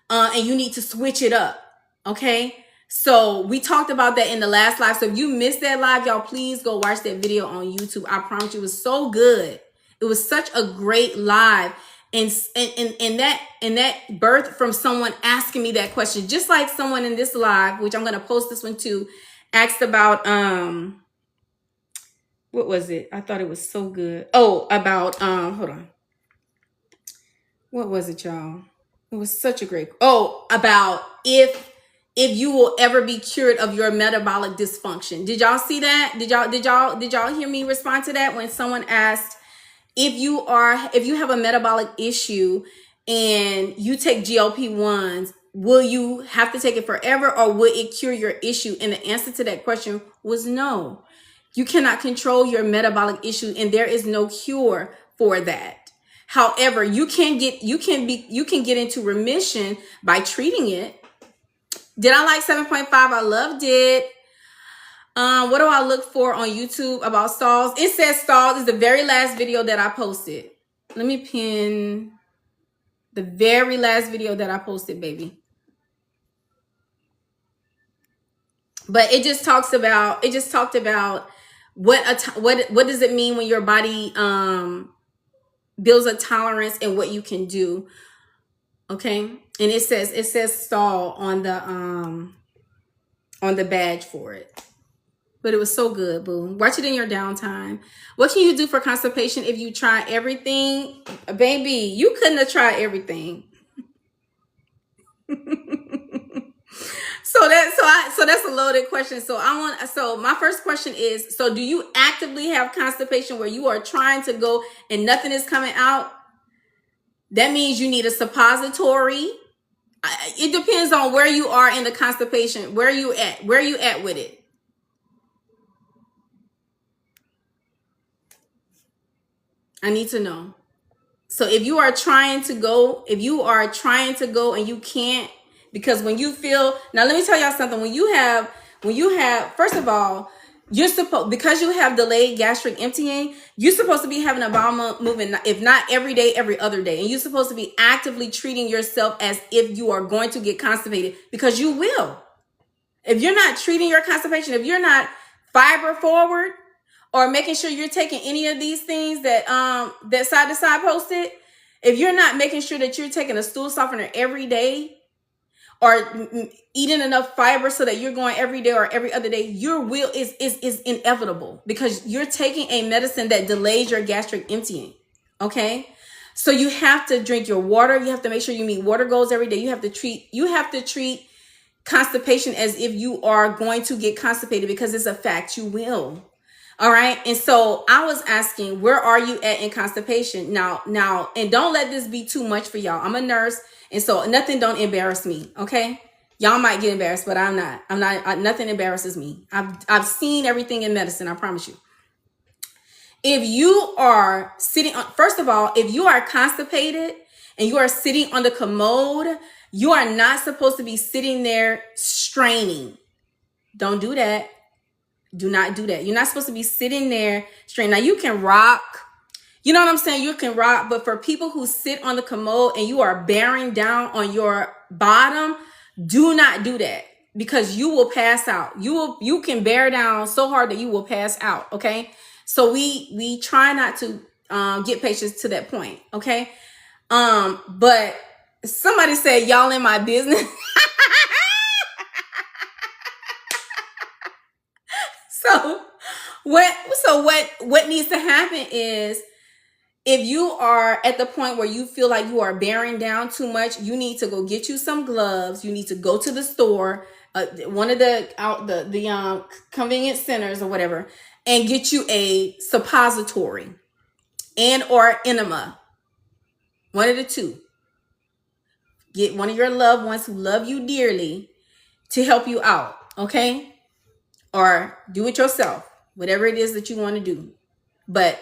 and you need to switch it up. Okay. So we talked about that in the last live. So if you missed that live, y'all, please go watch that video on YouTube. I promise you, it was so good. It was such a great live. And that birthed from someone asking me that question, just like someone in this live, which I'm going to post this one too, asked about, what was it? I thought it was so good. Oh, about, hold on. What was it, y'all? It was such a great, about if you will ever be cured of your metabolic dysfunction. Did y'all see that? Did y'all hear me respond to that when someone asked if you have a metabolic issue and you take GLP-1s, will you have to take it forever or will it cure your issue? And the answer to that question was no. You cannot control your metabolic issue and there is no cure for that. However, you can get into remission by treating it. Did I like 7.5? I loved it. What do I look for on YouTube about stalls? It says stalls is the very last video that I posted. Let me pin the very last video that I posted, baby. But it just talked about what does it mean when your body builds a tolerance and what you can do. Okay. And it says stall on the badge for it. But it was so good, boo. Watch it in your downtime. What can you do for constipation if you try everything? Baby, you couldn't have tried everything. So that's a loaded question. So my first question is, so do you actively have constipation where you are trying to go and nothing is coming out? That means you need a suppository. It depends on where you are in the constipation. Where you at with it? I need to know. So if you are trying to go and you can't, because when you feel, now let me tell y'all something. When you have, first of all, you're supposed, because you have delayed gastric emptying, you're supposed to be having a bowel movement, if not every day, every other day. And you're supposed to be actively treating yourself as if you are going to get constipated, because you will. If you're not treating your constipation, if you're not fiber forward, or making sure you're taking any of these things that Side to Side posted, if you're not making sure that you're taking a stool softener every day or eating enough fiber so that you're going every day or every other day, your will is inevitable because you're taking a medicine that delays your gastric emptying. Okay? So you have to drink your water. You have to make sure you meet water goals every day. You have to treat constipation as if you are going to get constipated, because it's a fact, you will. All right. And so I was asking, where are you at in constipation? Now, and don't let this be too much for y'all. I'm a nurse. And so nothing don't embarrass me. Okay. Y'all might get embarrassed, but I'm not, nothing embarrasses me. I've seen everything in medicine. I promise you. If you are sitting on, first of all, if you are constipated and you are sitting on the commode, you are not supposed to be sitting there straining. Don't do that. Do not do that. You're not supposed to be sitting there straight. Now you can rock, you know what I'm saying? You can rock, but for people who sit on the commode and you are bearing down on your bottom, do not do that, because you will pass out. You can bear down so hard that you will pass out. Okay. So we try not to get patients to that point. Okay. But somebody said, y'all in my business. So what needs to happen is, if you are at the point where you feel like you are bearing down too much, you need to go get you some gloves. You need to go to the store, one of the convenience centers or whatever, and get you a suppository and or enema. One of the two. Get one of your loved ones who love you dearly to help you out, okay? Or do it yourself, whatever it is that you want to do. But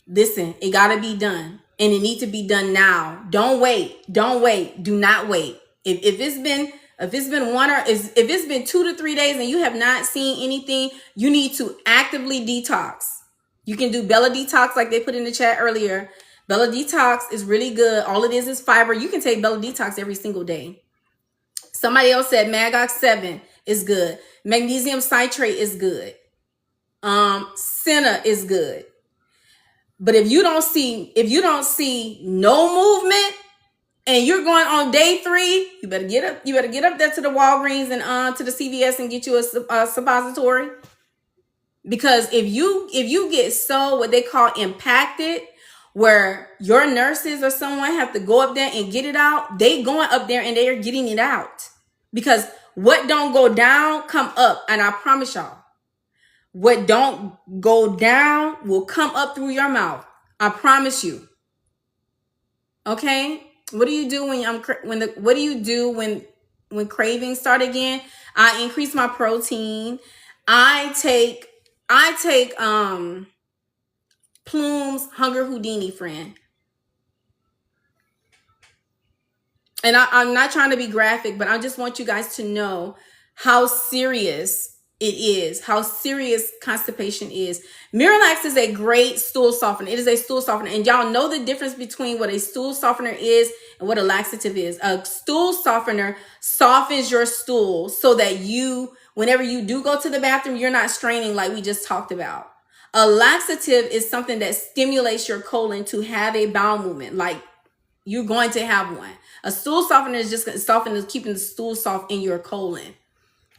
listen, it got to be done, and it needs to be done now. Don't wait. Do not wait. If it's been 2 to 3 days and you have not seen anything, you need to actively detox. You can do Bella Detox like they put in the chat earlier. Bella Detox is really good. All it is fiber. You can take Bella Detox every single day. Somebody else said Magox 7. is good. Magnesium citrate is good. Senna is good. But if you don't see no movement and you're going on day 3, you better get up. You better get up there to the Walgreens and to the CVS and get you a suppository. Because if you get so what they call impacted, where your nurses or someone have to go up there and get it out, they going up there and they are getting it out. Because what don't go down come up, and I promise y'all, what don't go down will come up through your mouth. I promise you. Okay? What do you do when cravings start again? I increase my protein. I take Plume's Hunger Houdini, friend. And I'm not trying to be graphic, but I just want you guys to know how serious it is, how serious constipation is. Miralax is a great stool softener. It is a stool softener. And y'all know the difference between what a stool softener is and what a laxative is. A stool softener softens your stool so that whenever you do go to the bathroom, you're not straining like we just talked about. A laxative is something that stimulates your colon to have a bowel movement, like you're going to have one. A stool softener is just keeping the stool soft in your colon.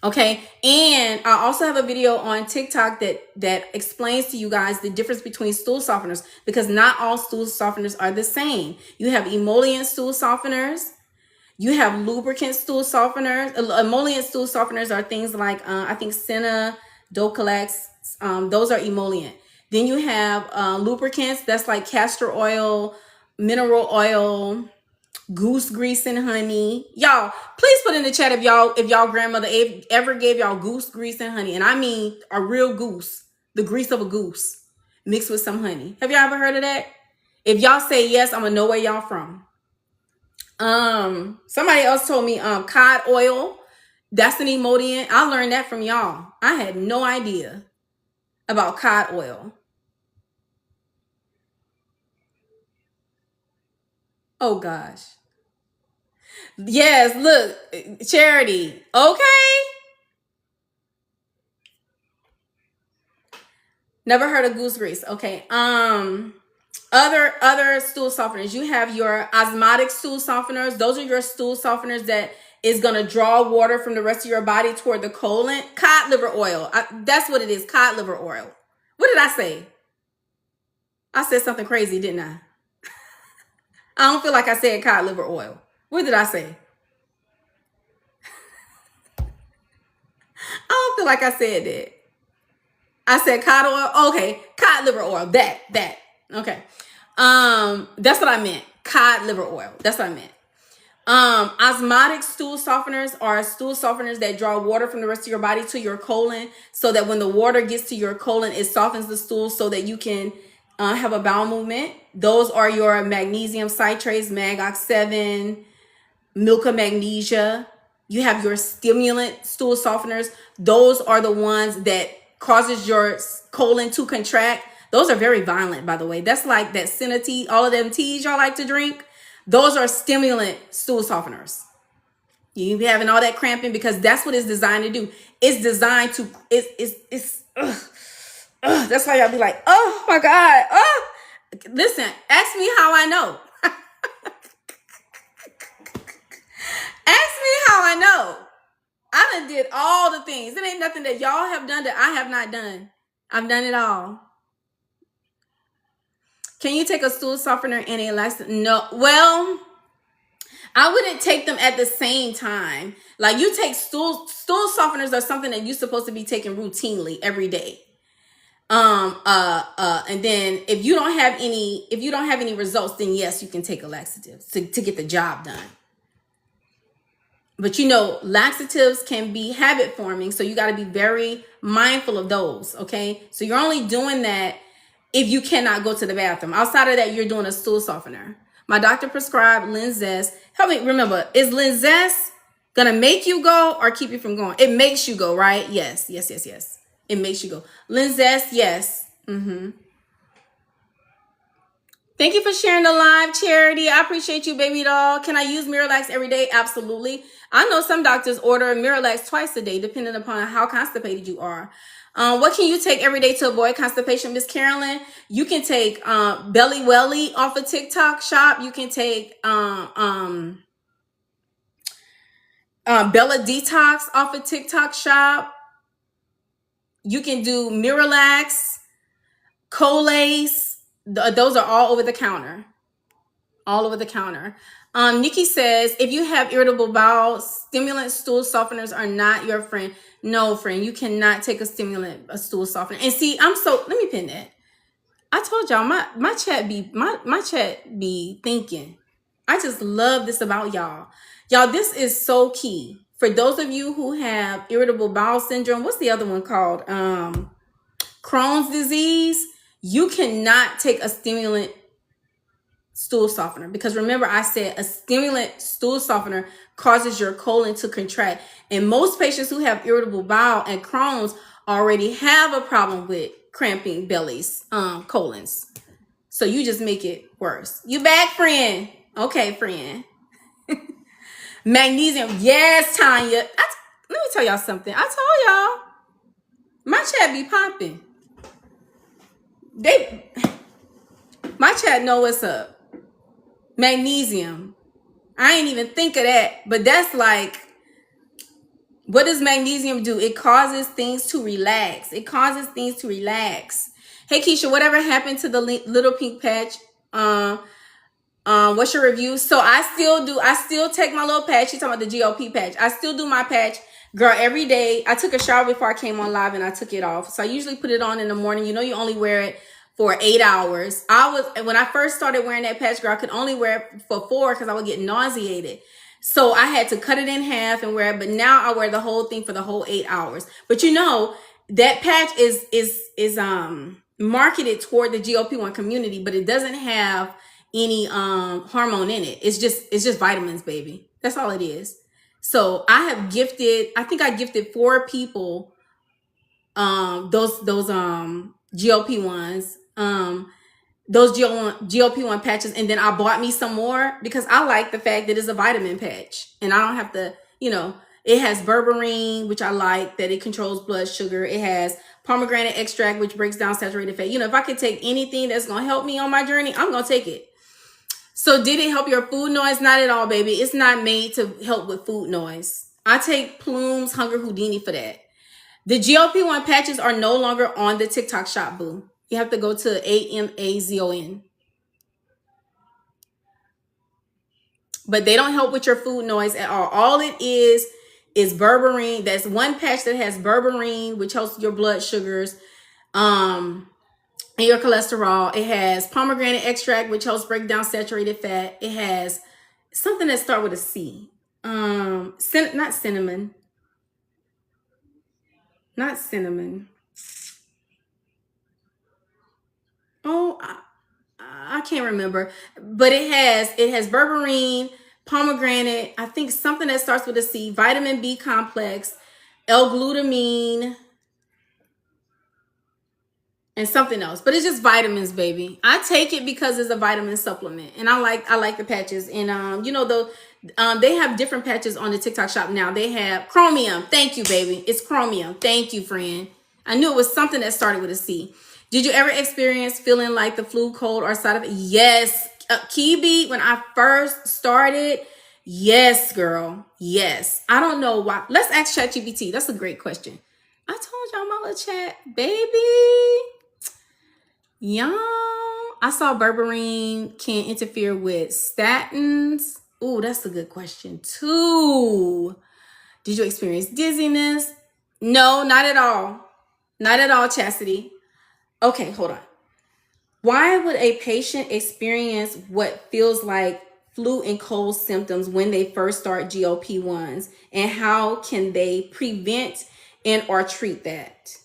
Okay. And I also have a video on TikTok that explains to you guys the difference between stool softeners, because not all stool softeners are the same. You have emollient stool softeners. You have lubricant stool softeners. Emollient stool softeners are things like, I think Senna, Dulcolax, those are emollient. Then you have lubricants. That's like castor oil, mineral oil, goose grease and honey. Y'all, please put in the chat if y'all grandmother ever gave y'all goose grease and honey. And I mean a real goose, the grease of a goose mixed with some honey. Have y'all ever heard of that? If y'all say yes, I'm gonna know where y'all from. Somebody else told me cod oil. That's an emollient. I learned that from y'all. I had no idea about cod oil. Oh gosh. Yes, look, Charity. Okay. Never heard of goose grease. Okay. Other stool softeners. You have your osmotic stool softeners. Those are your stool softeners that is going to draw water from the rest of your body toward the colon. Cod liver oil. That's what it is. Cod liver oil. What did I say? I said something crazy, didn't I? I don't feel like I said cod liver oil. What did I say? I don't feel like I said that. I said cod oil. Okay. Cod liver oil. That. Okay. That's what I meant. Cod liver oil. That's what I meant. Osmotic stool softeners are stool softeners that draw water from the rest of your body to your colon, so that when the water gets to your colon, it softens the stool so that you can have a bowel movement. Those are your magnesium citrates, Mag-Ox 7, Milka Magnesia. You have your stimulant stool softeners. Those are the ones that causes your colon to contract. Those are very violent, by the way. That's like that Senna tea, all of them teas y'all like to drink. Those are stimulant stool softeners. You be having all that cramping because that's what it's designed to do. It's designed to, that's why y'all be like, oh my God. Oh, listen, ask me how I know. Ask me how I know. I done did all the things. It ain't nothing that y'all have done that I have not done. I've done it all. Can you take a stool softener and a laxative? No. Well, I wouldn't take them at the same time. Like you take stool softeners are something that you're supposed to be taking routinely every day. And then if you don't have any results, then yes, you can take a laxative to get the job done. But you know, laxatives can be habit forming, so you got to be very mindful of those. Okay, so you're only doing that if you cannot go to the bathroom. Outside of that, you're doing a stool softener. My doctor prescribed Linzess. Help me remember, is Linzess gonna make you go or keep you from going? It makes you go, right? Yes. It makes you go. Linzess, yes. Thank Thank you for sharing the live, Charity. I appreciate you, baby doll. Can I use Miralax every day? Absolutely. I know some doctors order Miralax twice a day, depending upon how constipated you are. What can you take every day to avoid constipation, Miss Carolyn? You can take Belly Welly off of TikTok Shop. You can take Bella Detox off of TikTok Shop. You can do Miralax, Colace. Those are all over the counter. All over the counter. Nikki says, if you have irritable bowel, stimulant stool softeners are not your friend. No, friend, you cannot take a stimulant, a stool softener. And see, let me pin that. I told y'all my chat be thinking. I just love this about y'all. Y'all, this is so key. For those of you who have irritable bowel syndrome, what's the other one called? Crohn's disease. You cannot take a stimulant stool softener, because remember I said a stimulant stool softener causes your colon to contract, and most patients who have irritable bowel and Crohn's already have a problem with cramping bellies, colons, so you just make it worse. You back, friend? Okay, friend. Magnesium, yes, Tanya. Let me tell y'all something. I told y'all my chat be popping. My chat know what's up. Magnesium. I ain't even think of that, but that's like, what does magnesium do? It causes things to relax. It causes things to relax. Hey Keisha, whatever happened to the little pink patch? What's your review? So I still take my little patch. She's talking about the GLP patch. I still do my patch, girl, every day. I took a shower before I came on live and I took it off. So I usually put it on in the morning. You know, you only wear it for 8 hours. When I first started wearing that patch, girl, I could only wear it for 4 because I would get nauseated. So I had to cut it in half and wear it. But now I wear the whole thing for the whole 8 hours. But you know, that patch is marketed toward the GLP-1 community, but it doesn't have any hormone in it. It's just vitamins, baby. That's all it is. So I think I gifted 4 people those GLP-1s, those GLP-1 patches, and then I bought me some more because I like the fact that it's a vitamin patch and I don't have to, you know, it has berberine, which I like, that it controls blood sugar. It has pomegranate extract, which breaks down saturated fat. You know, if I could take anything that's going to help me on my journey, I'm going to take it. So did it help your food noise? Not at all, baby. It's not made to help with food noise. I take Plume's Hunger Houdini for that. The GLP-1 patches are no longer on the TikTok shop, boo. You have to go to Amazon. But they don't help with your food noise at all. All it is berberine. That's one patch that has berberine, which helps your blood sugars, and your cholesterol. It has pomegranate extract, which helps break down saturated fat. It has something that starts with a C. Not cinnamon. Not cinnamon. Oh, I can't remember. But it has berberine, pomegranate, I think something that starts with a C, vitamin B complex, L-glutamine, and something else. But it's just vitamins, baby. I take it because it's a vitamin supplement, and I like the patches. And you know, they have different patches on the TikTok shop now. They have chromium. Thank you, baby. It's chromium. Thank you, friend. I knew it was something that started with a C. Did you ever experience feeling like the flu, cold, or side effect? Yes. Kibi, when I first started, yes, girl. Yes. I don't know why. Let's ask ChatGPT. That's a great question. I told y'all my little chat, baby. Y'all, I saw berberine can interfere with statins. Ooh, that's a good question too. Did you experience dizziness? No, not at all. Not at all, Chastity. Okay, hold on. Why would a patient experience what feels like flu and cold symptoms when they first start GLP-1s? And how can they prevent and or treat that?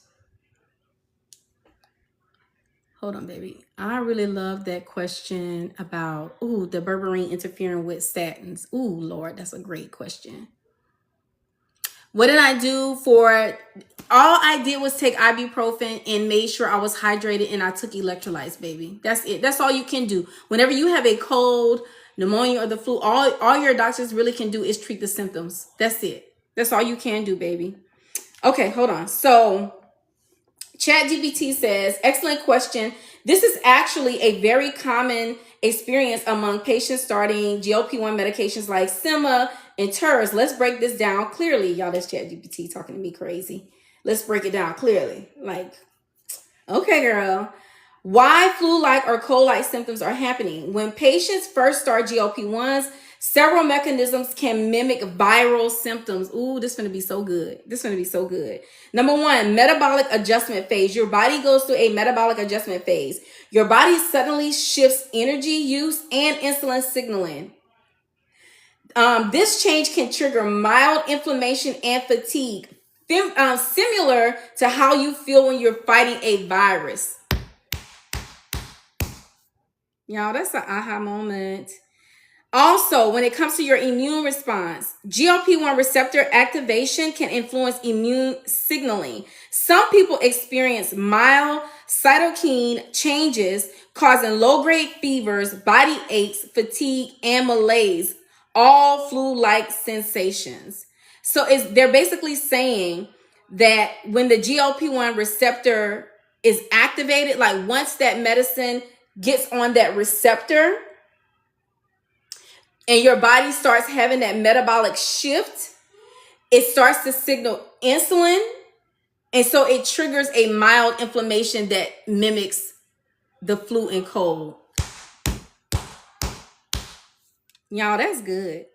Hold on, baby. I really love that question about, the berberine interfering with statins. Ooh, Lord, that's a great question. What did I do for? All I did was take ibuprofen and made sure I was hydrated, and I took electrolytes, baby. That's it. That's all you can do. Whenever you have a cold, pneumonia, or the flu, all your doctors really can do is treat the symptoms. That's it. That's all you can do, baby. Okay, hold on. So ChatGPT says, excellent question. This is actually a very common experience among patients starting GLP-1 medications like Sema and TERS. Let's break this down clearly. Y'all, that's ChatGPT talking to me crazy. Let's break it down clearly. Like, okay, girl. Why flu-like or cold-like symptoms are happening? When patients first start GLP-1s, several mechanisms can mimic viral symptoms. Ooh, this is going to be so good. This is going to be so good. Number one, metabolic adjustment phase. Your body goes through a metabolic adjustment phase. Your body suddenly shifts energy use and insulin signaling. This change can trigger mild inflammation and fatigue, similar to how you feel when you're fighting a virus. Y'all, that's an aha moment. Also, when it comes to your immune response, GLP-1 receptor activation can influence immune signaling. Some people experience mild cytokine changes causing low-grade fevers, body aches, fatigue, and malaise, all flu-like sensations. So they're basically saying that when the GLP-1 receptor is activated, like once that medicine gets on that receptor and your body starts having that metabolic shift, it starts to signal insulin. And so it triggers a mild inflammation that mimics the flu and cold. Y'all, that's good.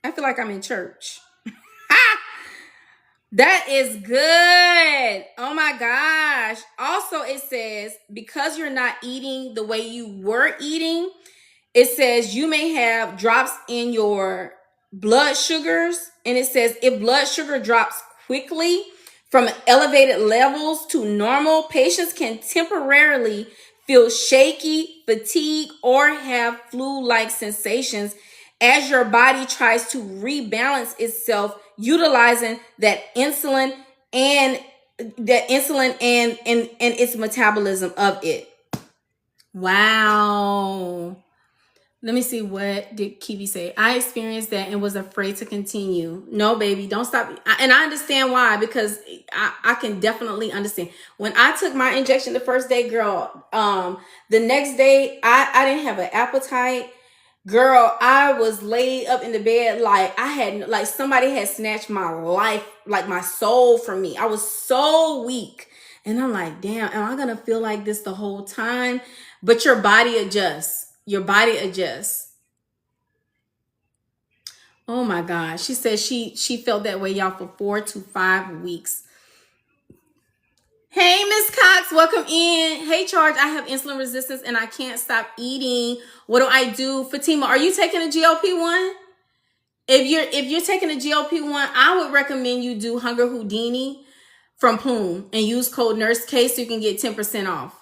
I feel like I'm in church. That is good. Oh my gosh. Also, it says, because you're not eating the way you were eating, it says you may have drops in your blood sugars. And it says if blood sugar drops quickly from elevated levels to normal, patients can temporarily feel shaky, fatigue, or have flu-like sensations as your body tries to rebalance itself, utilizing that insulin and its metabolism of it. Wow. Let me see, what did Kiwi say? I experienced that and was afraid to continue. No, baby, don't stop. And I understand why, because I can definitely understand. When I took my injection the first day, girl, the next day I didn't have an appetite. Girl, I was laid up in the bed like I had, like somebody had snatched my life, like my soul from me. I was so weak. And I'm like, damn, am I gonna feel like this the whole time? But your body adjusts. Your body adjusts. Oh my God. She said she felt that way, y'all, for 4 to 5 weeks. Hey, Miss Cox, welcome in. Hey, Charge, I have insulin resistance and I can't stop eating. What do I do? Fatima, are you taking a GLP-1? If you're taking a GLP-1, I would recommend you do Hunger Houdini from Plume and use code NurseK so you can get 10% off.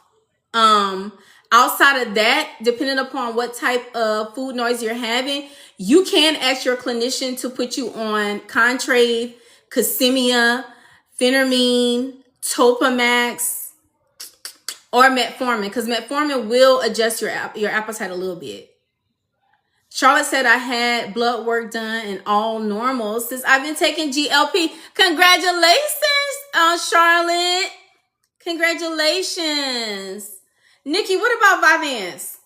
Outside of that, depending upon what type of food noise you're having, you can ask your clinician to put you on Contrave, Casimia, Phentermine, Topamax, or Metformin, because Metformin will adjust your appetite a little bit. Charlotte said, I had blood work done and all normal since I've been taking GLP. Congratulations, Charlotte. Congratulations. Nikki, what about Vyvanse?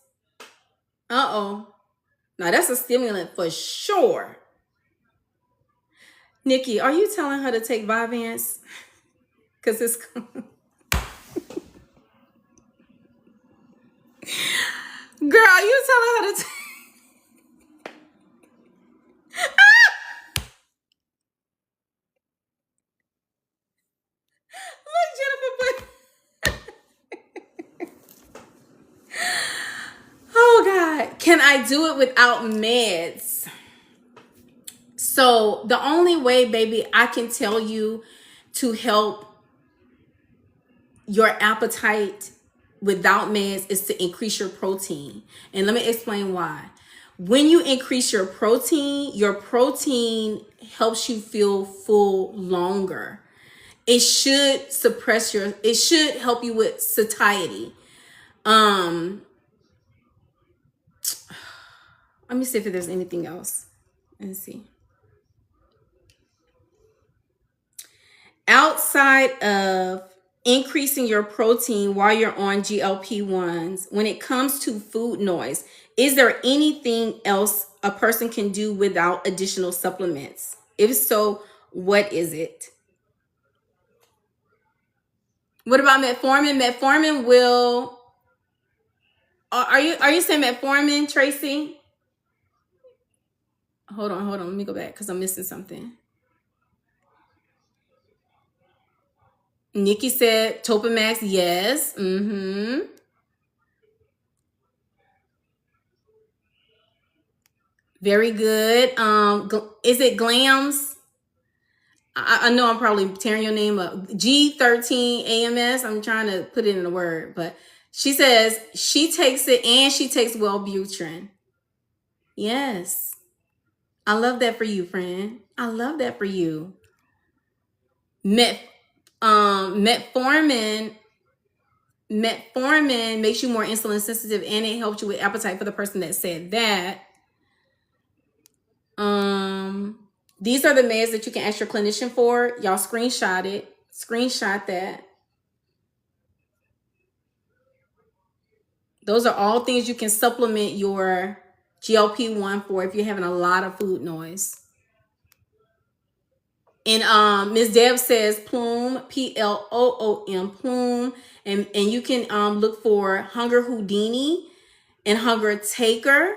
Uh-oh. Now, that's a stimulant for sure. Nikki, are you telling her to take Vyvanse? Because it's... Girl, you telling her to take... Look, Jennifer, oh God, can I do it without meds? So the only way, baby, I can tell you to help your appetite without meds is to increase your protein. And let me explain why. When you increase your protein helps you feel full longer. It should suppress it should help you with satiety. Let me see if there's anything else. Let's see. Outside of increasing your protein while you're on GLP-1s, when it comes to food noise, is there anything else a person can do without additional supplements? If so, what is it? What about metformin? Metformin will... Are you saying metformin, Tracy? Hold on. Let me go back because I'm missing something. Nikki said Topamax, yes. Very good. Is it Glams? I know I'm probably tearing your name up. G13 AMS. I'm trying to put it in a word, but she says she takes it and she takes Wellbutrin. Yes. I love that for you, friend. I love that for you. Metformin makes you more insulin sensitive and it helps you with appetite, for the person that said that. These are the meds that you can ask your clinician for. Y'all screenshot it. Screenshot that. Those are all things you can supplement your GLP-1 for if you're having a lot of food noise. And Ms. Deb says Plume, Ploom, Plume, and you can look for Hunger Houdini and Hunger Taker,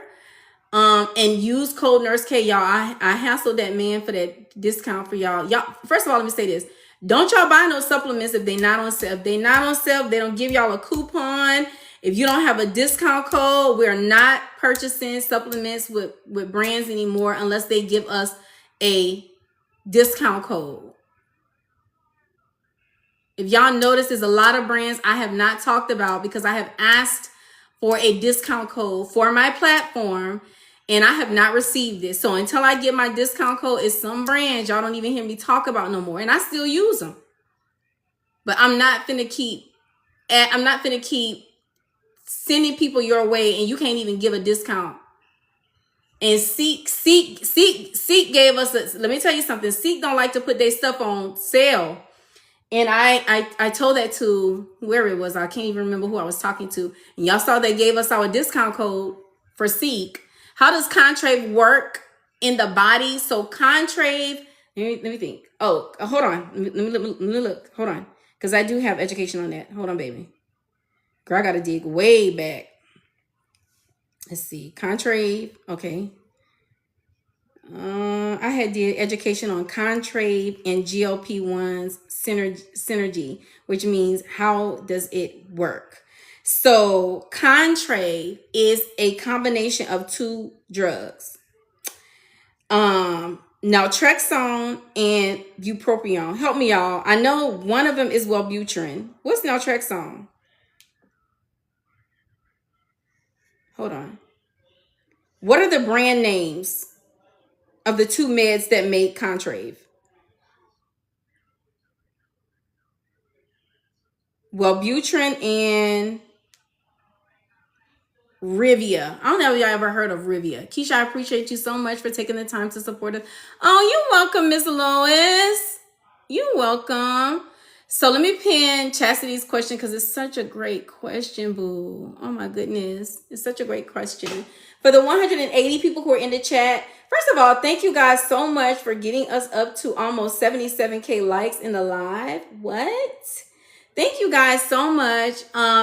and use code Nurse K. Y'all, I hassled that man for that discount for y'all. Y'all, first of all, let me say this: don't y'all buy no supplements if they not on sale. If they not on sale, they don't give y'all a coupon. If you don't have a discount code, we're not purchasing supplements with brands anymore unless they give us a discount code. If y'all notice, there's a lot of brands I have not talked about because I have asked for a discount code for my platform and I have not received it. So until I get my discount code, it's some brands y'all don't even hear me talk about no more, and I still use them. But I'm not finna keep sending people your way and you can't even give a discount. And Seek gave us let me tell you something. Seek don't like to put their stuff on sale. And I told that to where it was. I can't even remember who I was talking to. And y'all saw they gave us our discount code for Seek. How does Contrave work in the body? So Contrave, let me think. Oh, hold on. Let me look. Hold on. Because I do have education on that. Hold on, baby. Girl, I got to dig way back. Let's see. Contrave. Okay. I had did education on Contrave and GLP-1's synergy, which means how does it work? So Contrave is a combination of two drugs. Naltrexone and bupropion. Help me, y'all. I know one of them is Wellbutrin. What's naltrexone? Hold on. What are the brand names of the two meds that make Contrave? Wellbutrin and Rivia. I don't know if y'all ever heard of Rivia. Keisha, I appreciate you so much for taking the time to support us. Oh, you're welcome, Miss Lois. You're welcome. So let me pin Chastity's question because it's such a great question, boo. Oh my goodness. It's such a great question. For the 180 people who are in the chat, first of all, thank you guys so much for getting us up to almost 77K likes in the live. What? Thank you guys so much.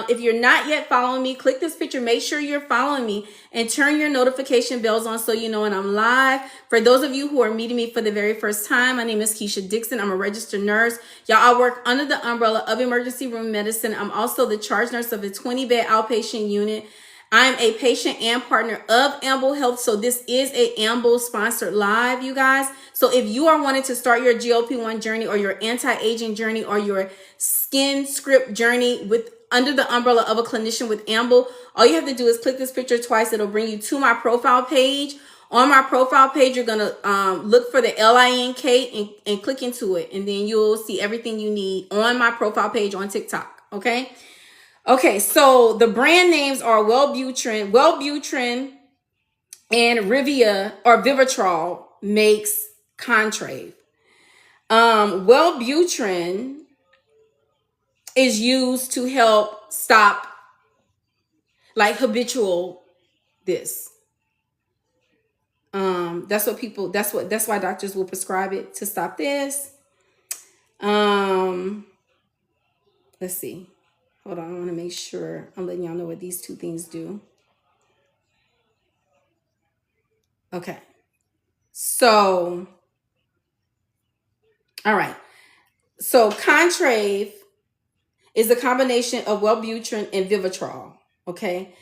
If you're not yet following me, click this picture. Make sure you're following me and turn your notification bells on so you know when I'm live. For those of you who are meeting me for the very first time, my name is Keisha Dixon. I'm a registered nurse. Y'all, I work under the umbrella of emergency room medicine. I'm also the charge nurse of a 20-bed outpatient unit. I'm a patient and partner of Amble Health. So this is a Amble sponsored live, you guys. So if you are wanting to start your GLP-1 journey or your anti-aging journey or your skin script journey with under the umbrella of a clinician with Amble, all you have to do is click this picture twice. It'll bring you to my profile page. On my profile page, you're going to look for the LINK and click into it. And then you'll see everything you need on my profile page on TikTok. Okay. Okay. So the brand names are Wellbutrin and Rivia or Vivitrol makes Contrave. Wellbutrin is used to help stop like habitual this. That's why doctors will prescribe it to stop this. Let's see. Hold on, I want to make sure I'm letting y'all know what these two things do. Okay. So, all right. So Contrave is a combination of Wellbutrin and Vivitrol. Okay.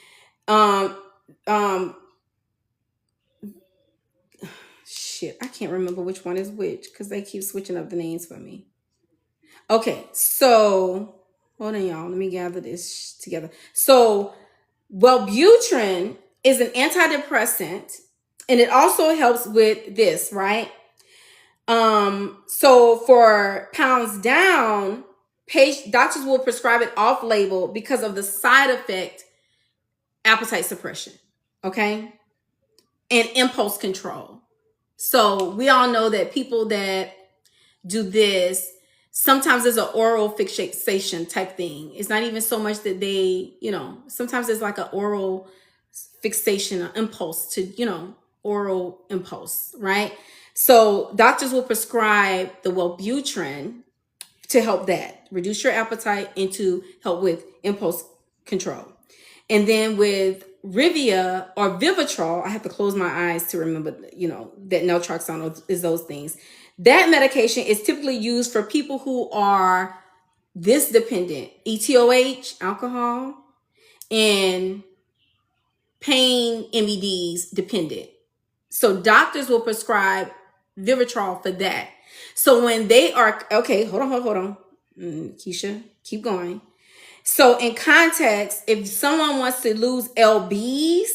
Shit, I can't remember which one is which because they keep switching up the names for me. Okay, so hold on, y'all. Let me gather this together. So Wellbutrin is an antidepressant, and it also helps with this, right? So for pounds down, doctors will prescribe it off-label because of the side effect, appetite suppression, okay, and impulse control. So we all know that people that do this, sometimes there's an oral fixation type thing. It's not even so much that they, sometimes it's like an oral fixation, an impulse to, oral impulse, right? So doctors will prescribe the Wellbutrin to help that, reduce your appetite and to help with impulse control. And then with Rivia or Vivitrol, I have to close my eyes to remember, that naltrexone is those things. That medication is typically used for people who are this dependent, ETOH, alcohol, and pain MEDs dependent. So doctors will prescribe Vivitrol for that. So when they are, okay, hold on. Keisha, keep going. So in context, if someone wants to lose lbs,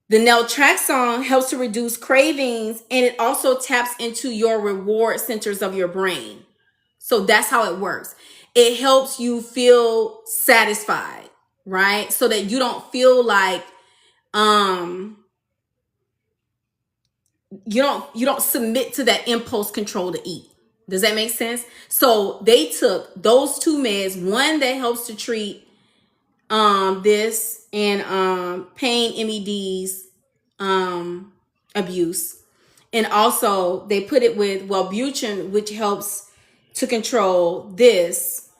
the naltrexone helps to reduce cravings, and it also taps into your reward centers of your brain. So that's how it works. It helps you feel satisfied, right? So that you don't feel like you don't submit to that impulse control to eat. Does that make sense? So they took those two meds, one that helps to treat this and pain MEDs abuse, and also they put it with Wellbutrin, which helps to control this.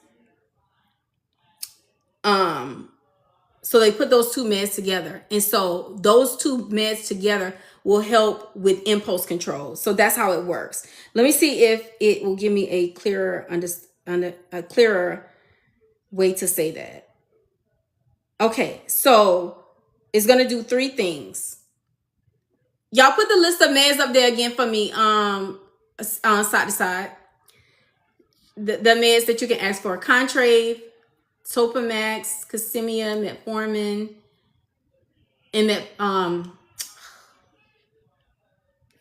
So they put those two meds together, and so those two meds together will help with impulse control. So that's how it works. Let me see if it will give me a clearer way to say that. Okay, so it's gonna do three things. Y'all put the list of meds up there again for me, side to side. The meds that you can ask for: Contrave, Topamax, Casimia, Metformin, and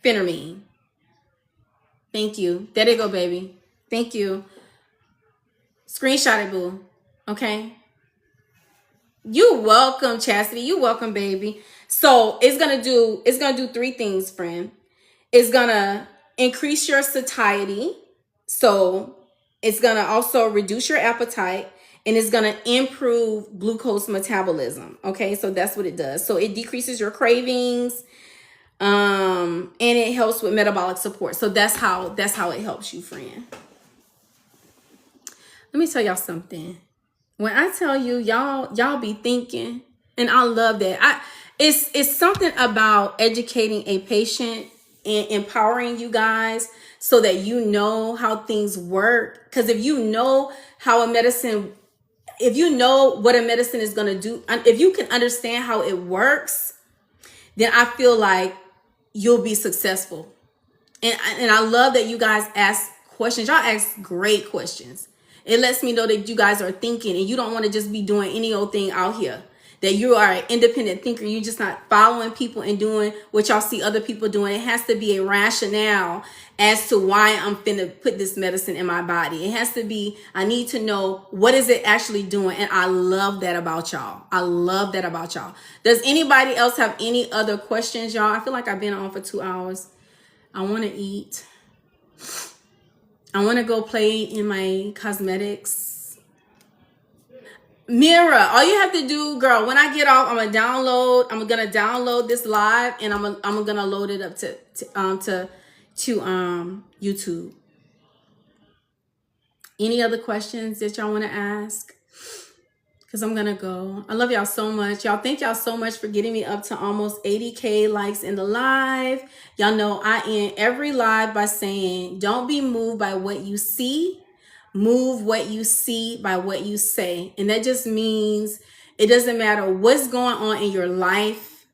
Phentermine. Thank you. There they go, baby. Thank you. Screenshot it, boo. Okay. You welcome, Chastity. You welcome, baby. So it's gonna do three things, friend. It's gonna increase your satiety. So it's gonna also reduce your appetite, and it's gonna improve glucose metabolism. Okay, so that's what it does. So it decreases your cravings, and it helps with metabolic support. So that's how it helps you, friend. Let me tell y'all something. When I tell you, y'all be thinking, and I love that. It's something about educating a patient and empowering you guys so that you know how things work. Because if you know if you know what a medicine is going to do, if you can understand how it works, then I feel like you'll be successful. And I love that you guys ask questions. Y'all ask great questions. It lets me know that you guys are thinking and you don't want to just be doing any old thing out here. That you are an independent thinker. You're just not following people and doing what y'all see other people doing. It has to be a rationale as to why I'm finna put this medicine in my body. It has to be, I need to know what is it actually doing. And I love that about y'all. I love that about y'all. Does anybody else have any other questions, y'all? I feel like I've been on for 2 hours. I want to eat. I want to go play in my cosmetics. Mira, all you have to do, girl, when I get off, I'm gonna download this live and I'm gonna load it up to YouTube. Any other questions that y'all want to ask? Because I'm gonna go. I love y'all so much. Y'all, thank y'all so much for getting me up to almost 80K likes in the live. Y'all know I end every live by saying, don't be moved by what you see. Move what you see by what you say. And that just means it doesn't matter what's going on in your life.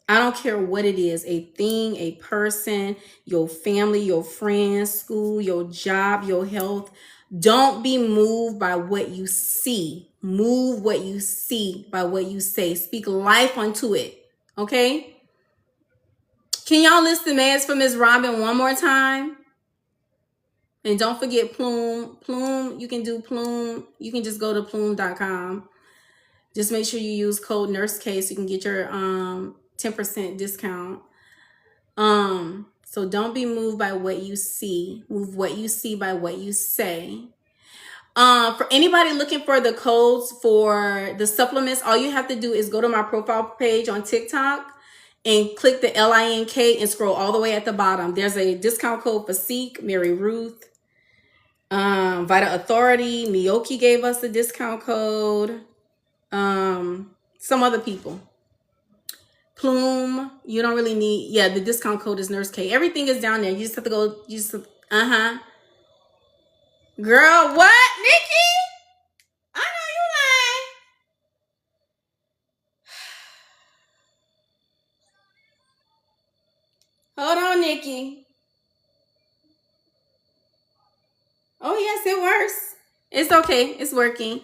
I don't care what it is, a thing, a person, your family, your friends, school, your job, your health. Don't be moved by what you see. Move what you see by what you say. Speak life unto it. Okay? Can y'all list the meds for Miss Robin one more time? And don't forget Plume. Plume, you can do Plume. You can just go to plume.com. Just make sure you use code NurseK so you can get your 10% discount. So don't be moved by what you see. Move what you see by what you say. For anybody looking for the codes for the supplements, all you have to do is go to my profile page on TikTok and click the LINK and scroll all the way at the bottom. There's a discount code for Seek, Mary Ruth, Vita Authority, Miyoki gave us the discount code. Some other people. Plume, you don't really need, yeah, the discount code is NurseK. Everything is down there. You just have to go, Girl, what? Nikki? I know you lying. Hold on, Nikki. Oh, yes, it works. It's okay. It's working.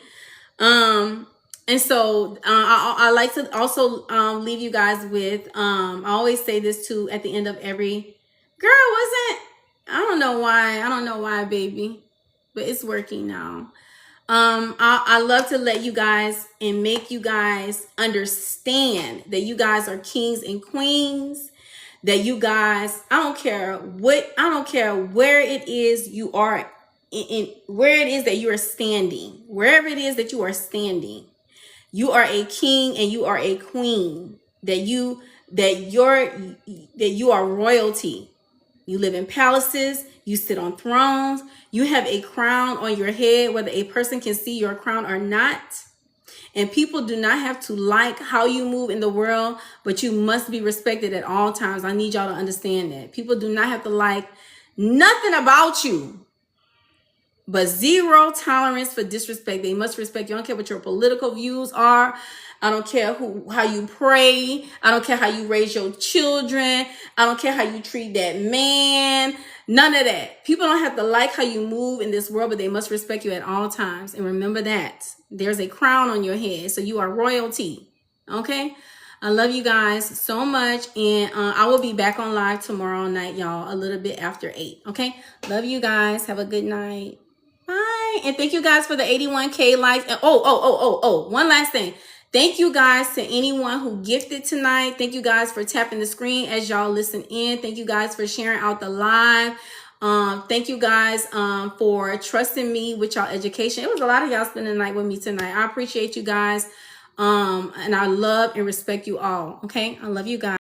And so I like to also leave you guys with, I always say this too at the end of every, I don't know why, baby, but it's working now. I love to let you guys and make you guys understand that you guys are kings and queens, that you guys, I don't care where it is you are where it is that you are standing, wherever it is that you are standing, you are a king and you are a queen, that you are royalty. You live in palaces, you sit on thrones, you have a crown on your head, whether a person can see your crown or not. And people do not have to like how you move in the world, but you must be respected at all times. I need y'all to understand that. People do not have to like nothing about you, but zero tolerance for disrespect. They must respect you. I don't care what your political views are. I don't care how you pray. I don't care how you raise your children. I don't care how you treat that man. None of that. People don't have to like how you move in this world, but they must respect you at all times. And remember that. There's a crown on your head, so you are royalty. Okay? I love you guys so much. And I will be back on live tomorrow night, y'all, a little bit after 8. Okay? Love you guys. Have a good night. Bye. And thank you guys for the 81K likes. And one last thing. Thank you guys to anyone who gifted tonight. Thank you guys for tapping the screen as y'all listen in. Thank you guys for sharing out the live. Thank you guys for trusting me with y'all education. It was a lot of y'all spending the night with me tonight. I appreciate you guys. And I love and respect you all. Okay? I love you guys.